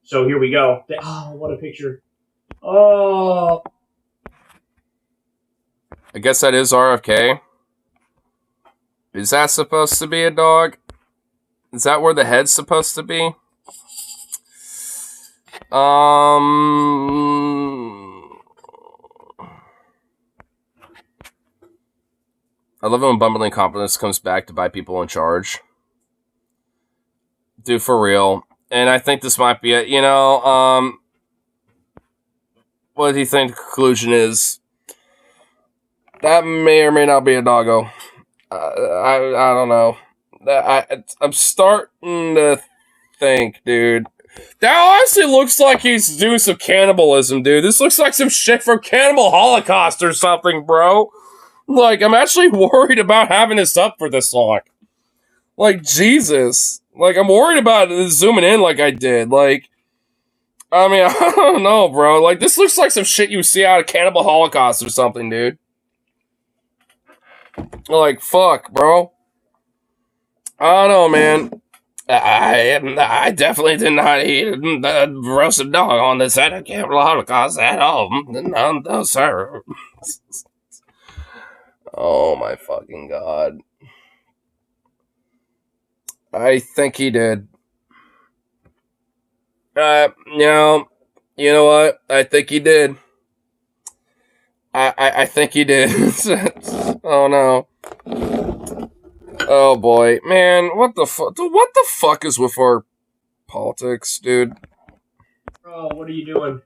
Speaker 12: So here we go. Oh, what a picture. Oh.
Speaker 1: I guess that is RFK. Is that supposed to be a dog? Is that where the head's supposed to be? I love it when bumbling incompetence comes back to bite people in charge. dude, for real. And I think this might be it. What do you think the conclusion is? That may or may not be a doggo. I don't know. I'm starting to think, dude. That honestly looks like he's doing some cannibalism, dude. This looks like some shit from Cannibal Holocaust or something, bro. Like, I'm actually worried about having this up for this long. Like, Jesus. Like, I'm worried about zooming in like I did. Like, I mean, I don't know, bro. Like, this looks like some shit you see out of Cannibal Holocaust or something, dude. Like, fuck, bro. I don't know, man. I definitely did not eat a roasted dog on the set of Cannibal Holocaust at all. No, sir. Oh, my fucking God. I think he did. You know what? I think he did. I think he did. Oh no. Oh boy, man, what the fuck? What the fuck is with our politics, dude?
Speaker 12: Bro, what are you doing?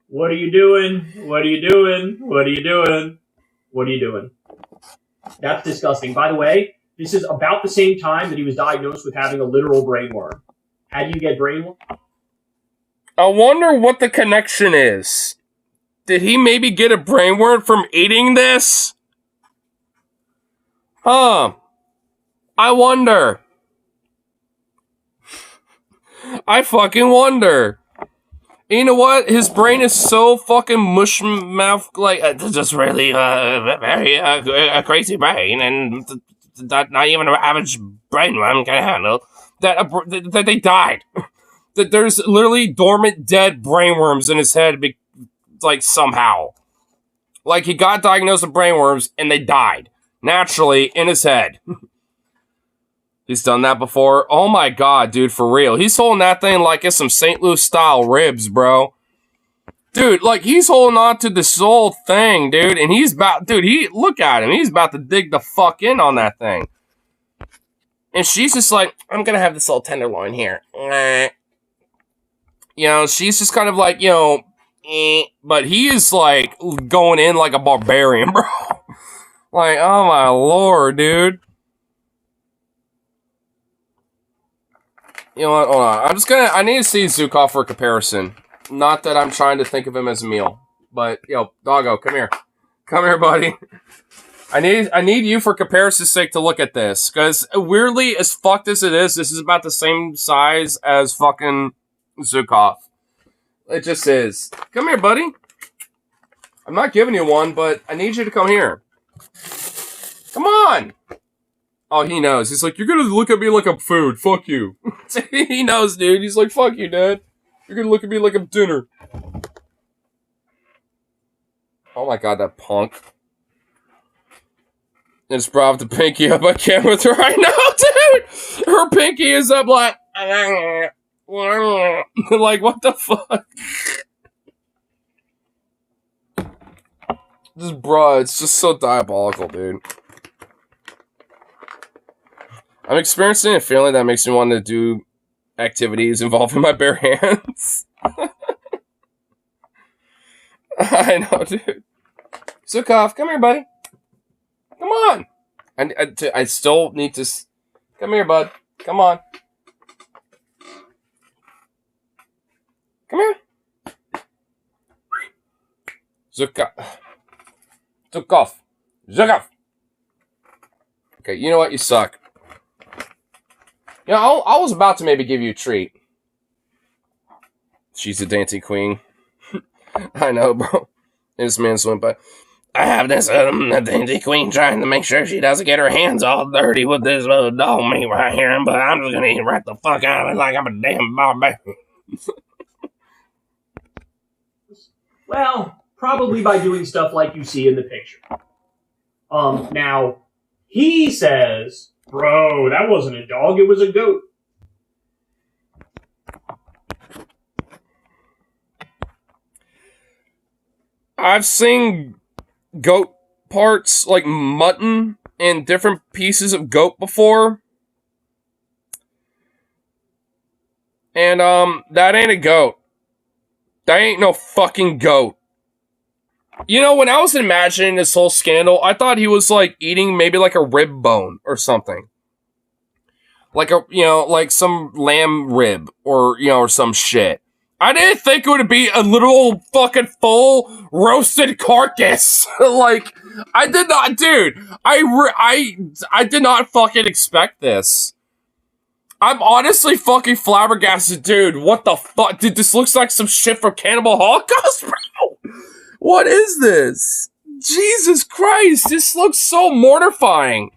Speaker 12: What are you doing? What are you doing? What are you doing? What are you doing? That's disgusting. By the way, this is about the same time that he was diagnosed with having a literal brainworm. How do you get brainworm?
Speaker 1: I wonder what the connection is. Did he maybe get a brainworm from eating this? Huh. I wonder. I fucking wonder. You know what? His brain is so fucking mush mouth, like, just really, very, crazy brain, and that not even an average brainworm can handle, that they died. That there's literally dormant, dead brainworms in his head, like, somehow. Like, he got diagnosed with brainworms, and they died. Naturally, in his head. He's done that before. Oh my God, dude, for real. He's holding that thing like it's some St. Louis-style ribs, bro. Dude, like, he's holding on to this whole thing, dude, and he's about... Dude, look at him. He's about to dig the fuck in on that thing. And she's just like, I'm gonna have this little tenderloin here. You know, she's just kind of like, but he is, like, going in like a barbarian, bro. Like, oh my lord, dude. You know what, hold on. I need to see Zukov for a comparison. Not that I'm trying to think of him as a meal. But, doggo, come here. Come here, buddy. I need you for comparison's sake to look at this. Because, weirdly, as fucked as it is, this is about the same size as fucking Zukov. It just is. Come here, buddy. I'm not giving you one, but I need you to come here. Come on! Oh, he knows. He's like, you're gonna look at me like I'm food. Fuck you. He knows, dude. He's like, fuck you, Dad. You're gonna look at me like I'm dinner. Oh my God, that punk. It's brought the pinky up. I can't with her right now, dude. Her pinky is up like, like, what the fuck? This bro, it's just so diabolical, dude. I'm experiencing a feeling that makes me want to do activities involving my bare hands. I know, dude. Zukov, come here, buddy. Come on. I still need to... Come here, bud. Come on. Come here. Zukov. Okay, you know what? You suck. You know, I was about to maybe give you a treat. She's a dancing queen. I know, bro. This man's went by. I have this dainty queen trying to make sure she doesn't get her hands all dirty with this little dog meat right here, but I'm just gonna eat right the fuck out of it like I'm a damn barbarian.
Speaker 12: Well, probably by doing stuff like you see in the picture. Now, he says, bro, that wasn't a dog, it was a goat.
Speaker 1: I've seen goat parts, like mutton, and different pieces of goat before. And that ain't a goat. That ain't no fucking goat. You know, when I was imagining this whole scandal, I thought he was like eating maybe like a rib bone or something. Like like some lamb rib or, or some shit. I didn't think it would be a literal fucking full roasted carcass. Like, I did not, dude. I did not fucking expect this. I'm honestly fucking flabbergasted, dude. What the fuck? Dude, this looks like some shit from Cannibal Holocaust, bro. What is this? Jesus Christ, this looks so mortifying.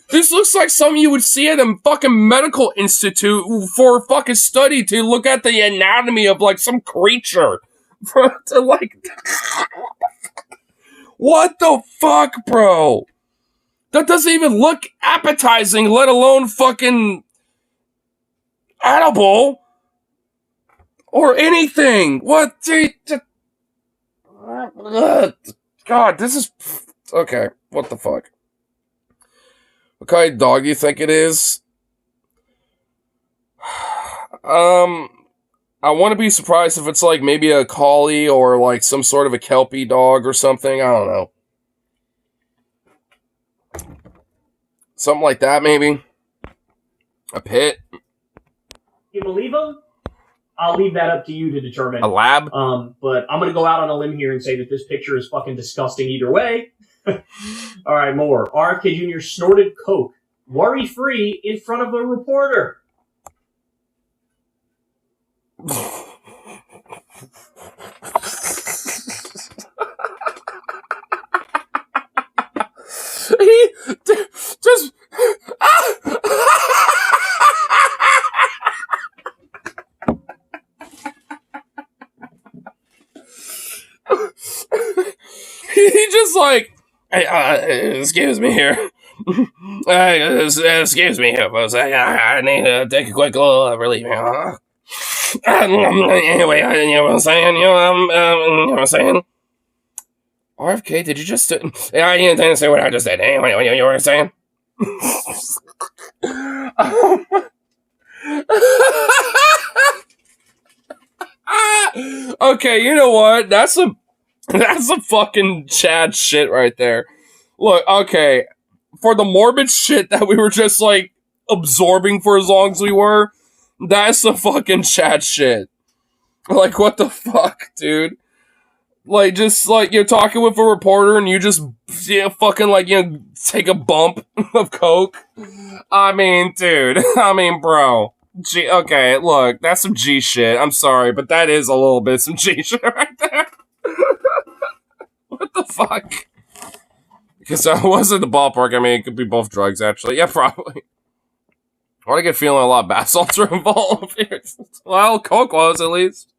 Speaker 1: This looks like something you would see at a fucking medical institute for a fucking study to look at the anatomy of, like, some creature. What the fuck, bro? That doesn't even look appetizing, let alone fucking edible. Or anything. What? God, this is... Okay, what the fuck? What kind of dog do you think it is? I want to be surprised if it's like maybe a collie or like some sort of a Kelpie dog or something. I don't know. Something like that, maybe. A pit.
Speaker 12: You believe him? I'll leave that up to you to determine.
Speaker 1: A lab?
Speaker 12: But I'm gonna go out on a limb here and say that this picture is fucking disgusting either way. All right, more. RFK Jr. snorted coke, worry-free, in front of a reporter.
Speaker 1: He just... He just like... excuse me here. Excuse me here, folks. I need to take a quick little relief here. Anyway, you know what I'm saying? You know what I'm saying? RFK, did you just... I didn't intend to say what I just said. Anyway, you know what I'm saying? Okay, you know what? That's some fucking Chad shit right there. Look, okay, for the morbid shit that we were just, like, absorbing for as long as we were, that's some fucking Chad shit. Like, what the fuck, dude? Like, just, like, you're talking with a reporter and you just, fucking, like, take a bump of coke. I mean, dude. I mean, bro. Okay, look, that's some G shit. I'm sorry, but that is a little bit some G shit right there. What the fuck? Because I was in the ballpark. I mean, it could be both drugs, actually. Yeah, probably. I get feeling a lot of bath salts are involved here. Well, coke was, at least.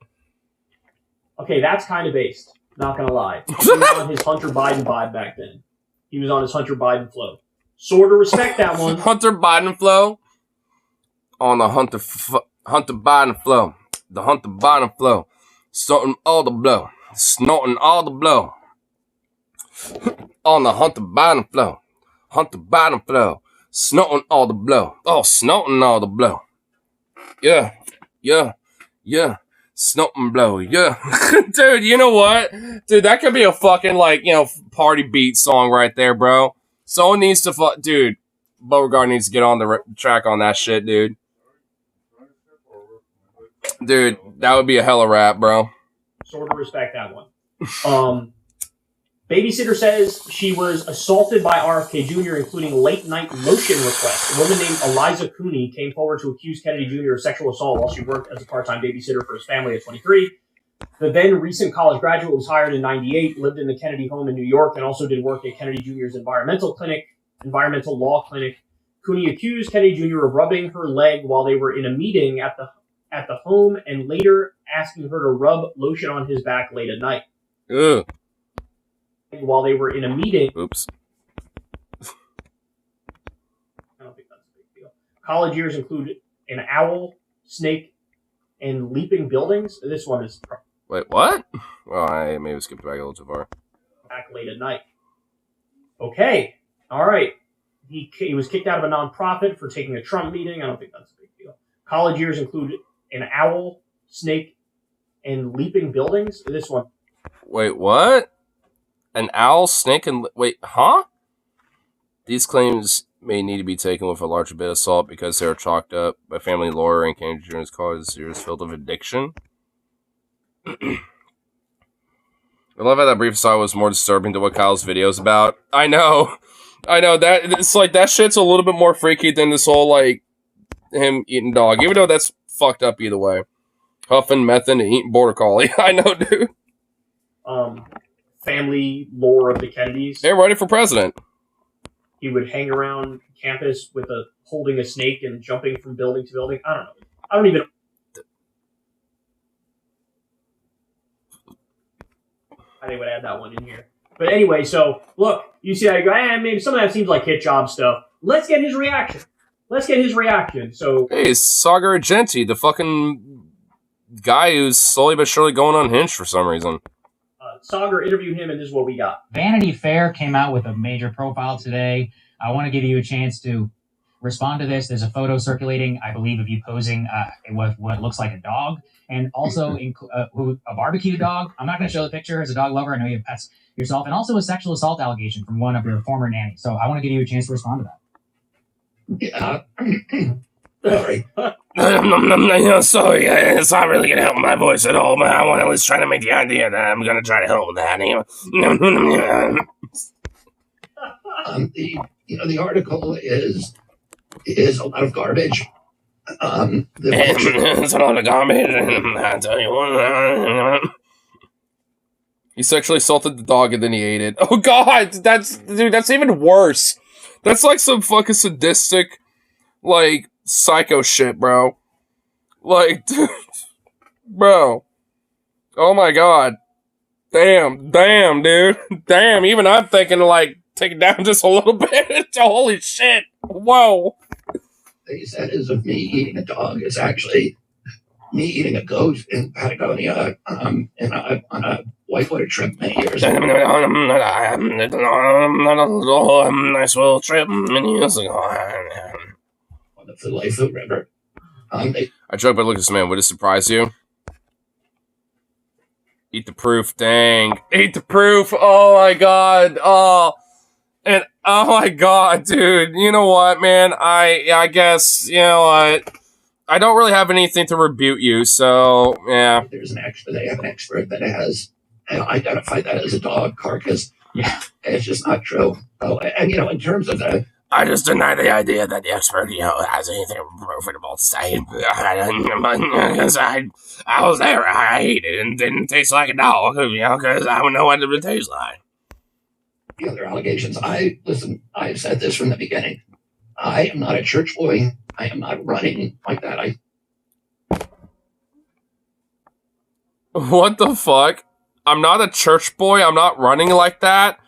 Speaker 12: Okay, that's kind of based. Not gonna lie. He was on his Hunter Biden vibe back then. He was on his Hunter Biden flow. Sort of respect that one.
Speaker 1: Hunter Biden flow? On the Hunter Biden flow. The Hunter Biden flow. Snorting all the blow. Snorting all the blow. On the Hunter Biden flow. Hunter Biden flow. Snorting all the blow. Oh, snorting all the blow. Yeah. Yeah. Yeah. Snorting blow. Yeah. Dude, you know what? Dude, that could be a fucking, like, party beat song right there, bro. Someone needs to dude, Beauregard needs to get on the track on that shit, dude. Dude, that would be a hella rap, bro.
Speaker 12: Sort of respect that one. Babysitter says she was assaulted by RFK Jr., including late-night lotion requests. A woman named Eliza Cooney came forward to accuse Kennedy Jr. of sexual assault while she worked as a part-time babysitter for his family at 23. The then-recent college graduate was hired in 98, lived in the Kennedy home in New York, and also did work at Kennedy Jr.'s environmental law clinic. Cooney accused Kennedy Jr. of rubbing her leg while they were in a meeting at the home and later asking her to rub lotion on his back late at night.
Speaker 1: Ugh.
Speaker 12: While they were in a meeting.
Speaker 1: Oops.
Speaker 12: I don't think that's a big deal. College years include an owl, snake, and leaping buildings. This one is...
Speaker 1: Wait, what? Well, I maybe skipped back a little too far.
Speaker 12: Back late at night. Okay. All right. He was kicked out of a nonprofit for taking a Trump meeting. I don't think that's a big deal. College years include an owl, snake, and leaping buildings. This one.
Speaker 1: Wait, what? An owl, snake, and... Wait, huh? These claims may need to be taken with a larger bit of salt because they are chalked up by family lore and can cause serious field of addiction. I love how that brief aside was more disturbing than what Kyle's video is about. I know that it's like that shit's a little bit more freaky than this whole like him eating dog, even though that's fucked up either way. Huffing method and eating border collie. I know, dude.
Speaker 12: Family lore of the Kennedys.
Speaker 1: They're running for president.
Speaker 12: He would hang around campus with holding a snake and jumping from building to building. I don't know. I don't even. I think I would add that one in here. But anyway, so look, you see how you go, maybe some of that seems like hit job stuff. Let's get his reaction. So
Speaker 1: hey, Saga Argenti, the fucking guy who's slowly but surely going unhinged for some reason.
Speaker 12: Saga interviewed him, and this is what we got.
Speaker 13: Vanity Fair came out with a major profile today. I want to give you a chance to respond to this. There's a photo circulating, I believe, of you posing with what looks like a dog, and also a barbecue dog. I'm not going to show the picture as a dog lover. I know you have pets yourself, and also a sexual assault allegation from one of your former nannies. So I want to give you a chance to respond to that.
Speaker 14: Yeah. Sorry.
Speaker 1: Sorry, it's not really going to help my voice at all, but I want to at least try to make the idea that I'm going to try to help with that.
Speaker 14: The article is a lot of garbage.
Speaker 1: It's a lot of garbage. I tell you what. He sexually assaulted the dog and then he ate it. Oh God, that's even worse. That's like some fucking sadistic, like, psycho shit, bro. Like, dude, bro. Oh my God. Damn, dude. Damn, even I'm thinking to, like, take it down just a little bit. Holy shit. Whoa.
Speaker 14: They said as of me eating a dog is actually me eating a goat in Patagonia on a whitewater trip many years ago.
Speaker 1: Nice little trip many years ago.
Speaker 14: On the Filethu River.
Speaker 1: I joke, but look at this man. Would it surprise you? Eat the proof, dang. Eat the proof. Oh my God. Oh. And oh my God, dude. You know what, man? I guess, you know what? I don't really have anything to rebuke you, so yeah.
Speaker 14: They have an expert that has identified that as a dog carcass.
Speaker 13: Yeah.
Speaker 14: It's just not true. Oh, and in terms of the
Speaker 1: I just deny the idea that the expert, has anything profitable to say. Because I was there, I ate it, and didn't taste like a dog, because I don't know what it tastes like.
Speaker 14: The other allegations, I've said this from the beginning. I am not a church boy. I am not running like that.
Speaker 1: What the fuck? I'm not a church boy, I'm not running like that?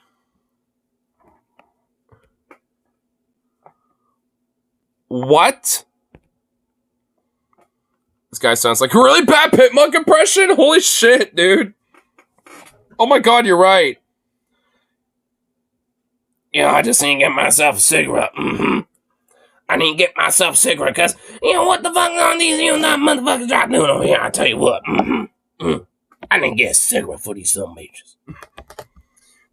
Speaker 1: What? This guy sounds like a really bad Pitmonk impression? Holy shit, dude. Oh my God, you're right. I just need to get myself a cigarette. I need to get myself a cigarette, because, what the fuck are these, that motherfuckers trying to do over here? I tell you what. I need to get a cigarette for these some bitches.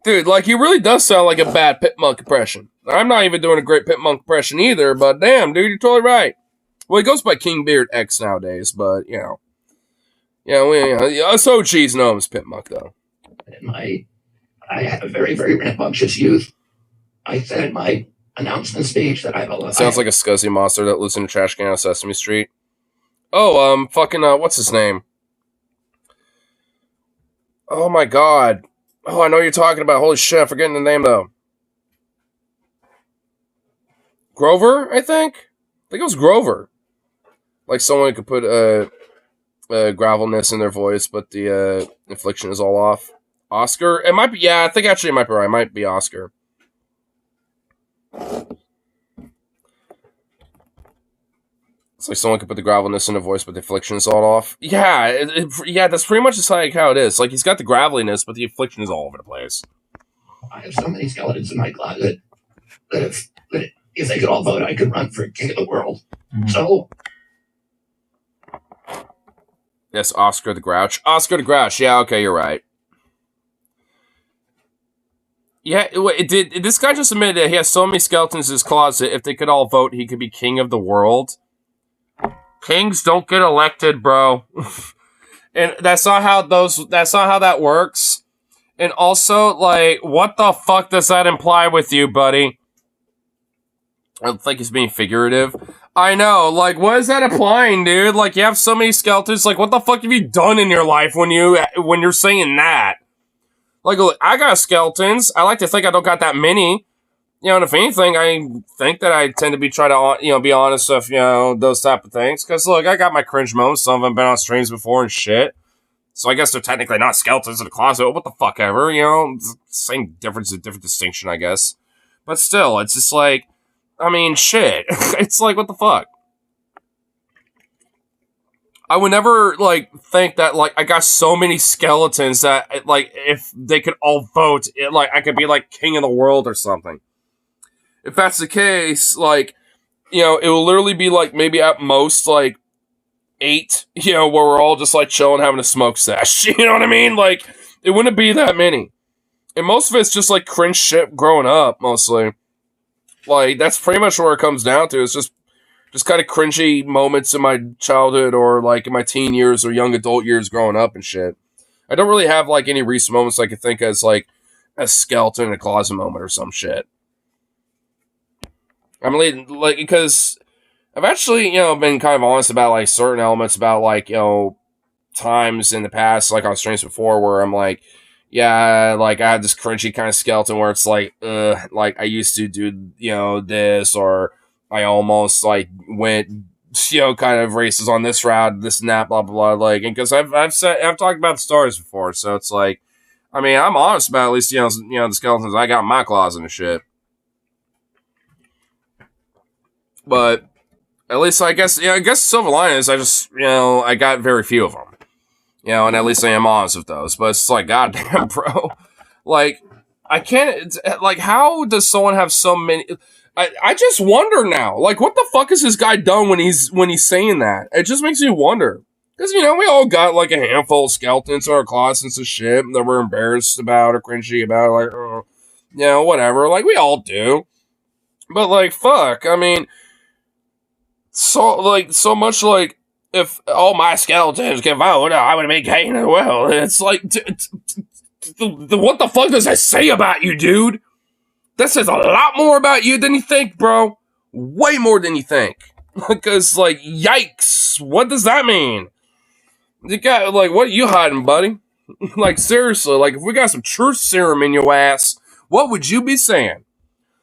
Speaker 1: Dude, like, he really does sound like a bad Pitmonk impression. I'm not even doing a great Pitmonk impression either, but damn, dude, you're totally right. Well, he goes by King Beard X nowadays, but, us OGs know him as Pitmonk, though.
Speaker 14: I had a very, very rambunctious youth. I said in my announcement speech that I have a lot.
Speaker 1: Sounds like a scuzzy monster that lives in a trash can on Sesame Street. Oh, what's his name? Oh my God. Oh, I know what you're talking about. Holy shit, I'm forgetting the name, though. Grover, I think? I think it was Grover. Like someone could put gravelness in their voice, but the inflection is all off. Oscar? It might be, yeah, I think actually it might be right. It might be Oscar. It's like someone could put the gravelness in their voice, but the inflection is all off. Yeah, yeah, that's pretty much just like how it is. Like, he's got the graveliness, but the inflection is all over the place.
Speaker 14: I have so many skeletons in my closet that if they could all vote, I could run for king of the world. Mm-hmm. So,
Speaker 1: Yes, Oscar the Grouch. Oscar the Grouch. Yeah, okay, you're right. Yeah, did this guy just admit that he has so many skeletons in his closet? If they could all vote, he could be king of the world. Kings don't get elected, bro. And that's not how that works. And also, like, what the fuck does that imply with you, buddy? I don't think he's being figurative. I know, like, what is that implying, dude? Like, you have so many skeletons, like, what the fuck have you done in your life when you're saying that? Like, look, I got skeletons. I like to think I don't got that many. You know, and if anything, I think that I tend to be trying to, you know, be honest with, you know, those type of things. Because, look, I got my cringe moments. Some of them been on streams before and shit. So I guess they're technically not skeletons in the closet. What the fuck ever, you know? Same difference, a different distinction, I guess. But still, it's just like, I mean, shit. It's like, what the fuck? I would never, like, think that, like, I got so many skeletons that, like, if they could all vote, like, I could be, like, king of the world or something. If that's the case, like, you know, it will literally be, like, maybe at most, like, 8, you know, where we're all just, like, chilling, having a smoke sesh. You know what I mean? Like, it wouldn't be that many. And most of it's just, like, cringe shit growing up, mostly. Like, that's pretty much where it comes down to. It's just kind of cringy moments in my childhood or, like, in my teen years or young adult years growing up and shit. I don't really have, like, any recent moments I could think as, like, a skeleton in a closet moment or some shit. I'm like, because I've actually, you know, been kind of honest about, like, certain elements about, like, you know, times in the past, like, on streams before, where I'm like, yeah, like, I have this cringy kind of skeleton where it's like, like, I used to do, you know, this, or I almost, like, went, you know, kind of races on this route, this and that, blah, blah, blah, like, and because I've talked about the stars before, so it's like, I mean, I'm honest about at least, you know, the skeletons I got in my closet and shit. But at least I guess the silver lining is I just, you know, I got very few of them. You know, and at least I am honest with those. But it's like, goddamn, bro. Like, I can't, like, how does someone have so many? I just wonder now. Like, what the fuck has this guy done when he's saying that? It just makes me wonder. Because, you know, we all got, like, a handful of skeletons in our closets and shit that we're embarrassed about or cringy about. Like, you know, whatever. Like, we all do. But, like, fuck. I mean, so much like, if all my skeletons can vote, I would be king of the world. It's like, what the fuck does that say about you, dude? That says a lot more about you than you think, bro. Way more than you think. Because, like, yikes. What does that mean? You got, like, what are you hiding, buddy? Like, seriously, like, if we got some truth serum in your ass, what would you be saying?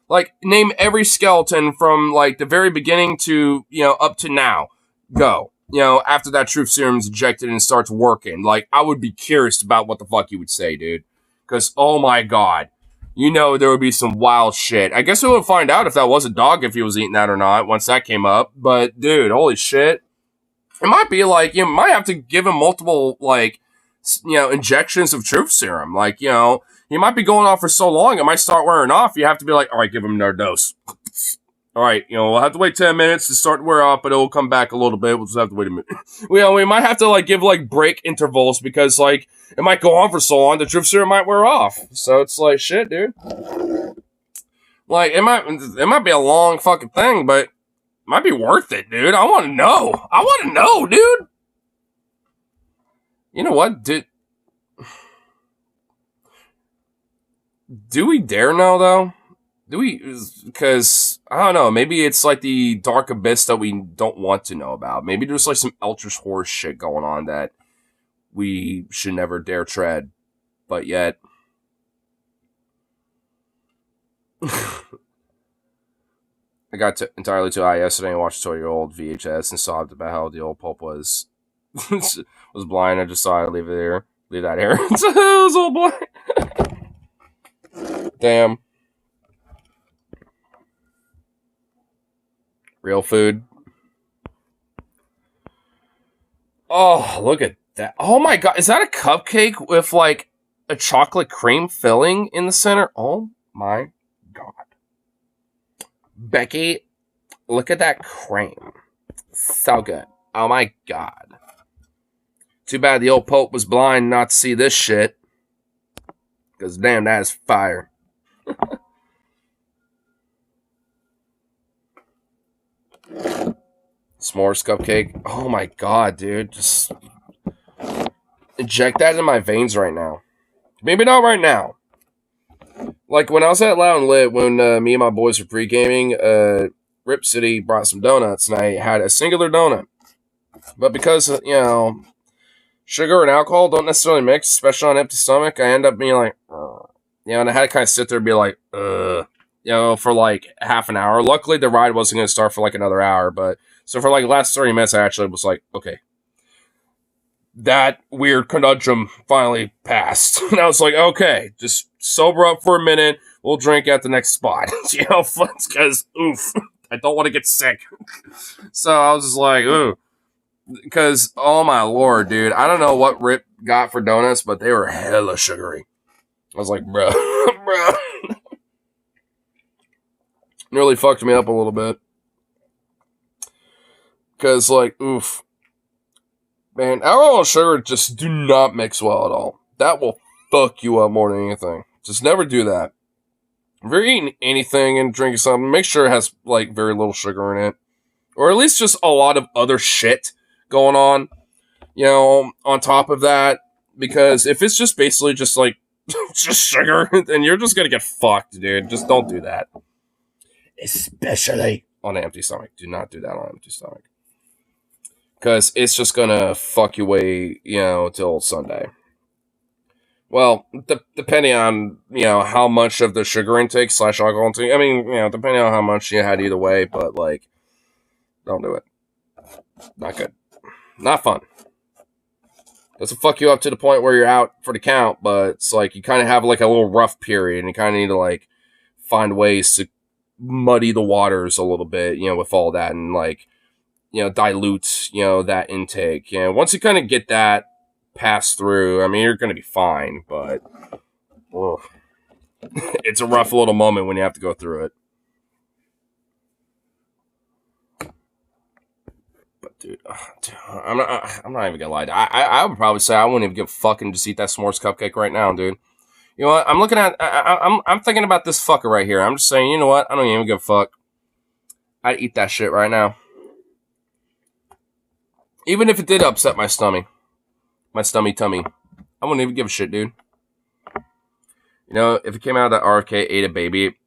Speaker 1: Like, name every skeleton from, like, the very beginning to, you know, up to now. Go. You know, after that truth serum's injected and starts working. Like, I would be curious about what the fuck you would say, dude. Because, oh my god. You know there would be some wild shit. I guess we would find out if that was a dog, if he was eating that or not, once that came up. But, dude, holy shit. It might be, like, you might have to give him multiple, like, you know, injections of truth serum. Like, you know, he might be going on for so long, it might start wearing off. You have to be like, all right, give him another dose. All right, you know, we'll have to wait 10 minutes to start to wear off, but it'll come back a little bit. We'll just have to wait a minute. You know, we might have to, like, give, like, break intervals because, like, it might go on for so long, the truth serum might wear off. So it's like, shit, dude. Like, it might be a long fucking thing, but it might be worth it, dude. I want to know. I want to know, dude. You know what, dude? Do we dare know, though? Do we? Because, I don't know, maybe it's like the dark abyss that we don't want to know about. Maybe there's like some Eldritch horror shit going on that we should never dare tread. But yet... I got entirely too high yesterday and watched a 20-year-old VHS and sobbed about how the old Pope was blind. I just thought I'd leave it here. Leave that here. It was all blind. Damn. Real food. Oh, look at that. Oh my god. Is that a cupcake with like a chocolate cream filling in the center? Oh my god. Becky, look at that cream. So good. Oh my god. Too bad the old Pope was blind not to see this shit. Because damn, that is fire. S'mores cupcake. Oh my god, dude. Just inject that in my veins right now. Maybe not right now. Like when I was at Loud and Lit, when me and my boys were pre-gaming, Rip City brought some donuts, and I had a singular donut. But because, sugar and alcohol don't necessarily mix, especially on an empty stomach, I end up being like, and I had to kind of sit there and be like, for like half an hour. Luckily, the ride wasn't going to start for like another hour, but so for like the last 30 minutes, I actually was like, okay. That weird conundrum finally passed. And I was like, okay, just sober up for a minute. We'll drink at the next spot. Because, oof, I don't want to get sick. So I was just like, ooh. Because, oh my lord, dude. I don't know what Rip got for donuts, but they were hella sugary. I was like, bro. Nearly fucked me up a little bit. Because, like, oof. Man, alcohol and sugar just do not mix well at all. That will fuck you up more than anything. Just never do that. If you're eating anything and drinking something, make sure it has, like, very little sugar in it. Or at least just a lot of other shit going on, on top of that. Because if it's just basically just, like, just sugar, then you're just gonna get fucked, dude. Just don't do that. Especially on an empty stomach. Do not do that on an empty stomach. Because it's just going to fuck you away, till Sunday. Well, depending on, how much of the sugar intake / alcohol intake. I mean, depending on how much you had either way. But, like, don't do it. Not good. Not fun. Doesn't fuck you up to the point where you're out for the count. But it's like you kind of have, like, a little rough period. And you kind of need to, like, find ways to muddy the waters a little bit, with all that. And, like, dilute, that intake. Once you kind of get that passed through, I mean, you're going to be fine, but it's a rough little moment when you have to go through it. But dude, I'm not even gonna lie. I would probably say I wouldn't even give a fuck and just eat that s'mores cupcake right now, dude. You know what? I'm looking at, I'm thinking about this fucker right here. I'm just saying, you know what? I don't even give a fuck. I'd eat that shit right now. Even if it did upset my tummy. I wouldn't even give a shit, dude. If it came out that RFK ate a baby,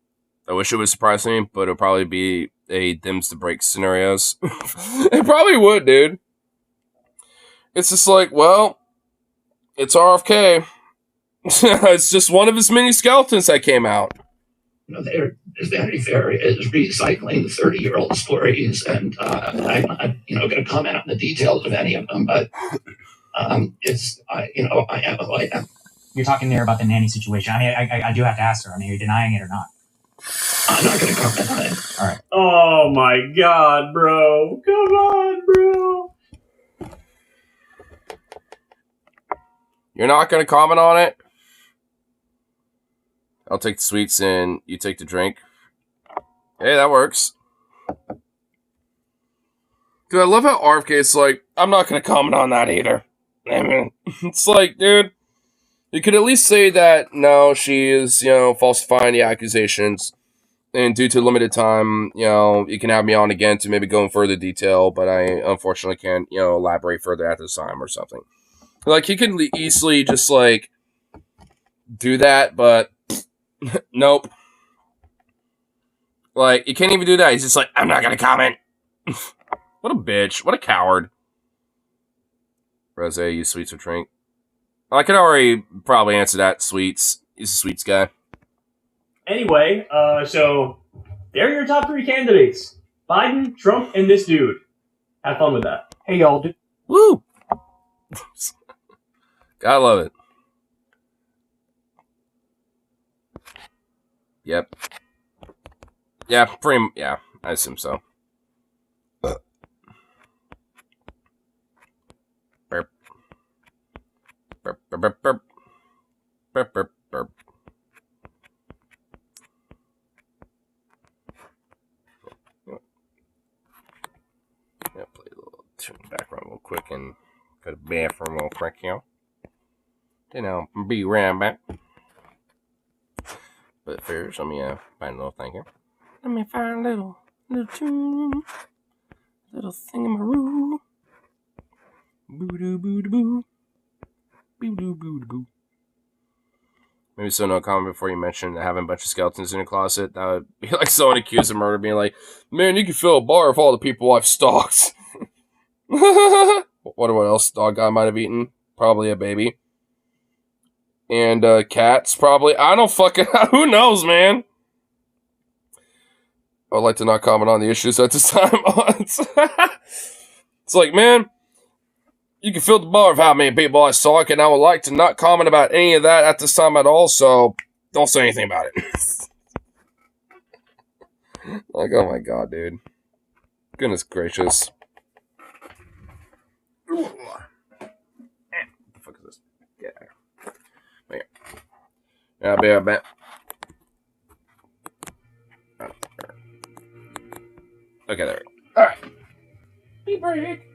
Speaker 1: I wish it would surprise me, but it would probably be a dims to break scenarios. It probably would, dude. It's just like, well, it's RFK. It's just one of his many skeletons that came out.
Speaker 14: Vanity Fair is recycling 30-year-old stories, and I'm not, going to comment on the details of any of them, but I am who I am.
Speaker 13: You're talking there about the nanny situation. I mean, I do have to ask her. I mean, are you denying it or not?
Speaker 14: I'm not going to comment on it.
Speaker 13: All right.
Speaker 12: Oh my god, bro. Come on, bro.
Speaker 1: You're not going to comment on it? I'll take the sweets and you take the drink. Hey, that works. Dude, I love how RFK is like, I'm not going to comment on that either. I mean, it's like, dude, you could at least say that, no, she is, falsifying the accusations. And due to limited time, you can have me on again to maybe go in further detail, but I unfortunately can't, elaborate further at this time or something. Like, he can easily just, like, do that, but nope. Like, you can't even do that. He's just like, I'm not going to comment. What a bitch. What a coward. Rose, you sweets or drink? I could already probably answer that. Sweets. He's a sweets guy.
Speaker 12: Anyway, so there are your top 3 candidates. Biden, Trump, and this dude. Have fun with that.
Speaker 9: Hey, y'all.
Speaker 1: Woo! Gotta love it. Yep. Yeah, yeah, I assume so. Burp. Burp, burp, burp, burp. Burp, burp, burp. Yeah, play a little tune background real quick and go to the bathroom real prick here. Then I'll be right back. But first, let me find a little thing here. Let me find a little tune. Little thingamaroo. Boo-doo-boo-doo-boo. Boo-doo-boo-doo-boo. Maybe so no comment before you mentioned having a bunch of skeletons in your closet. That would be like someone accused of murder being like, man, you can fill a bar of all the people I've stalked. Wonder what else dog guy might have eaten. Probably a baby. And cats, probably. I don't fucking... Who knows, man? I'd like to not comment on the issues at this time. It's like, man, you can fill the bar of how many people I stalk, and I would like to not comment about any of that at this time at all, so don't say anything about it. Like, oh my god, dude. Goodness gracious. What the fuck is this? Yeah. Wait. Yeah, I'll be right back. Okay, there we go. Alright. Be break.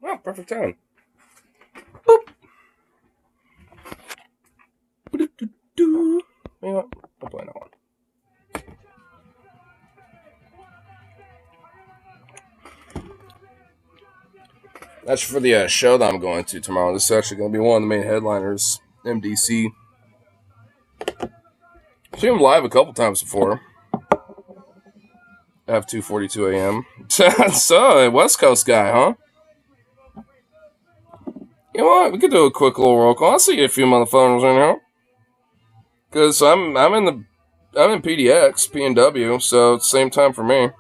Speaker 1: Oh, perfect time. Boop. You know what? I'll play that one. That's for the show that I'm going to tomorrow. This is actually going to be one of the main headliners, MDC. I've seen him live a couple times before. I have 2:42 a.m. So, West Coast guy, huh? You know what? We could do a quick little roll call. I'll see a few motherfuckers in here. Cause I'm in PDX, PNW, so it's the same time for me.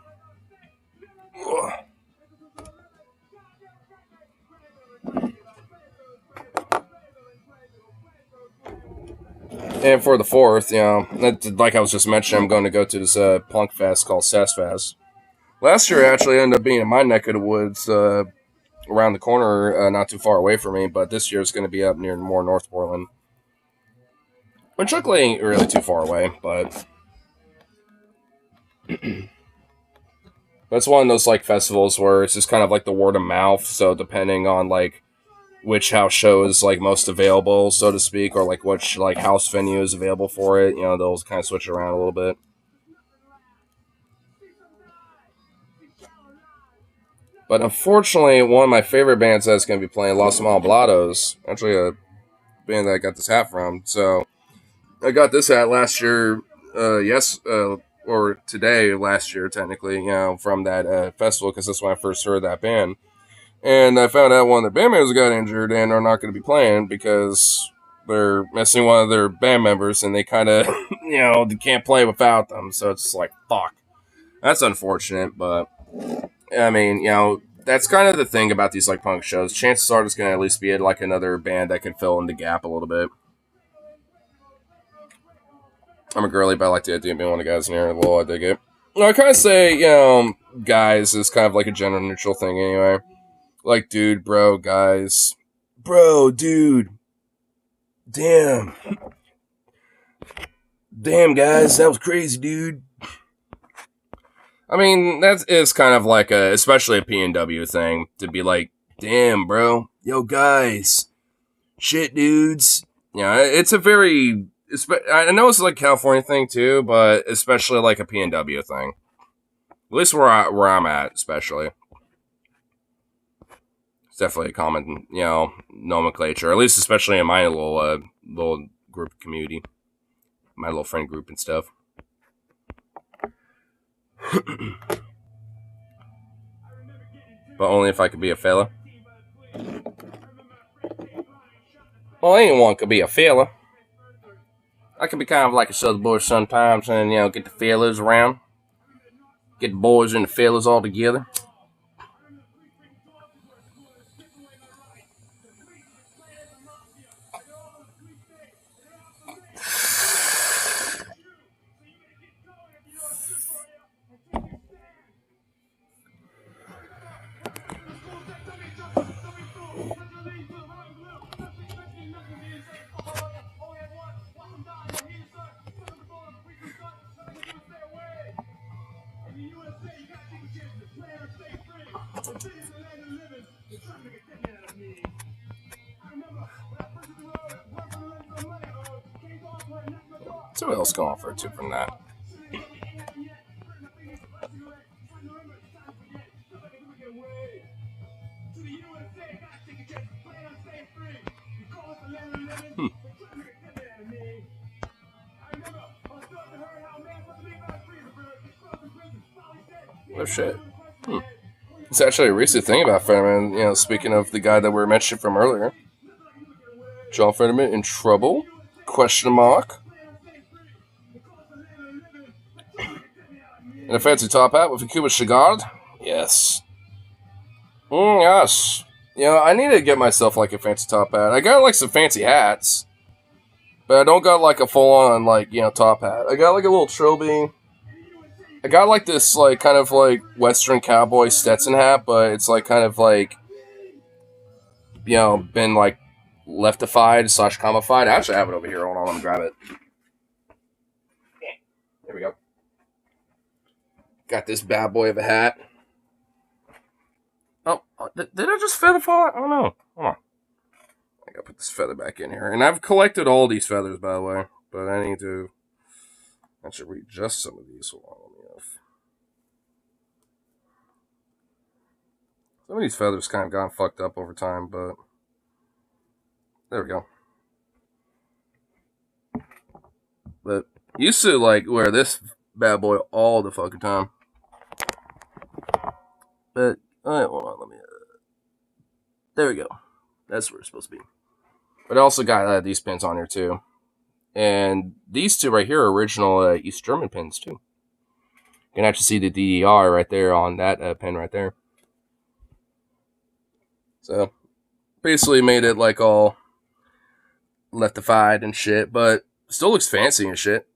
Speaker 1: And for the 4th, you know, like I was just mentioning, I'm going to go to this punk fest called Sassfest. Last year actually ended up being in my neck of the woods, around the corner, not too far away from me. But this year it's going to be up near more North Portland, which luckily ain't really too far away. But it's one of those like festivals where it's just kind of like the word of mouth. So depending on like which house show is like most available, so to speak, or like which like house venue is available for it, they'll kind of switch around a little bit. But unfortunately, one of my favorite bands that's going to be playing, Los Malblados, actually a band that I got this hat from. So I got this hat last year, or today, last year, technically, from that festival, because that's when I first heard that band. And I found out one of the band members got injured and are not going to be playing because they're missing one of their band members and they kind of, they can't play without them. So it's like, fuck. That's unfortunate, but I mean, that's kind of the thing about these like punk shows. Chances are there's going to at least be like another band that can fill in the gap a little bit. I'm a girly, but I like the idea of being one of the guys in here. Well, I dig it. I kind of say, guys is kind of like a gender neutral thing anyway. Like, dude, bro, guys. Bro, dude. Damn. Damn, guys, that was crazy, dude. I mean, that is kind of like especially a PNW thing, to be like, damn, bro. Yo, guys. Shit, dudes. It's a very... I know it's like a California thing, too, but especially like a PNW thing. At least where I'm at, especially. It's definitely a common, nomenclature. At least, especially in my little group community, my little friend group and stuff. But only if I could be a fella. Well, anyone could be a fella. I could be kind of like a southern boy sometimes, and get the fellas around, get the boys and the fellas all together. So what else going for two from that? Oh shit. It's actually a recent thing about Fetterman. Speaking of the guy that we were mentioning from earlier, John Fetterman in trouble? Question mark. And a fancy top hat with a Cuban cigar? Yes. Yes. I need to get myself like a fancy top hat. I got like some fancy hats, but I don't got like a full on like, top hat. I got like a little trilby. I got like this like kind of like Western cowboy Stetson hat, but it's like kind of like, been like leftified / comified. I actually have it over here. Hold on, let me grab it. There we go. Got this bad boy of a hat. Oh, did I just feather fall out? I don't know. Hold on. I gotta put this feather back in here. And I've collected all these feathers, by the way. But I should readjust some of these. Hold on, let me off. Some of these feathers kind of gotten fucked up over time, but there we go. But used to like wear this bad boy all the fucking time. But hold on, let me. There we go. That's where it's supposed to be. But I also got these pins on here too, and these two right here are original East German pins too. You can actually see the DER right there on that pin right there. So basically made it like all leftified and shit, but still looks fancy and shit.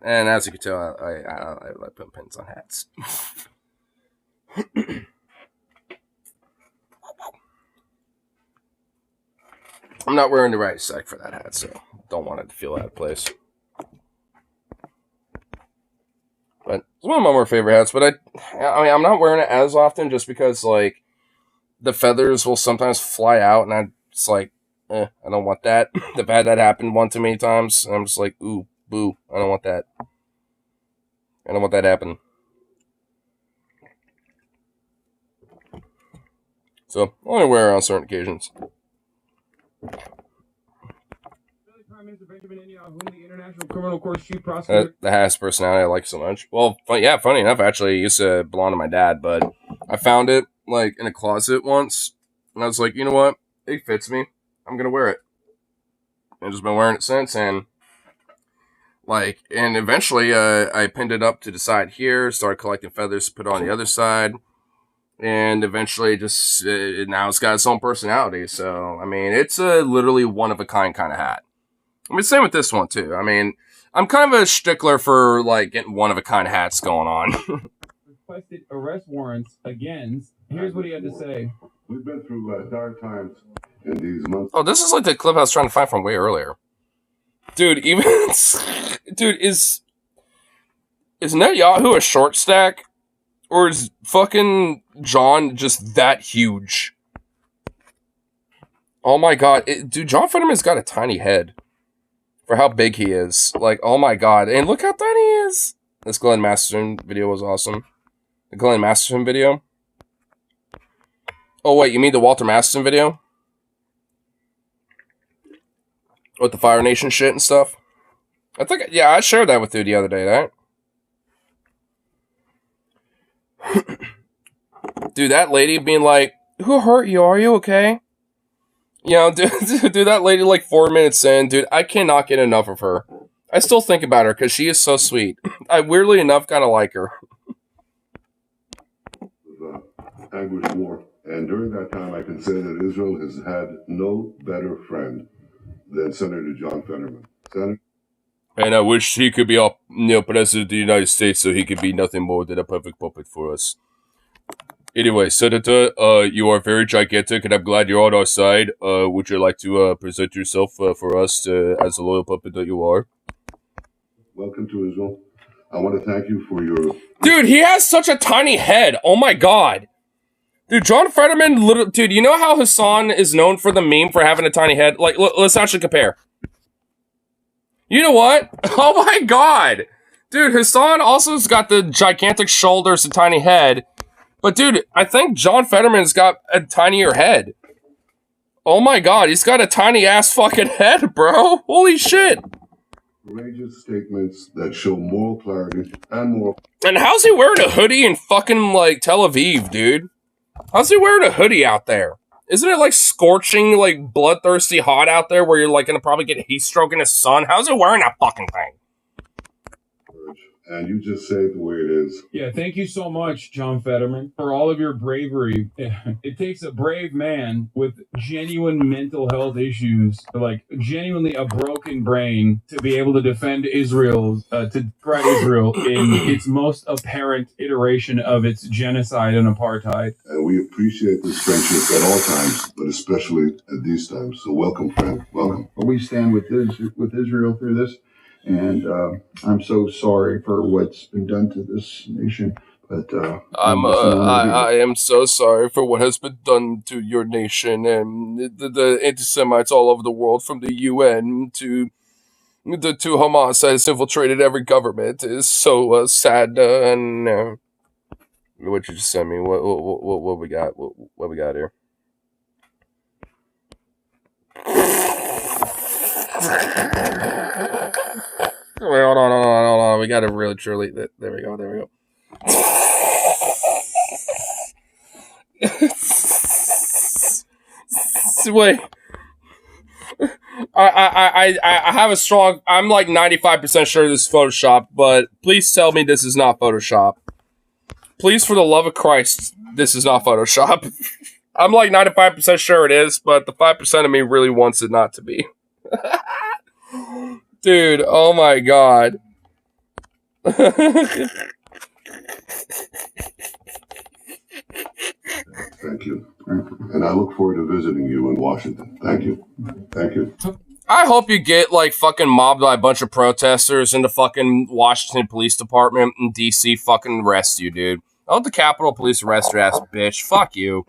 Speaker 1: And as you can tell, I like putting pins on hats. I'm not wearing the right sec for that hat, so don't want it to feel out of place. But it's one of my more favorite hats. But I mean, I'm not wearing it as often just because like the feathers will sometimes fly out, and I just like, I don't want that. I've had that happen one too many times, and I'm just like, ooh, boo, I don't want that. I don't want that to happen. So only wear it on certain occasions.
Speaker 11: Prime Minister Benjamin Netanyahu, the International Criminal Court Chief Prosecutor.
Speaker 1: The has personality I like so much. Well, yeah, funny enough, actually, it used to belong to my dad, but I found it like in a closet once, and I was like, you know what? It fits me. I'm gonna wear it. I've just been wearing it since, and eventually, I pinned it up to the side here, started collecting feathers to put on the other side, and eventually just now it's got its own personality. So I mean, it's a literally one of a kind of hat. I mean, same with this one too. I mean, I'm kind of a stickler for like getting one of a kind hats going on.
Speaker 11: Requested arrest warrants again. Here's what he had to say.
Speaker 15: We've been through dark times in these months.
Speaker 1: Oh, this is like the clip I was trying to find from way earlier. Dude, dude, is Netanyahu a short stack? Or is fucking John just that huge? Oh my god. Dude, John Fetterman's got a tiny head. For how big he is. Like, oh my god. And look how tiny he is. This Glenn Masterson video was awesome. The Glenn Masterson video? Oh wait, you mean the Walter Masterson video? With the Fire Nation shit and stuff? I think, yeah, I shared that with you the other day, right? Dude, that lady being like, who hurt you? Are you okay? You know, dude, that lady like 4 minutes in, dude, I cannot get enough of her. I still think about her because she is so sweet. I weirdly enough kind of like her.
Speaker 15: Anguish war. And during that time, I can say that Israel has had no better friend than Senator John Fetterman.
Speaker 1: And I wish he could be president of the United States so he could be nothing more than a perfect puppet for us. Anyway, Senator, you are very gigantic, and I'm glad you're on our side. Would you like to present yourself for us as a loyal puppet that you are?
Speaker 15: Welcome to Israel. I want to thank you for your...
Speaker 1: Dude, he has such a tiny head. Oh my god. Dude, John Fetterman, dude, you know how Hassan is known for the meme for having a tiny head? Like, let's actually compare. You know what? Oh my god. Dude, Hassan also's got the gigantic shoulders and tiny head. But dude, I think John Fetterman's got a tinier head. Oh my god, he's got a tiny ass fucking head, bro. Holy shit.
Speaker 15: Courageous statements that show moral clarity and moral...
Speaker 1: And how's he wearing a hoodie in fucking, like, Tel Aviv, dude? How's he wearing a hoodie out there? Isn't it, like, scorching, like, bloodthirsty hot out there where you're, like, gonna probably get heat stroke in the sun? How's he wearing that fucking thing?
Speaker 15: And you just say it the way it is.
Speaker 11: Yeah, thank you so much, John Fetterman, for all of your bravery. It takes a brave man with genuine mental health issues, like genuinely a broken brain, to be able to defend Israel, to threat Israel in its most apparent iteration of its genocide and apartheid.
Speaker 15: And we appreciate this friendship at all times, but especially at these times. So welcome, friend. Welcome.
Speaker 16: We stand with Israel through this. And I'm so sorry for what's been done to this nation. But
Speaker 1: I am so sorry for what has been done to your nation and the anti-Semites all over the world, from the UN to Hamas that has infiltrated every government. It is so sad. And what you just sent me? What we got? What we got here? Wait, hold on. We gotta really truly. There we go. Wait. I have a strong... I'm like 95% sure this is Photoshop, but please tell me this is not Photoshop. Please, for the love of Christ, this is not Photoshop. I'm like 95% sure it is, but the 5% of me really wants it not to be. Dude, oh my god.
Speaker 15: Thank you. And I look forward to visiting you in Washington. Thank you. Thank you.
Speaker 1: I hope you get, like, fucking mobbed by a bunch of protesters in the fucking Washington Police Department in D.C. fucking arrest you, dude. I hope the Capitol Police arrest your ass, bitch. Fuck you.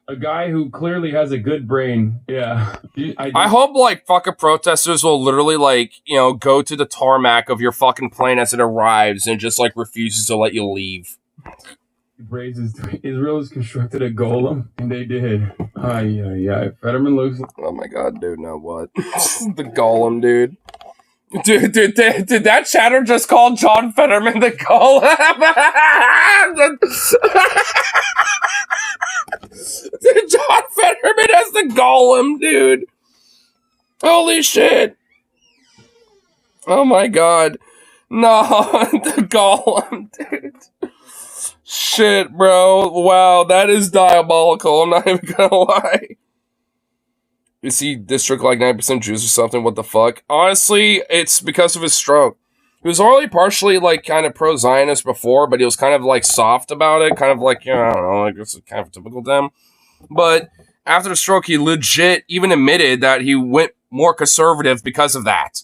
Speaker 11: A guy who clearly has a good brain. Yeah.
Speaker 1: I hope, like, fucking protesters will literally, like, you know, go to the tarmac of your fucking plane as it arrives and just, like, refuses to let you leave.
Speaker 11: Israel has constructed a golem, and they did. Yeah. Fetterman looks.
Speaker 1: Oh my god, dude, now what? The golem, dude. Dude, did that chatter just call John Fetterman the golem? John Fetterman as the golem, dude. Holy shit. Oh my god. No, the golem, dude. Shit, bro. Wow, that is diabolical. I'm not even gonna lie. Is he district like 9% Jews or something? What the fuck? Honestly, it's because of his stroke. He was already partially, like, kind of pro-Zionist before, but he was kind of, like, soft about it. Kind of like, you know, I don't know, like, it's kind of typical of them. But after the stroke, he legit even admitted that he went more conservative because of that.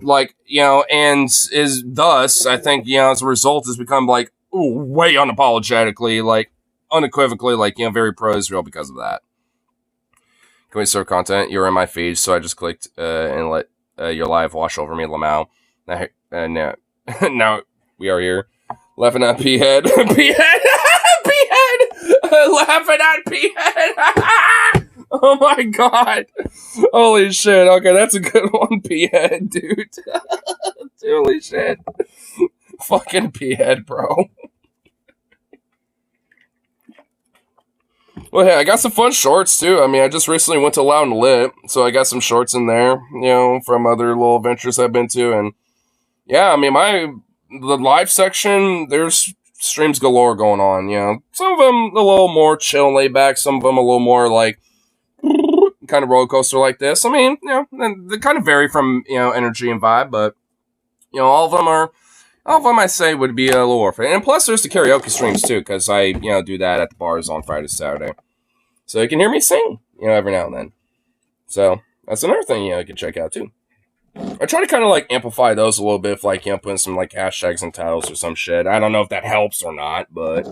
Speaker 1: Like, you know, and is thus, I think, you know, as a result, has become, like, way unapologetically, like, unequivocally, like, you know, very pro-Israel because of that. Can we serve content? You're in my feed, so I just clicked and let your live wash over me, Lamau. Now we are here. Laughing at P-Head. P-Head! P-Head! Laughing at P-Head! Oh my god. Holy shit. Okay, that's a good one, P-Head, dude. Holy shit. Fucking P-Head, bro. Well, hey, I got some fun shorts, too. I mean, I just recently went to Loud and Lit, so I got some shorts in there, you know, from other little ventures I've been to, and yeah, I mean, the live section, there's streams galore going on, you know. Some of them a little more chill and laid back, some of them a little more, like, kind of roller coaster like this. I mean, you know, and they kind of vary from, you know, energy and vibe, but, you know, all of them I say would be a little orphan. And plus there's the karaoke streams too, because I, you know, do that at the bars on Friday, Saturday. So you can hear me sing, you know, every now and then. So that's another thing, you know, you can check out too. I try to kind of like amplify those a little bit, if, like, you know, putting some like hashtags and titles or some shit. I don't know if that helps or not, but,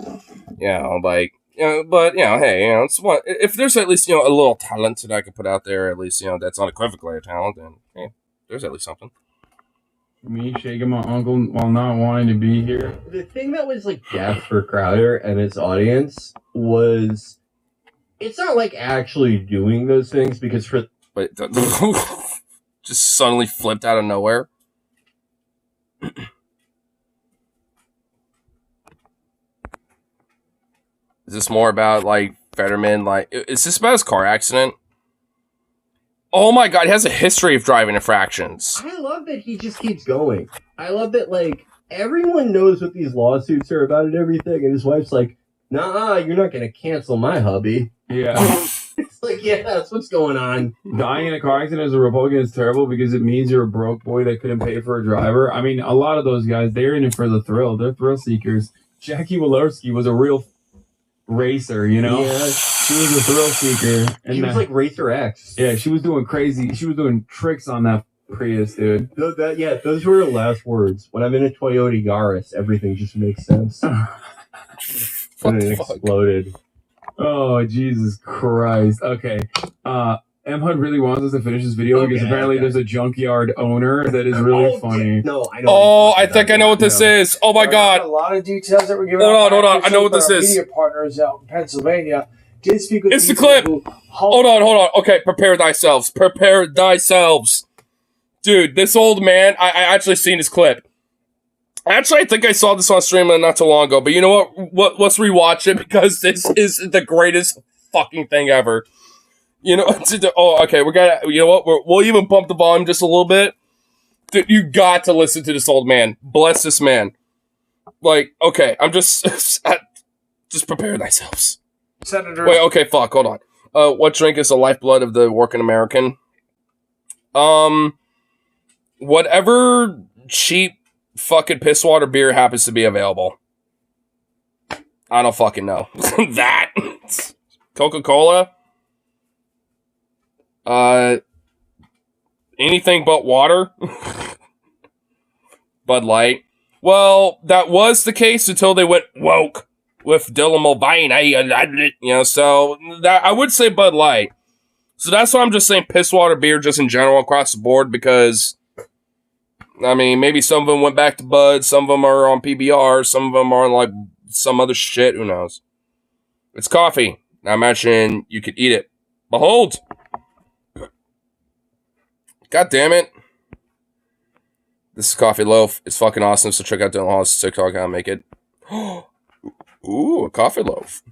Speaker 1: you know, like, you know, but, you know, hey, you know, it's what, if there's at least, you know, a little talent that I can put out there, at least, you know, that's unequivocally a talent, then, hey, there's at least something.
Speaker 11: Me shaking my uncle while not wanting to be here.
Speaker 17: The thing that was like death for Crowder and its audience was it's not like actually doing those things because for
Speaker 1: wait, just suddenly flipped out of nowhere. Is this more about like Fetterman? Like, is this about his car accident? Oh my god, he has a history of driving infractions.
Speaker 17: I love that he just keeps going. I love that, like, everyone knows what these lawsuits are about and everything, and his wife's like, nah, you're not gonna cancel my hubby.
Speaker 11: Yeah.
Speaker 17: It's like, yeah, that's what's going on.
Speaker 11: Dying in a car accident as a Republican is terrible because it means you're a broke boy that couldn't pay for a driver. I mean, a lot of those guys, they're in it for the thrill. They're thrill seekers. Jackie Walorski was a real racer, you know?
Speaker 17: Yeah.
Speaker 11: She was a thrill seeker.
Speaker 17: She was like Racer X.
Speaker 11: Yeah, she was doing crazy. She was doing tricks on that Prius, dude.
Speaker 17: Those were her last words. When I'm in a Toyota Yaris, everything just makes sense. And it exploded.
Speaker 11: Oh, Jesus Christ. Okay. M-HUD really wants us to finish this video because apparently there's a junkyard owner that is really funny.
Speaker 17: No, I know.
Speaker 1: Oh, I think I know what this is. Oh my god.
Speaker 2: A lot of details that were given.
Speaker 1: Hold on. I know what this is.
Speaker 2: Media partners out in Pennsylvania did speak with.
Speaker 1: It's the clip. Hold on. Okay, prepare thyselves. Dude, this old man, I actually seen this clip. Actually, I think I saw this on stream not too long ago, but you know what? Let's rewatch it because this is the greatest fucking thing ever. You know, okay, you know what? We'll even bump the volume just a little bit. Dude, you got to listen to this old man. Bless this man. Like, okay, I'm just prepare thyselves.
Speaker 2: Senator.
Speaker 1: Wait, okay, fuck, hold on. What drink is the lifeblood of the working American? Whatever cheap fucking piss water beer happens to be available. I don't fucking know. That. Coca-Cola? Anything but water? Bud Light. Well, that was the case until they went woke with Dylan Mulvaney. So that I would say Bud Light. So that's why I'm just saying piss water beer just in general across the board, because I mean, maybe some of them went back to Bud, some of them are on PBR, some of them are on like some other shit, who knows. It's coffee. I imagine you could eat it. Behold. God damn it. This is Coffee Loaf. It's fucking awesome, so check out Dylan Hall's TikTok, how to make it. Ooh, a coffee loaf.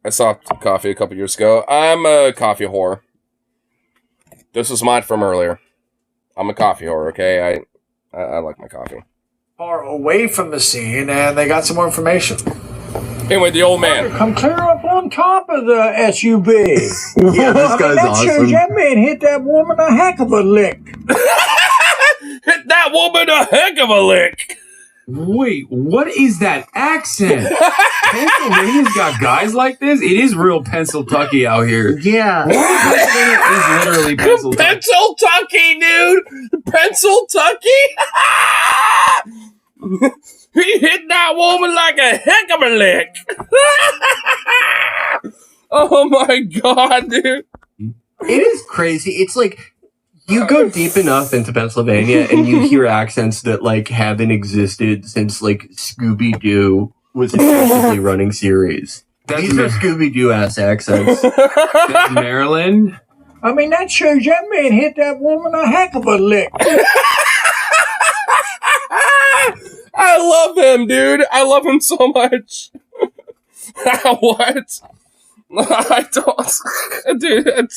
Speaker 1: I saw coffee a couple years ago. I'm a coffee whore. This was mine from earlier. I'm a coffee whore, okay? I like my coffee.
Speaker 2: Far away from the scene, and they got some more information.
Speaker 1: Anyway, the old man.
Speaker 18: Come clear up on top of the SUV.
Speaker 17: Yeah, this guy's
Speaker 18: that
Speaker 17: awesome.
Speaker 18: shows that man hit that woman a heck of a lick.
Speaker 1: Hit that woman a heck of a lick.
Speaker 11: Wait, what is that accent? Pennsylvania's got guys like this? It is real Pennsylvania out here.
Speaker 17: Yeah.
Speaker 11: Pennsylvania is literally Pennsylvania.
Speaker 1: Pennsylvania, dude! Pennsylvania! He hit that woman like a heck of a lick! Oh my god, dude.
Speaker 17: It is crazy. It's like you go deep enough into Pennsylvania and you hear accents that like haven't existed since like Scooby-Doo was exclusively running series. These are Scooby-Doo ass accents.
Speaker 11: That's Maryland.
Speaker 18: I mean, that shows that man hit that woman a heck of a lick.
Speaker 1: I love him, dude. I love him so much. What? I don't. Dude,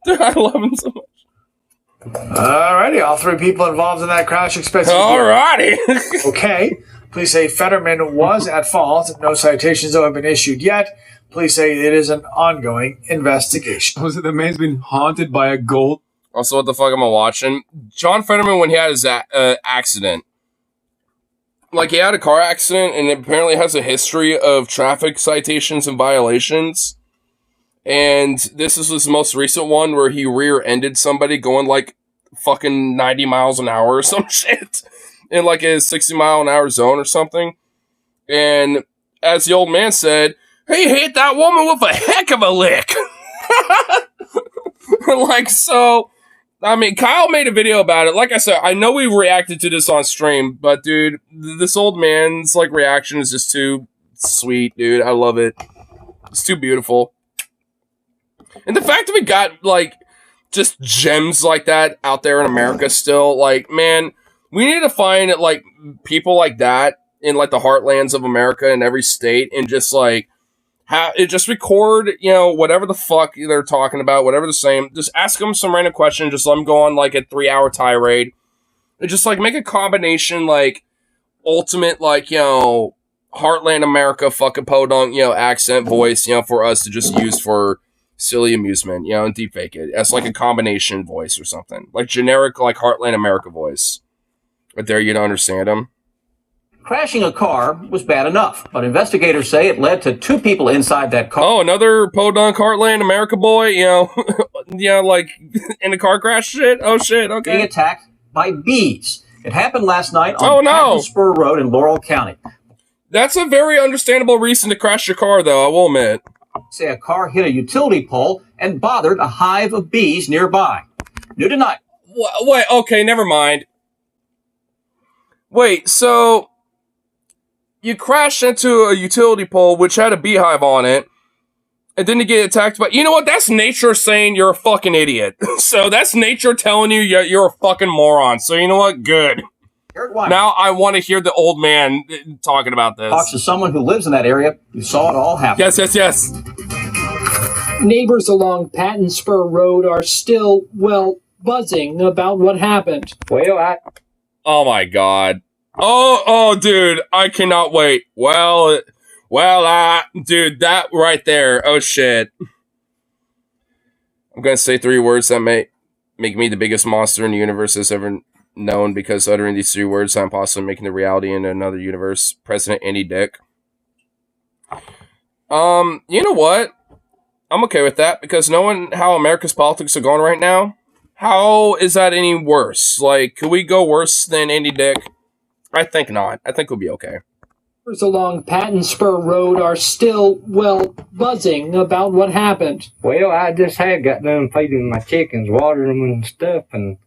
Speaker 1: dude, I love him so much.
Speaker 2: Alrighty, all three people involved in that crash expected.
Speaker 1: Alrighty.
Speaker 2: Okay. Police say Fetterman was at fault. No citations have been issued yet. Police say it is an ongoing investigation.
Speaker 11: Was it the man's been haunted by a gold?
Speaker 1: Also, what the fuck am I watching? John Fetterman, when he had his accident, like he had a car accident and it apparently has a history of traffic citations and violations. And this is his most recent one where he rear-ended somebody going like fucking 90 miles an hour or some shit in like a 60 mile an hour zone or something. And as the old man said, he hit that woman with a heck of a lick. Like, so, I mean, Kyle made a video about it. Like I said, I know we reacted to this on stream, but dude, this old man's like reaction is just too sweet, dude. I love it. It's too beautiful. And the fact that we got like just gems like that out there in America still, like, man, we need to find like people like that in like the heartlands of America in every state and just like just record, you know, whatever the fuck they're talking about, whatever they're saying. Just ask them some random question. Just let them go on like a 3-hour tirade. And just like make a combination, like ultimate, like, you know, Heartland America fucking podunk, you know, accent voice, you know, for us to just use for silly amusement, you know, and deep fake it. That's like a combination voice or something. Like generic, like Heartland America voice. Right there, you don't understand them.
Speaker 19: Crashing a car was bad enough, but investigators say it led to 2 people inside that car.
Speaker 1: Oh, another podunk Heartland America boy, you know, yeah, like in a car crash shit? Oh shit, okay.
Speaker 19: Being attacked by bees. It happened last night on Patton Spur Road in Laurel County.
Speaker 1: That's a very understandable reason to crash your car, though, I will admit.
Speaker 19: Say a car hit a utility pole and bothered a hive of bees nearby. New tonight.
Speaker 1: Wait, okay, never mind. Wait, so you crashed into a utility pole which had a beehive on it, and then you get attacked by... You know what? That's nature saying you're a fucking idiot. So that's nature telling you you're a fucking moron. So you know what? Good. Now I want to hear the old man talking about this.
Speaker 19: Talks to someone who lives in that area who saw it all happen.
Speaker 1: Yes.
Speaker 20: Neighbors along Patton Spur Road are still, well, buzzing about what happened.
Speaker 1: Oh my god. Oh, dude, I cannot wait. Well, dude, that right there. Oh shit. I'm gonna say 3 words that make me the biggest monster in the universe that's ever known because uttering these 3 words, I'm possibly making the reality in another universe. President Andy Dick. You know what? I'm okay with that because knowing how America's politics are going right now, how is that any worse? Like, could we go worse than Andy Dick? I think not. I think we'll be okay.
Speaker 20: Along Patton Spur Road are still, well, buzzing about what happened.
Speaker 18: Well, I just had got done feeding my chickens, watering them and stuff, and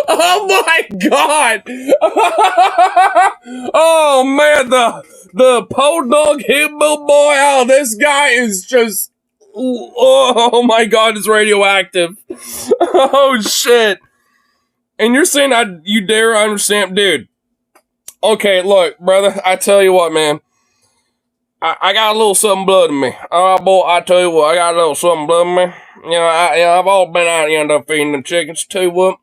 Speaker 1: oh my god! Oh man, the Podunk Hillbilly boy. Oh, this guy is just. Oh my god, it's radioactive. Oh shit. And you're saying you dare understand, dude. Okay, look, brother, I tell you what, man. I got a little something blood in me. Boy, I tell you what, I got a little something blood in me. You know, I've all been out here and feeding the chickens too. What?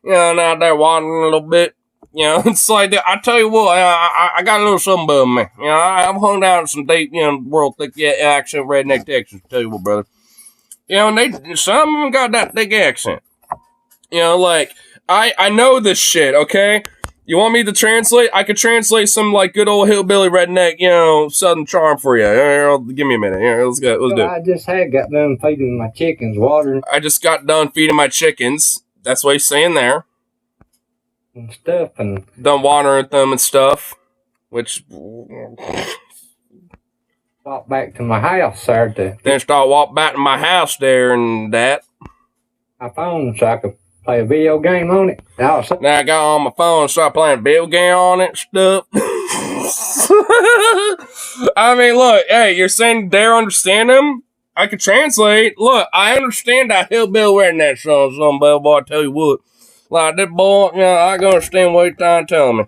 Speaker 1: You know, and out there watering a little bit. You know, it's like that. I tell you what, I got a little something blood in me. You know, I've hung down in some deep, world thick accent, redneck Texas. Tell you what, brother. You know, and some of them got that thick accent. You know, like. I know this shit, okay? You want me to translate? I could translate some, like, good old hillbilly redneck, southern charm for you. Here, give me a minute. Here, let's do it.
Speaker 18: I just had got done feeding my chickens, watering.
Speaker 1: I just got done feeding my chickens. That's what he's saying there.
Speaker 18: And stuff, and...
Speaker 1: Done watering them and stuff. Which...
Speaker 18: Walk back to my house, sir,
Speaker 1: Then start walk back to my house there and that.
Speaker 18: My phone, so I could play a video game on it.
Speaker 1: Now I got on my phone and started playing a video game on it and stuff. I mean, look, hey, you're saying dare understand him? I can translate. Look, I understand that hillbilly redneck son, boy, I tell you what. Like, this boy, I can understand what you're trying to tell me.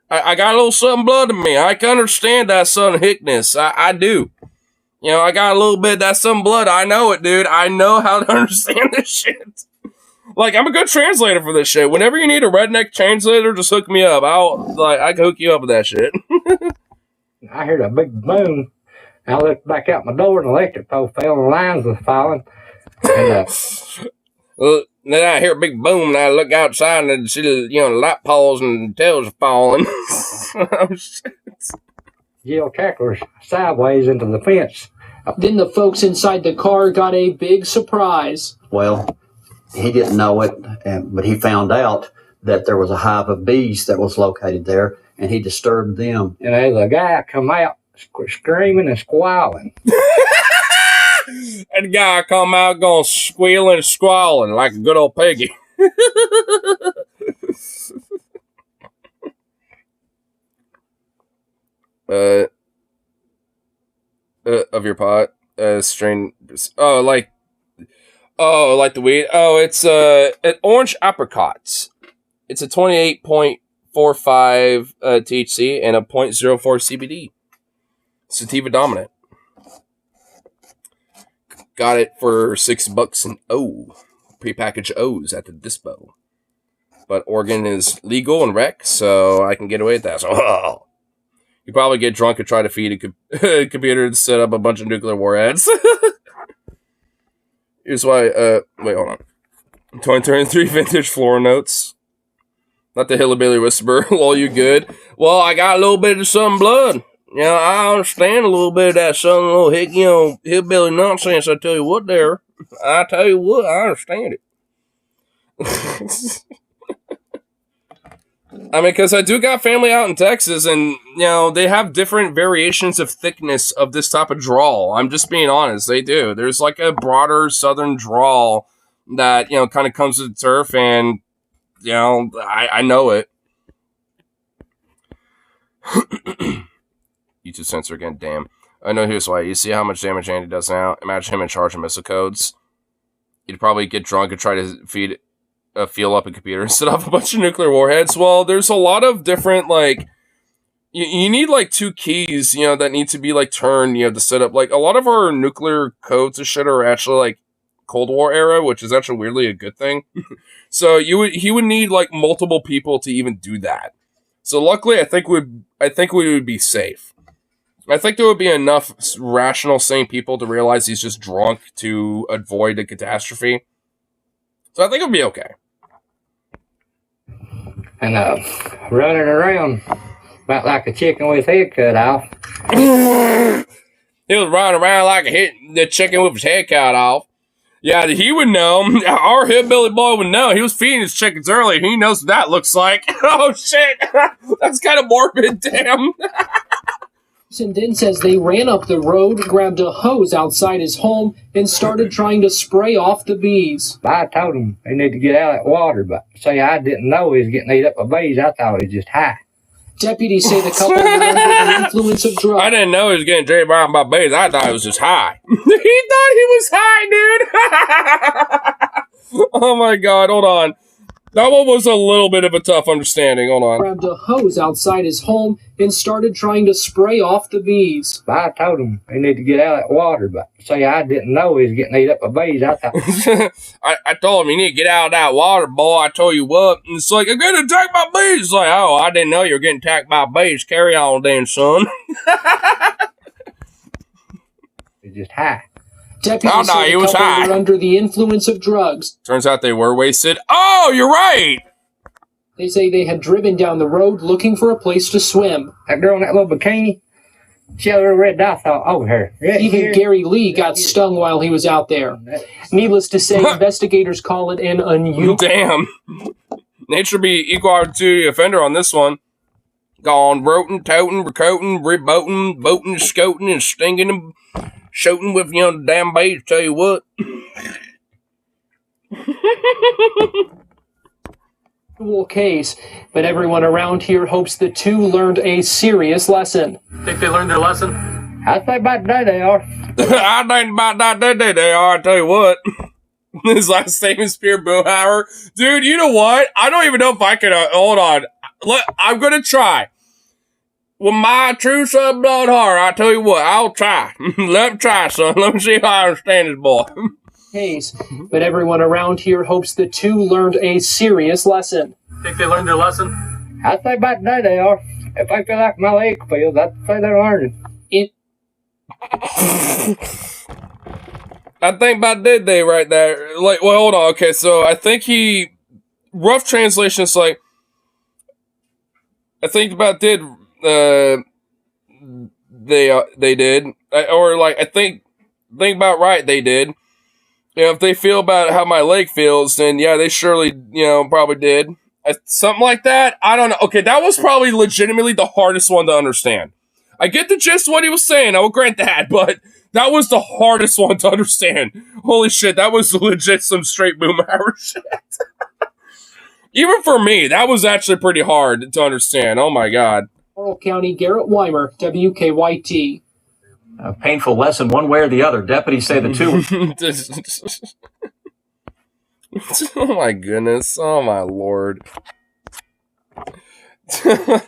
Speaker 1: I got a little southern blood in me. I can understand that southern hickness. I do. I got a little bit of that southern blood. I know it, dude. I know how to understand this shit. Like, I'm a good translator for this shit. Whenever you need a redneck translator, just hook me up. I can hook you up with that shit.
Speaker 18: I heard a big boom. I looked back out my door and the electric pole fell and the lines was falling. And,
Speaker 1: then I hear a big boom and I look outside and I see the light poles and the tails are falling. Oh, shit.
Speaker 18: Jill cacklers sideways into the fence.
Speaker 20: Then the folks inside the car got a big surprise.
Speaker 21: Well, he didn't know it, but he found out that there was a hive of bees that was located there, and he disturbed them.
Speaker 18: And there's a guy come out screaming and squalling.
Speaker 1: And the guy come out going squealing and squalling like a good old piggy. Of your pot, strain. Like the weed. Oh, it's an orange apricots. It's a 28.45 THC and a 0.04 CBD. Sativa dominant. Got it for $6 an O. Prepackaged O's at the dispo. But Oregon is legal and rec, so I can get away with that. So, you probably get drunk and try to feed a computer to set up a bunch of nuclear warheads. Here's why, wait, hold on. 2023 vintage floor notes. Not the hillbilly whisperer. Lol, you good? Well, I got a little bit of some blood. I understand a little bit of that some little hillbilly nonsense. I tell you what there. I tell you what, I understand it. I mean, because I do got family out in Texas, and, they have different variations of thickness of this type of drawl. I'm just being honest. They do. There's like a broader southern drawl that, kind of comes with the turf, and, I know it. YouTube censor again, damn. I know here's why. You see how much damage Andy does now? Imagine him in charge of missile codes. He'd probably get drunk and try to fuel up a computer and set off a bunch of nuclear warheads. Well, there's a lot of different, like, you need, like, 2 keys, that need to be, like, turned, to set up. Like, a lot of our nuclear codes and shit are actually, like, Cold War era, which is actually weirdly a good thing. So he would need, like, multiple people to even do that. So luckily, I think we would be safe. I think there would be enough rational, sane people to realize he's just drunk to avoid a catastrophe. So I think it'll be okay.
Speaker 18: And running around about like a chicken with his head cut off.
Speaker 1: He was running around like the chicken with his head cut off. Yeah, he would know. Our hillbilly boy would know. He was feeding his chickens earlier. He knows what that looks like. Oh, shit. That's kind of morbid, damn.
Speaker 20: And then says they ran up the road, grabbed a hose outside his home, and started trying to spray off the bees.
Speaker 18: I told him they need to get out of that water, but say I didn't know he was getting eat up by bees. I thought he was just high.
Speaker 20: Deputies say the couple were under the influence of drugs.
Speaker 1: I didn't know he was getting drained around by bees. I thought he was just high. He thought he was high, dude. Oh my god, hold on. That one was a little bit of a tough understanding. Hold on.
Speaker 20: Grabbed a hose outside his home and started trying to spray off the bees.
Speaker 18: I told him they need to get out of that water, but say I didn't know he was getting eat up by bees. I thought
Speaker 1: I told him, you need to get out of that water, boy. I told you what. And it's like, I'm getting attacked by bees. It's like, oh, I didn't know you were getting attacked by bees. Carry on then, son.
Speaker 18: he's just high.
Speaker 20: Deputies say the couple were under the influence of drugs.
Speaker 1: Turns out they were wasted. Oh, you're right.
Speaker 20: They say they had driven down the road looking for a place to swim.
Speaker 18: That girl in that little bikini, she had a little red dot over her. Right
Speaker 20: Even
Speaker 18: here.
Speaker 20: Gary Lee got stung while he was out there. Needless to say, investigators call it an unusual...
Speaker 1: Damn. Nature be equal opportunity offender on this one. Gone rotin', totin', recoatin', reboatin', boatin', scotin', and stinging and shooting with, the damn bees, tell you what.
Speaker 20: Case, but everyone around here hopes the two learned a serious lesson.
Speaker 18: Think they learned their lesson? I think about that they are.
Speaker 1: I think about that they are, I tell you what. His last name is Pierre Bohauer. Dude, you know what? I don't even know if I can, hold on. I'm gonna try. With my true son blood heart, I tell you what, I'll try. Let me try, son. Let me see if I understand this boy.
Speaker 20: Case, but everyone around here hopes the two learned a serious lesson.
Speaker 18: Think they learned their lesson? I think about that they are. If I feel like my leg feels, I'd say they're learning.
Speaker 1: I think about did they right there. Like, well, hold on. Okay, so I think rough translation is like, I think about did, they did. Or like, I think about right they did. If they feel about how my leg feels, then yeah, they surely, probably did. Something like that. I don't know. Okay, that was probably legitimately the hardest one to understand. I get the gist of what he was saying. I will grant that, but that was the hardest one to understand. Holy shit, that was legit some straight Boomhauer shit. Even for me, that was actually pretty hard to understand. Oh my god.
Speaker 20: Laurel County, Garrett Weimer, WKYT.
Speaker 19: A painful lesson one way or the other. Deputies say the two.
Speaker 1: Oh my goodness. Oh my lord. I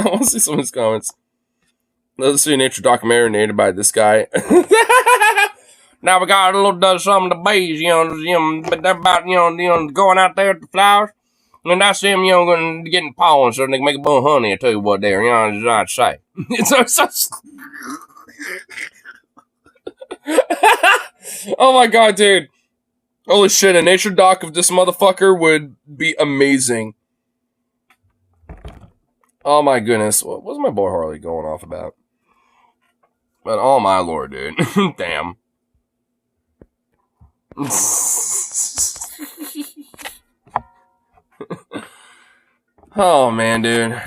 Speaker 1: want to see some of his comments. Let's see a nature documentary narrated by this guy. Now we got a little does something to bees, but they're about, going out there at the flowers. And I see them, getting pollen so they can make a bun of honey. I tell you what, there, as I'd say. Oh my god, dude. Holy shit, a nature doc of this motherfucker would be amazing. Oh my goodness. What was my boy Harley going off about? But oh my lord, dude. Damn. Oh man, dude.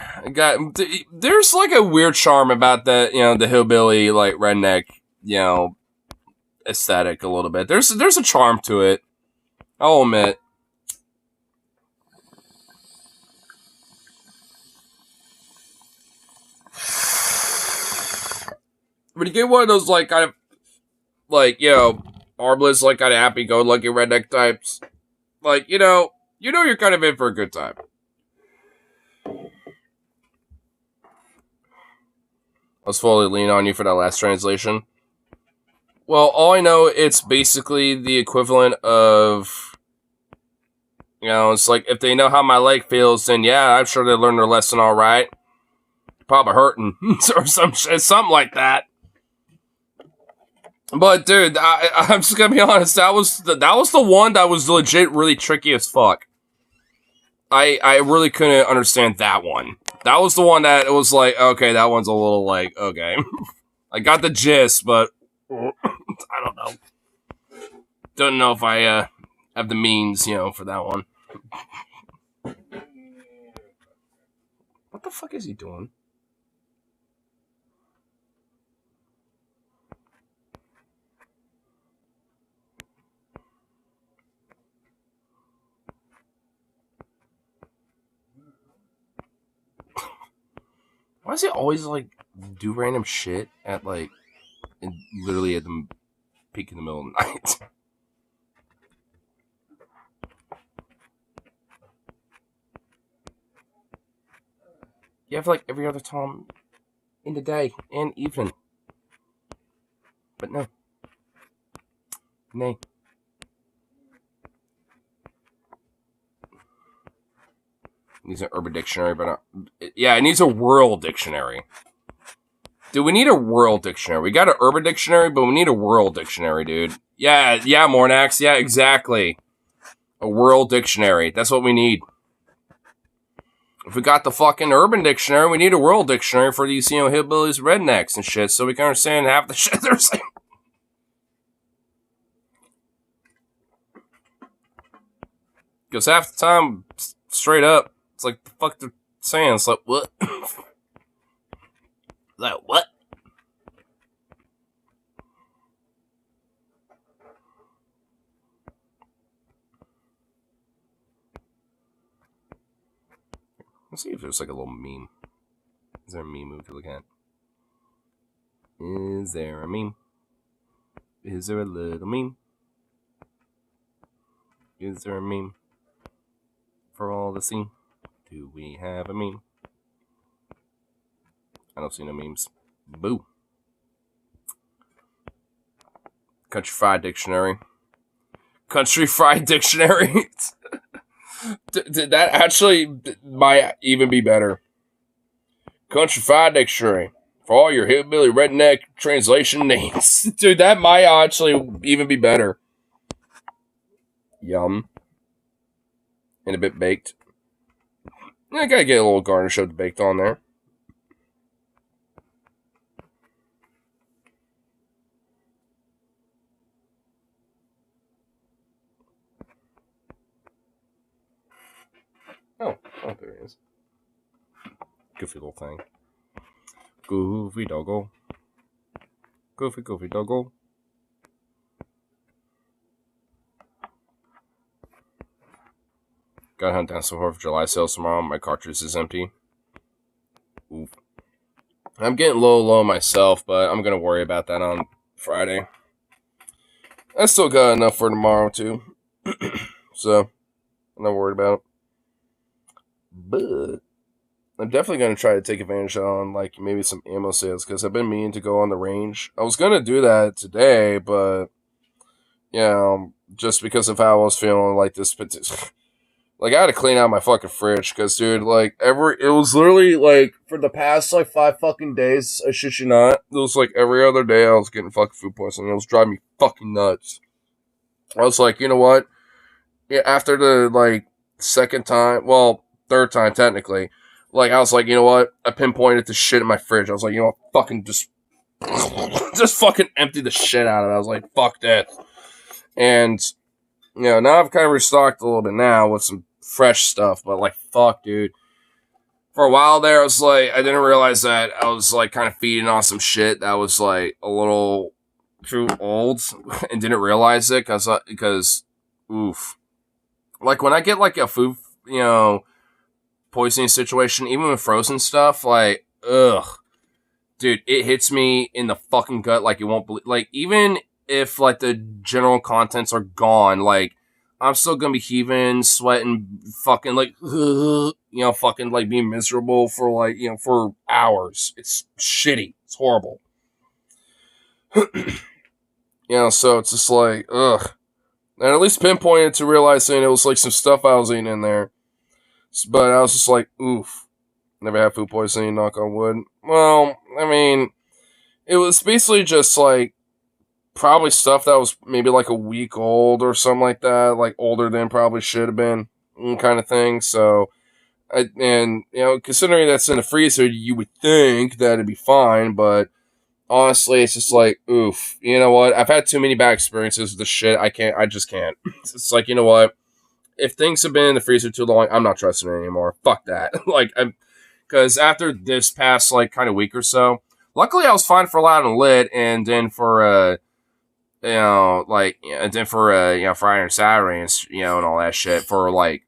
Speaker 1: There's like a weird charm about that, the hillbilly, like redneck, aesthetic a little bit. There's a charm to it. I'll admit. But you get one of those like kind of like, harmless, like kind of happy-go-lucky redneck types. Like, you're kind of in for a good time. I was fully leaning on you for that last translation. Well, all I know, it's basically the equivalent of, it's like, if they know how my leg feels, then yeah, I'm sure they learned their lesson all right. Probably hurting, or something like that. But dude, I'm just gonna be honest. That was the one that was legit really tricky as fuck. I really couldn't understand that one. That was the one that it was like, okay, that one's a little like, okay. I got the gist, but I don't know. Don't know if I have the means, for that one. What the fuck is he doing? Why does he always like do random shit at like literally at the peak in the middle of the night? You have like every other time in the day and evening. But no. Nay. Needs an urban dictionary, but yeah, it needs a world dictionary. Dude, we need a world dictionary. We got an urban dictionary, but we need a world dictionary, dude. Yeah, Mornax. Yeah, exactly. A world dictionary. That's what we need. If we got the fucking urban dictionary, we need a world dictionary for these, hillbillies, rednecks, and shit, so we can understand half the shit they're saying. Because half the time, straight up, it's like, the fuck they're saying. It's like, what? Like, what? Let's see if there's like a little meme. Is there a meme we can look at? Is there a meme? Is there a little meme? Is there a meme? For all to see? Do we have a meme? I don't see no memes. Boo. Country Fried Dictionary. Country Fried Dictionary. That actually might even be better. Country Fried Dictionary. For all your hillbilly redneck translation needs. Dude, that might actually even be better. Yum. And a bit baked. I gotta get a little garnish of the baked on there. Oh, there he is. Goofy little thing. Goofy doggo. Goofy doggo. Gotta hunt down some more for July sales tomorrow. My cartridge is empty. Oof. I'm getting low myself, but I'm gonna worry about that on Friday. I still got enough for tomorrow too. So I'm not worried about it. But I'm definitely going to try to take advantage on like maybe some ammo sales because I've been meaning to go on the range. I was going to do that today, but just because of how I was feeling like this, like I had to clean out my fucking fridge because dude, like it was literally like for the past like 5 fucking days, I shit you not, it was like every other day I was getting fucking food poisoning. It was driving me fucking nuts. I was like, you know what? Yeah, after the like third time technically, like I was like, you know what? I pinpointed the shit in my fridge. I was like, you know what? Fucking just fucking empty the shit out of it. I was like, fuck that. And now I've kind of restocked a little bit now with some fresh stuff, but like, fuck, dude. For a while there, I was like, I didn't realize that I was like kind of feeding on some shit that was like a little too old, and didn't realize it because oof. Like when I get like a food, poisoning situation, even with frozen stuff, like, ugh. Dude, it hits me in the fucking gut like you won't believe. Like, even if, like, the general contents are gone, like, I'm still gonna be heaving, sweating, fucking, like, fucking, like, being miserable for, like, for hours. It's shitty. It's horrible. So it's just like, ugh. And at least pinpointed to realizing it was, like, some stuff I was eating in there. But I was just like, oof. Never had food poisoning, knock on wood. Well, I mean, it was basically just like probably stuff that was maybe like a week old or something like that, like older than probably should have been, kind of thing. So, considering that's in the freezer, you would think that it'd be fine, but honestly, it's just like, oof. You know what? I've had too many bad experiences with this shit. I just can't. It's like, you know what? If things have been in the freezer too long, I'm not trusting it anymore. Fuck that. Because after this past, like, kind of week or so, luckily I was fine for Loud and Lit, and then for, Friday and Saturday, and, and all that shit for, like,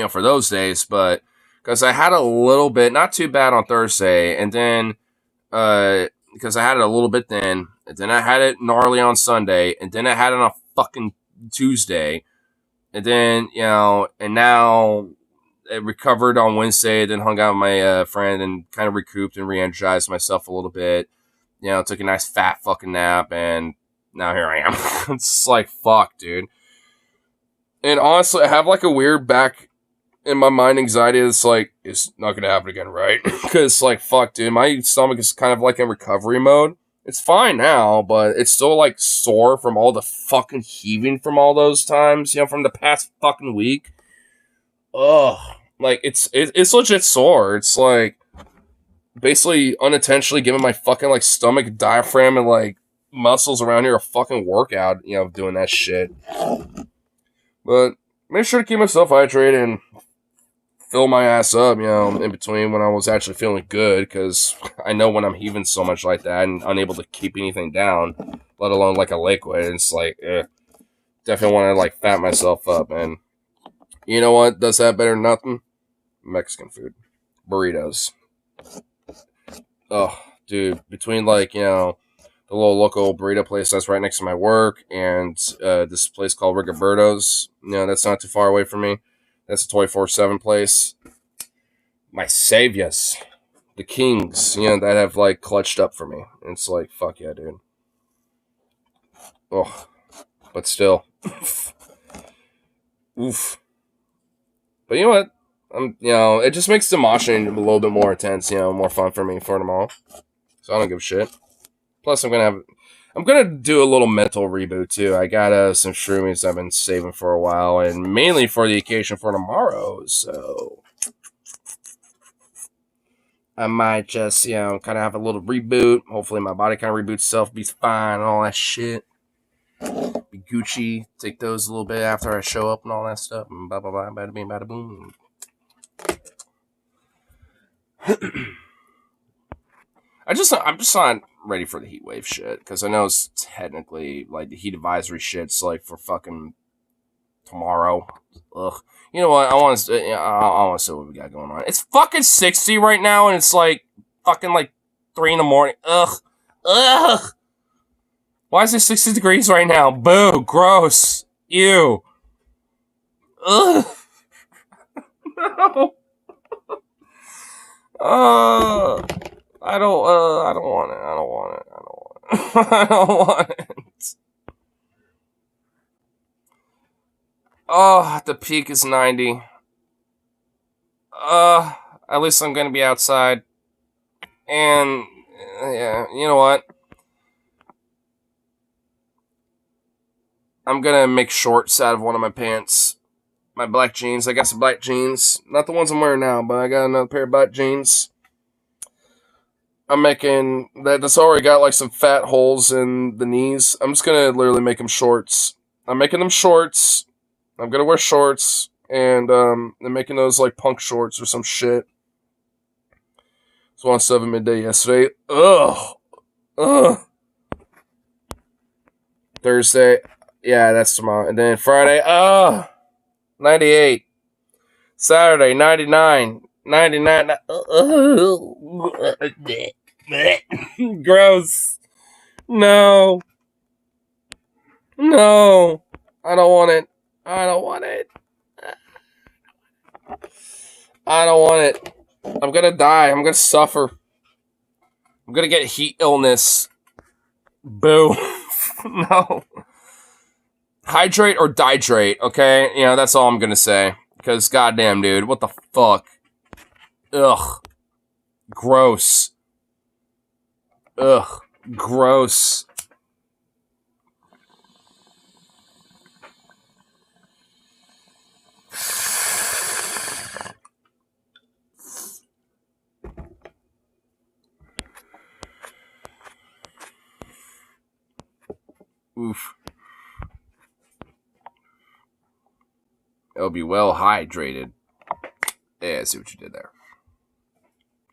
Speaker 1: for those days, but, because I had a little bit, not too bad on Thursday, and then, because I had it a little bit then, and then I had it gnarly on Sunday, and then I had it on fucking Tuesday, and then, and now it recovered on Wednesday, then hung out with my friend and kind of recouped and re-energized myself a little bit. Took a nice fat fucking nap, and now here I am. It's like, fuck, dude. And honestly, I have like a weird back in my mind anxiety that's like, it's not going to happen again, right? Because, like, fuck, dude, my stomach is kind of like in recovery mode. It's fine now, but it's still, like, sore from all the fucking heaving from all those times, from the past fucking week. Ugh. Like, it's legit sore. It's, like, basically unintentionally giving my fucking, like, stomach, diaphragm, and, like, muscles around here a fucking workout, doing that shit. But make sure to keep myself hydrated and fill my ass up, in between when I was actually feeling good, because I know when I'm heaving so much like that and unable to keep anything down, let alone like a liquid, it's like, definitely want to like fat myself up. And you know what does that better than nothing? Mexican food. Burritos. Oh, dude, between like, the little local burrito place that's right next to my work and this place called Rigoberto's, that's not too far away from me. That's a 24/7 place. My saviors, the kings, that have like clutched up for me. And it's like, fuck yeah, dude. Oh, but still, oof. But you know what? It just makes the moshing a little bit more intense. More fun for me for tomorrow. So I don't give a shit. Plus, I'm gonna do a little mental reboot too. I got some shroomies I've been saving for a while, and mainly for the occasion for tomorrow. So I might just, kind of have a little reboot. Hopefully, my body kind of reboots itself, be fine, and all that shit. Be Gucci. Take those a little bit after I show up and all that stuff. And blah blah blah. Bada bing, bada boom. I'm just not ready for the heat wave shit, because I know it's technically like the heat advisory shit's like for fucking tomorrow. Ugh. You know what? I want to see what we got going on. It's fucking 60 right now, and it's like fucking like 3 a.m. Ugh. Ugh. Why is it 60 degrees right now? Boo. Gross. Ew. Ugh. No. I don't want it. I don't want it. I don't want it. Oh, the peak is 90. At least I'm gonna be outside. And, yeah, you know what? I'm gonna make shorts out of one of my pants. My black jeans. I got some black jeans. Not the ones I'm wearing now, but I got another pair of black jeans. I'm making that's already got like some fat holes in the knees. I'm just gonna literally make them shorts. I'm making them shorts. I'm gonna wear shorts, and I'm making those like punk shorts or some shit. It was 1:07 midday yesterday. Ugh. Thursday, yeah, that's tomorrow, and then Friday, 98. Saturday, 99. 99. Gross. No. I don't want it. I don't want it. I'm gonna die. I'm gonna suffer. I'm gonna get heat illness. Boo. No. Hydrate or dihydrate, okay? That's all I'm gonna say. Because, goddamn, dude, what the fuck? Ugh. Gross. Ugh. Gross. Oof. It'll be well hydrated. Yeah, I see what you did there.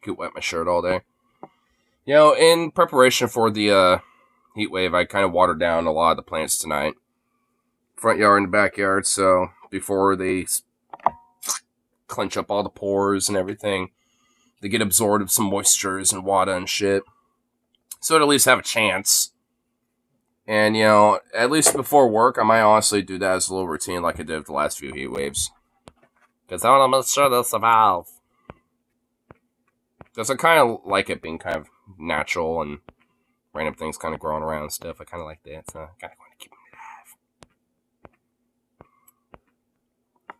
Speaker 1: Could wet my shirt all day. You know, in preparation for the heat wave, I kind of watered down a lot of the plants tonight. Front yard and the backyard, so before they clench up all the pores and everything, they get absorbed of some moistures and water and shit. So at least have a chance. And, you know, at least before work, I might honestly do that as a little routine like I did with the last few heat waves. Because I want to make sure they'll survive. Because I kind of like it being kind of natural and random things kind of growing around and stuff. I kind of like that, so I kind of want to keep them alive.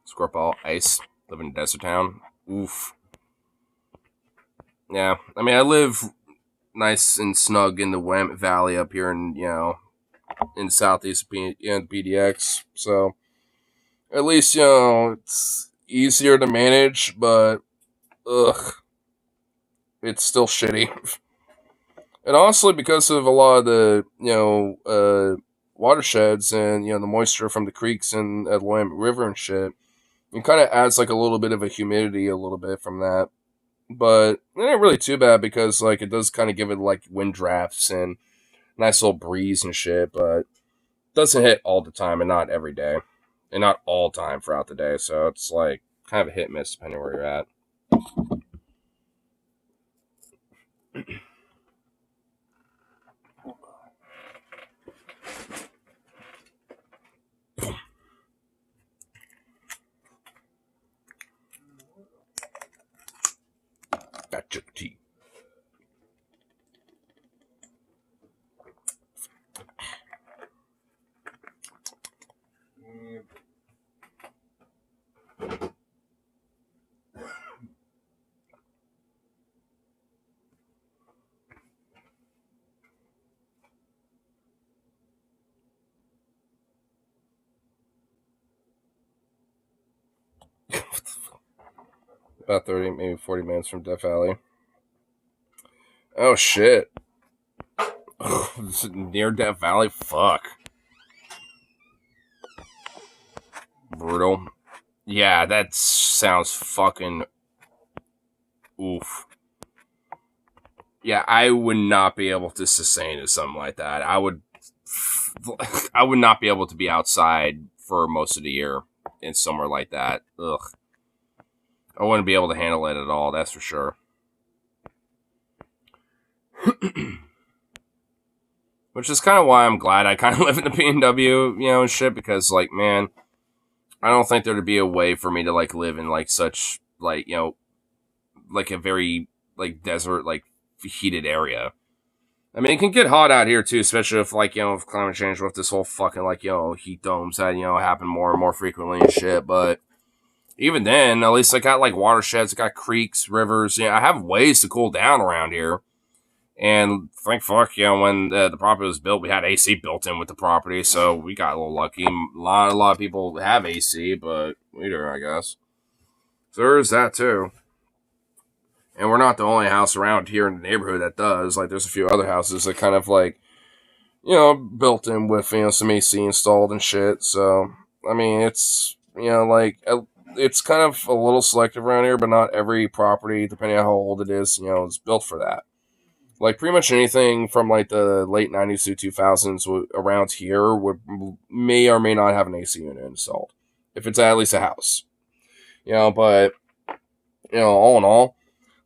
Speaker 1: Squirrel Ice, live in a desert town. Oof. Yeah, I mean, I live nice and snug in the Willamette Valley up here in, you know, in southeast BDX, so at least, you know, it's easier to manage, but ugh, it's still shitty. And honestly, because of a lot of the, you know, watersheds and, you know, the moisture from the creeks and the Willamette River and shit, it kind of adds like a little bit of a humidity a little bit from that. But it ain't really too bad because, like, it does kind of give it, like, wind drafts and nice little breeze and shit, but it doesn't hit all the time and not every day. And not all time throughout the day, so it's, like, kind of a hit and miss depending where you're at. Got your tea. About 30, maybe 40 minutes from Death Valley. Oh, shit. Near Death Valley? Fuck. Brutal. Yeah, that sounds fucking... Oof. Yeah, I would not be able to sustain something like that. I would not be able to be outside for most of the year in somewhere like that. Ugh. I wouldn't be able to handle it at all, that's for sure. Which is kind of why I'm glad I kind of live in the PNW, you know, and shit, because, like, man, I don't think there'd be a way for me to, like, live in, like, such, like, you know, like, a very, like, desert, like, heated area. I mean, it can get hot out here, too, especially if, like, you know, if climate change, with this whole fucking, like, you know, heat domes that, you know, happen more and more frequently and shit, but even then, at least I got, like, watersheds, I got creeks, rivers, you know, I have ways to cool down around here. And thank fuck, you know, when the property was built, we had AC built in with the property, so we got a little lucky. A lot of people have AC, but we don't, I guess. So there's that, too. And we're not the only house around here in the neighborhood that does. Like, there's a few other houses that kind of, like, you know, built in with, you know, some AC installed and shit. So, I mean, it's, you know, like, it's kind of a little selective around here, but not every property, depending on how old it is, you know, is built for that. Like, pretty much anything from, like, the late 90s to 2000s around here may or may not have an AC unit installed. If it's at least a house. You know, but, you know, all in all,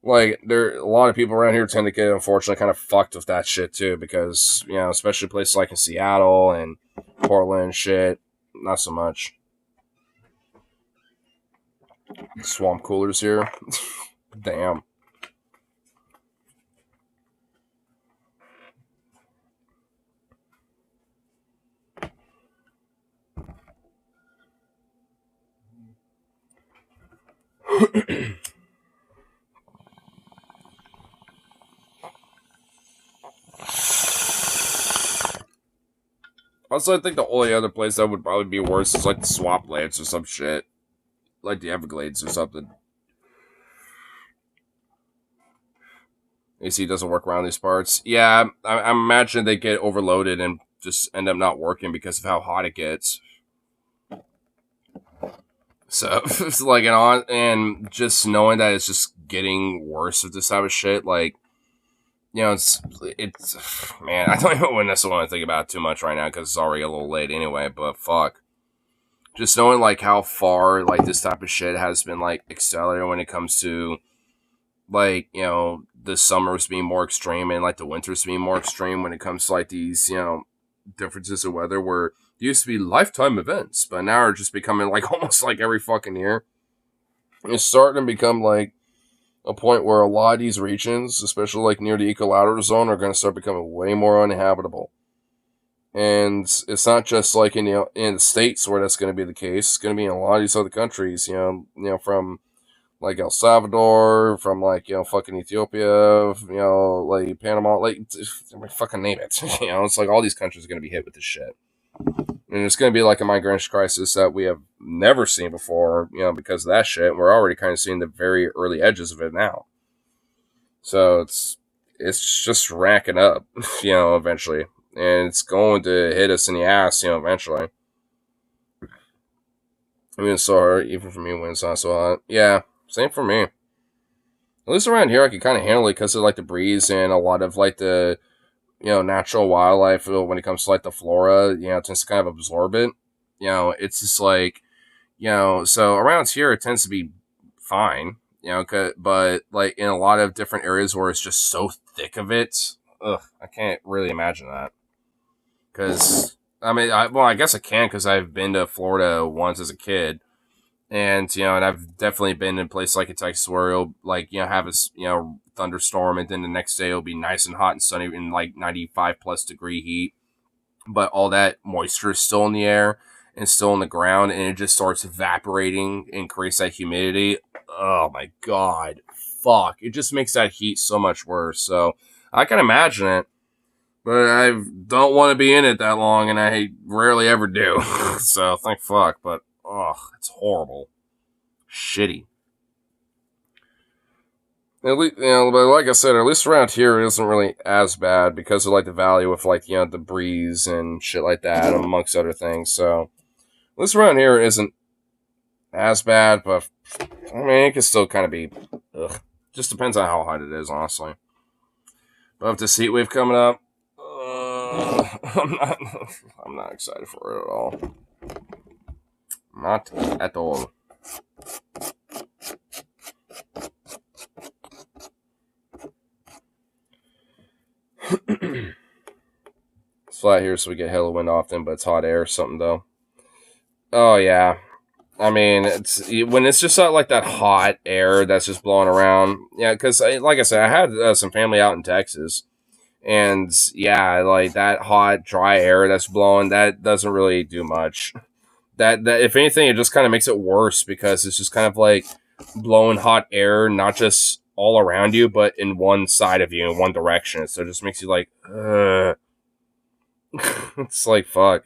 Speaker 1: like, a lot of people around here tend to get, unfortunately, kind of fucked with that shit, too, because, you know, especially places like in Seattle and Portland and shit, not so much. Swamp coolers here. Damn. Also, I think the only other place that would probably be worse is, like, the swamplands or some shit. Like the Everglades or something. AC doesn't work around these parts. Yeah, I imagine they get overloaded and just end up not working because of how hot it gets. So it's like and just knowing that it's just getting worse with this type of shit, like, you know, it's man, I don't even necessarily want to think about it too much right now because it's already a little late anyway. But fuck, just knowing like how far like this type of shit has been like accelerated when it comes to like, you know, the summers being more extreme and like the winters being more extreme when it comes to like these, you know, differences of weather where it used to be lifetime events, but now are just becoming like almost like every fucking year. It's starting to become like a point where a lot of these regions, especially like near the equilateral zone, are going to start becoming way more uninhabitable. And it's not just like in the States where that's going to be the case. It's going to be in a lot of these other countries, you know, from like El Salvador, from like, you know, fucking Ethiopia, you know, like Panama, like fucking name it. You know, it's like all these countries are going to be hit with this shit. And it's going to be like a migration crisis that we have never seen before, you know, because of that shit. We're already kind of seeing the very early edges of it now. So it's just racking up, you know, eventually. And it's going to hit us in the ass, you know, eventually. I mean, it's so hard, even for me when it's not so hot. Yeah, same for me. At least around here, I can kind of handle it because of like the breeze and a lot of like the, you know, natural wildlife when it comes to like the flora, you know, it tends to kind of absorb it. You know, it's just like, you know, so around here it tends to be fine, you know, but like in a lot of different areas where it's just so thick of it, I can't really imagine that. Because, I mean, I guess I can because I've been to Florida once as a kid. And, you know, and I've definitely been in places like in Texas where it'll, like, you know, have a, you know, thunderstorm, and then the next day it'll be nice and hot and sunny in, like, 95 plus degree heat. But all that moisture is still in the air and still in the ground, and it just starts evaporating and creates that humidity. Oh, my God. Fuck. It just makes that heat so much worse. So, I can imagine it. But I don't want to be in it that long, and I rarely ever do. So, thank fuck. But, it's horrible. Shitty. At least, you know, but like I said, at least around here it isn't really as bad because of like the valley with like, you know, the breeze and shit like that, amongst other things. So at least around here it isn't as bad, but I mean it can still kind of be. Just depends on how hot it is, honestly. But with this heat wave coming up, I'm not excited for it at all. Not at all. It's flat here, so we get hella wind often, but it's hot air or something, though. Oh, yeah. I mean, when it's just like that hot air that's just blowing around. Yeah, because, like I said, I had some family out in Texas. And, yeah, like that hot, dry air that's blowing, that doesn't really do much. That if anything, it just kind of makes it worse because it's just kind of like blowing hot air, not just all around you, but in one side of you, in one direction. So it just makes you like, it's like, fuck.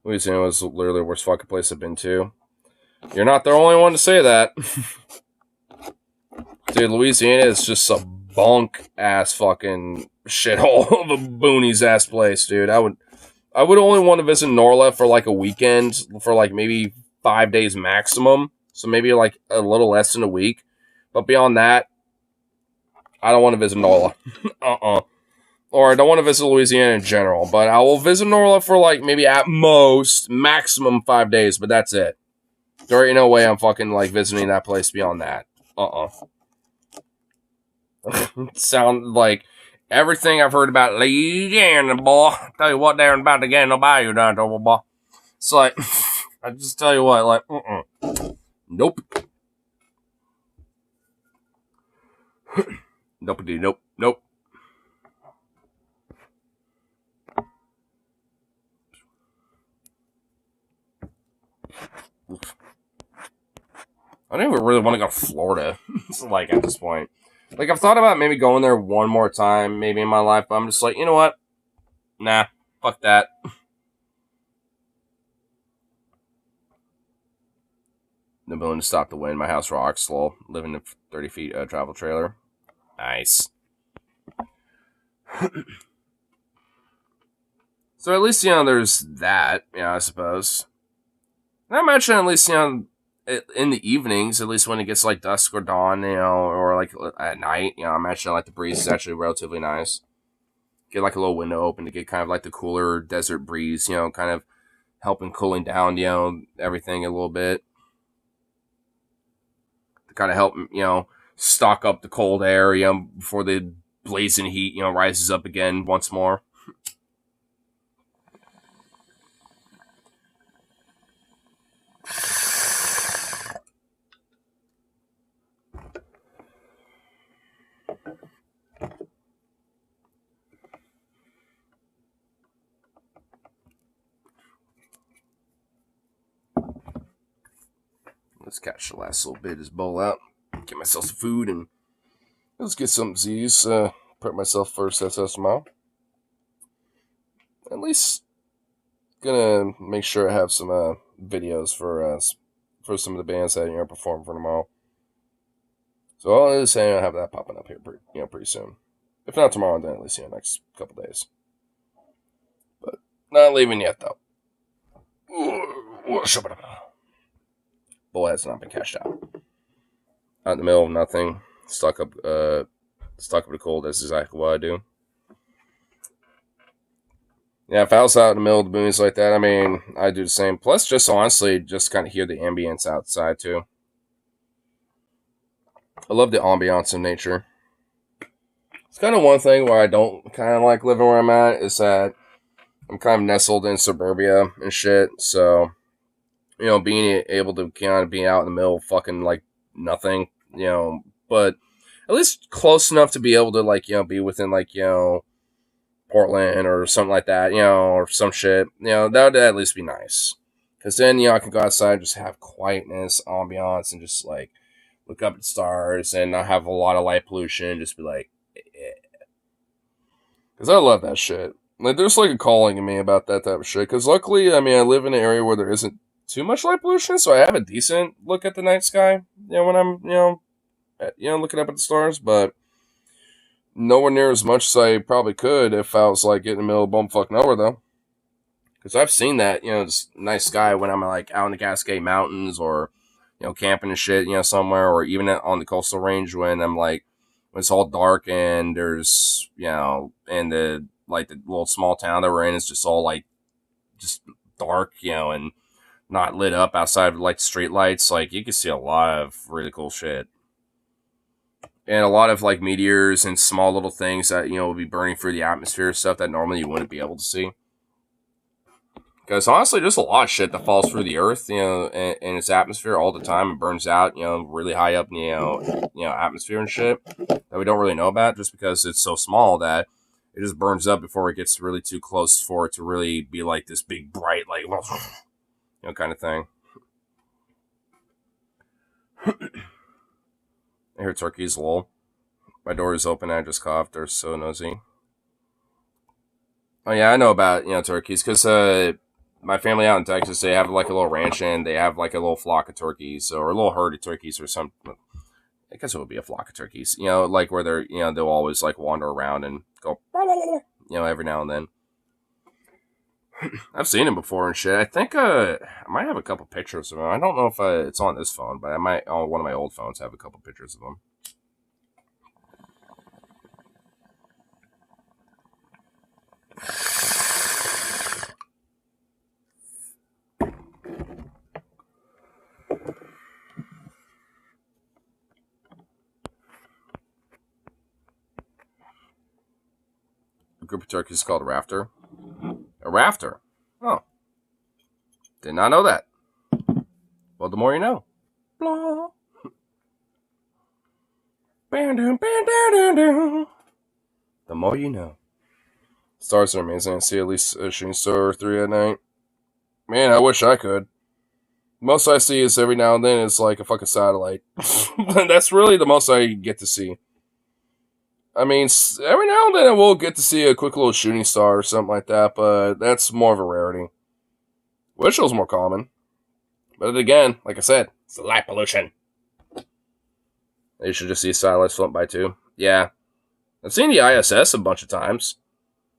Speaker 1: Louisiana was literally the worst fucking place I've been to. You're not the only one to say that. Dude, Louisiana is just a bunk ass fucking shithole of a boonies ass place, dude. I would only want to visit NORLA for like a weekend, for like maybe 5 days maximum. So maybe like a little less than a week. But beyond that, I don't want to visit NORLA. Or I don't want to visit Louisiana in general. But I will visit NORLA for like maybe at most, maximum 5 days. But that's it. There ain't no way I'm fucking like visiting that place beyond that. Sound like everything I've heard about Louisiana, boy. Tell you what, they're about to get in the bayou down there, boy. It's like, I just tell you what, like, nope. Nope. I don't even really want to go to Florida. Like, at this point. Like, I've thought about maybe going there one more time, maybe in my life, but I'm just like, you know what? Nah, fuck that. The ability to stop the wind. My house rocks. Slow. Living in a 30 feet travel trailer. Nice. So at least, there's that, I suppose. And I imagine at least, in the evenings, at least when it gets like dusk or dawn, or like at night, I imagine like the breeze is actually relatively nice. Get like a little window open to get kind of like the cooler desert breeze, kind of helping cooling down, everything a little bit. To kind of help, stock up the cold air, before the blazing heat, rises up again once more. Let's catch the last little bit of this bowl out. Get myself some food and let's get some Z's. Prep myself for SS tomorrow. At least gonna make sure I have some videos for some of the bands that perform for tomorrow. So all I is saying, I'll have that popping up here pretty soon. If not tomorrow, then at least next couple days. But not leaving yet though. Bowl has not been cashed out. Out in the middle of nothing, stuck up the cold. That's exactly what I do. Yeah, if I was out in the middle of the boonies like that, I mean, I do the same. Plus, just honestly, just kind of hear the ambience outside too. I love the ambiance in nature. It's kind of one thing where I don't kind of like living where I'm at is that I'm kind of nestled in suburbia and shit. So, being able to kind of be out in the middle of fucking like nothing, but at least close enough to be able to like, be within like, Portland or something like that, or some shit, that would at least be nice. Because then, I can go outside and just have quietness, ambiance, and just like look up at the stars and not have a lot of light pollution, just be like, because I love that shit. Like, there's like a calling in me about that type of shit. Because luckily, I mean, I live in an area where there isn't too much light pollution, so I have a decent look at the night sky, when I'm, looking up at the stars, but nowhere near as much as I probably could if I was, like, in the middle of bumfuck nowhere, though. Because I've seen that, this nice sky when I'm, like, out in the Cascade Mountains or, camping and shit, somewhere, or even on the coastal range when I'm, like, when it's all dark and there's, and the, like, the little small town that we're in is just all, like, just dark, and not lit up outside of like street lights. Like, you can see a lot of really cool shit. And a lot of like meteors and small little things that, will be burning through the atmosphere, stuff that normally you wouldn't be able to see. Because honestly, there's a lot of shit that falls through the earth, in its atmosphere all the time and burns out, really high up in the, atmosphere and shit that we don't really know about just because it's so small that it just burns up before it gets really too close for it to really be like this big, bright, like, kind of thing. I hear turkeys, lol. My door is open, I just coughed. They're so nosy. Oh yeah, I know about, turkeys, because my family out in Texas, they have like a little ranch and they have like a little flock of turkeys, or a little herd of turkeys or something. I guess it would be a flock of turkeys, like where they're, they'll always like wander around and go, every now and then. I've seen him before and shit. I think I might have a couple pictures of him. I don't know if it's on this phone, but I might on one of my old phones have a couple pictures of him. A group of turkeys is called a rafter. A rafter? Oh. Did not know that. Well, the more you know. Blah. The more you know. Stars are amazing. I see at least a shooting star or 3 at night. Man, I wish I could. Most I see is every now and then it's like a fucking satellite. That's really the most I get to see. I mean, every now and then I will get to see a quick little shooting star or something like that, but that's more of a rarity. Wish it was more common. But again, like I said, it's the light pollution. You should just see satellites float by too. Yeah. I've seen the ISS a bunch of times.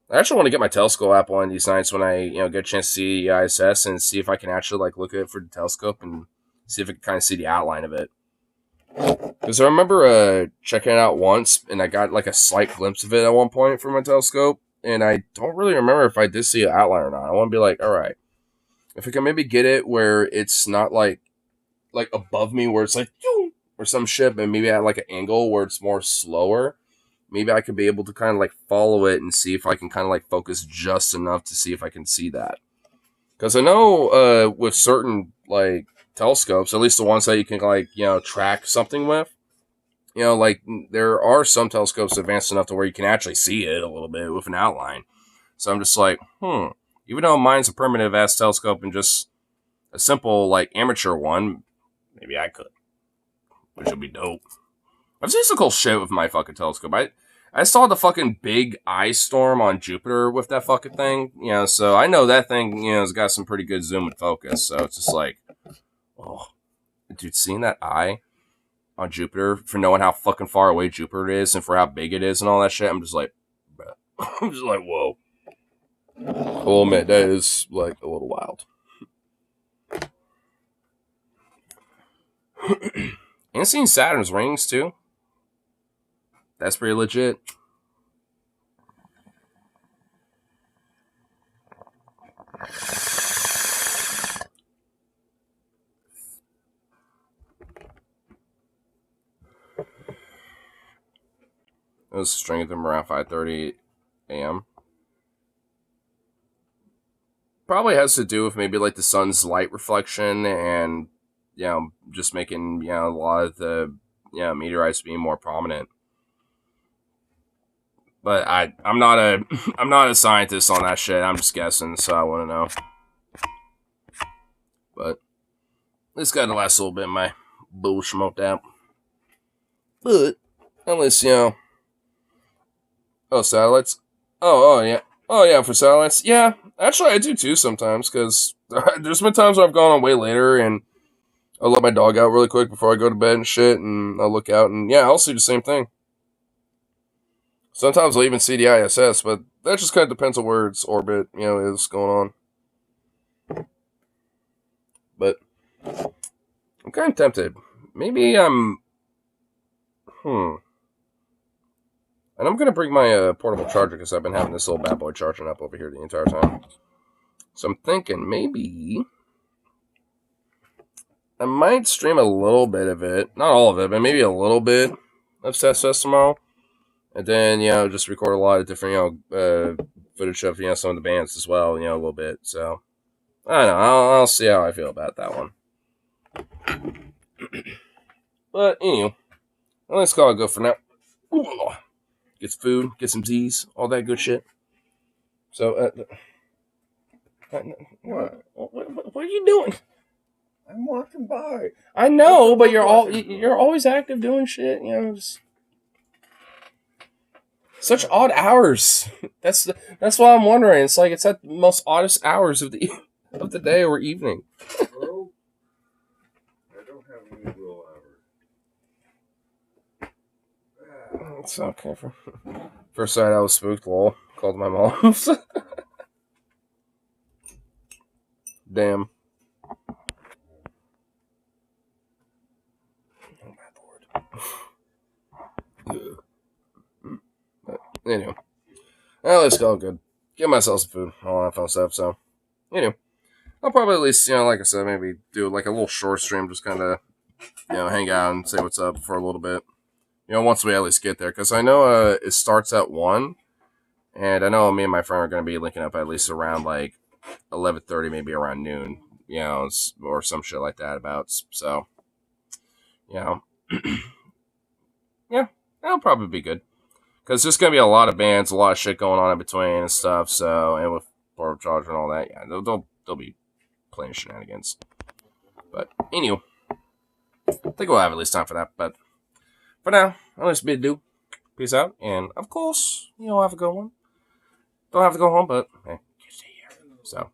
Speaker 1: I actually want to get my telescope app one of these nights when I, get a chance to see the ISS and see if I can actually like look at it for the telescope and see if I can kind of see the outline of it. Because I remember checking it out once and I got like a slight glimpse of it at one point from my telescope, and I don't really remember if I did see an outline or not. I want to be like, all right, if I can maybe get it where it's not like above me where it's like or some shit, and maybe at like an angle where it's more slower. Maybe I could be able to kind of like follow it and see if I can kind of like focus just enough to see if I can see that. Because I know with certain like telescopes, at least the ones that you can like, track something with, like there are some telescopes advanced enough to where you can actually see it a little bit with an outline. So I'm just like, even though mine's a primitive ass telescope and just a simple like amateur one, maybe I could, which would be dope. I've seen some cool shit with my fucking telescope. I saw the fucking big ice storm on Jupiter with that fucking thing. So I know that thing, has got some pretty good zoom and focus. So it's just like, oh, dude, seeing that eye on Jupiter, for knowing how fucking far away Jupiter is and for how big it is and all that shit, I'm just like, bruh. I'm just like, whoa. I'll admit, that is like a little wild. And seeing Saturn's rings too. That's pretty legit. It was stringing them around 5:30 a.m. Probably has to do with maybe like the sun's light reflection and just making a lot of the meteorites being more prominent. But I'm not a scientist on that shit. I'm just guessing, so I want to know. But this got to last a little bit of my bull smoked out. But at least oh, satellites. Oh yeah, for satellites. Yeah, actually I do too sometimes, because there's been times where I've gone on way later and I'll let my dog out really quick before I go to bed and shit, and I'll look out and I'll see the same thing. Sometimes I'll even see the ISS, but that just kind of depends on where its orbit, is going on. But I'm kind of tempted. Maybe I'm... And I'm going to bring my portable charger because I've been having this little bad boy charging up over here the entire time. So I'm thinking maybe I might stream a little bit of it. Not all of it, but maybe a little bit of SSS tomorrow. And then, just record a lot of different, footage of, some of the bands as well, a little bit. So, I don't know. I'll see how I feel about that one. But, anyway, let's call it good for now. Get some food, get some Z's, all that good shit. So, what are you doing?
Speaker 16: I'm walking by.
Speaker 1: I know, but you're always active doing shit, just... Such odd hours. That's why I'm wondering. It's like it's at the most oddest hours of the day or evening.
Speaker 15: Well, I don't have any real hours.
Speaker 1: It's okay. First sight, I was spooked. Lol. Called my mom. Damn. Oh my lord. Anyway, let's go. Good. Get myself some food. All that fun stuff. So, anyway, I'll probably at least, like I said, maybe do like a little short stream, just kind of, hang out and say what's up for a little bit. Once we at least get there, because I know it starts at 1, and I know me and my friend are going to be linking up at least around like 11:30, maybe around noon, or some shit like that about. So, yeah, that'll probably be good. Because there's going to be a lot of bands, a lot of shit going on in between and stuff, so, and with portable charger and all that, they'll be playing shenanigans. But, anyway, I think we'll have at least time for that, but for now, I'll just bid do. Peace out, and of course, have a good one. Don't have to go home, but, hey, you stay here. So,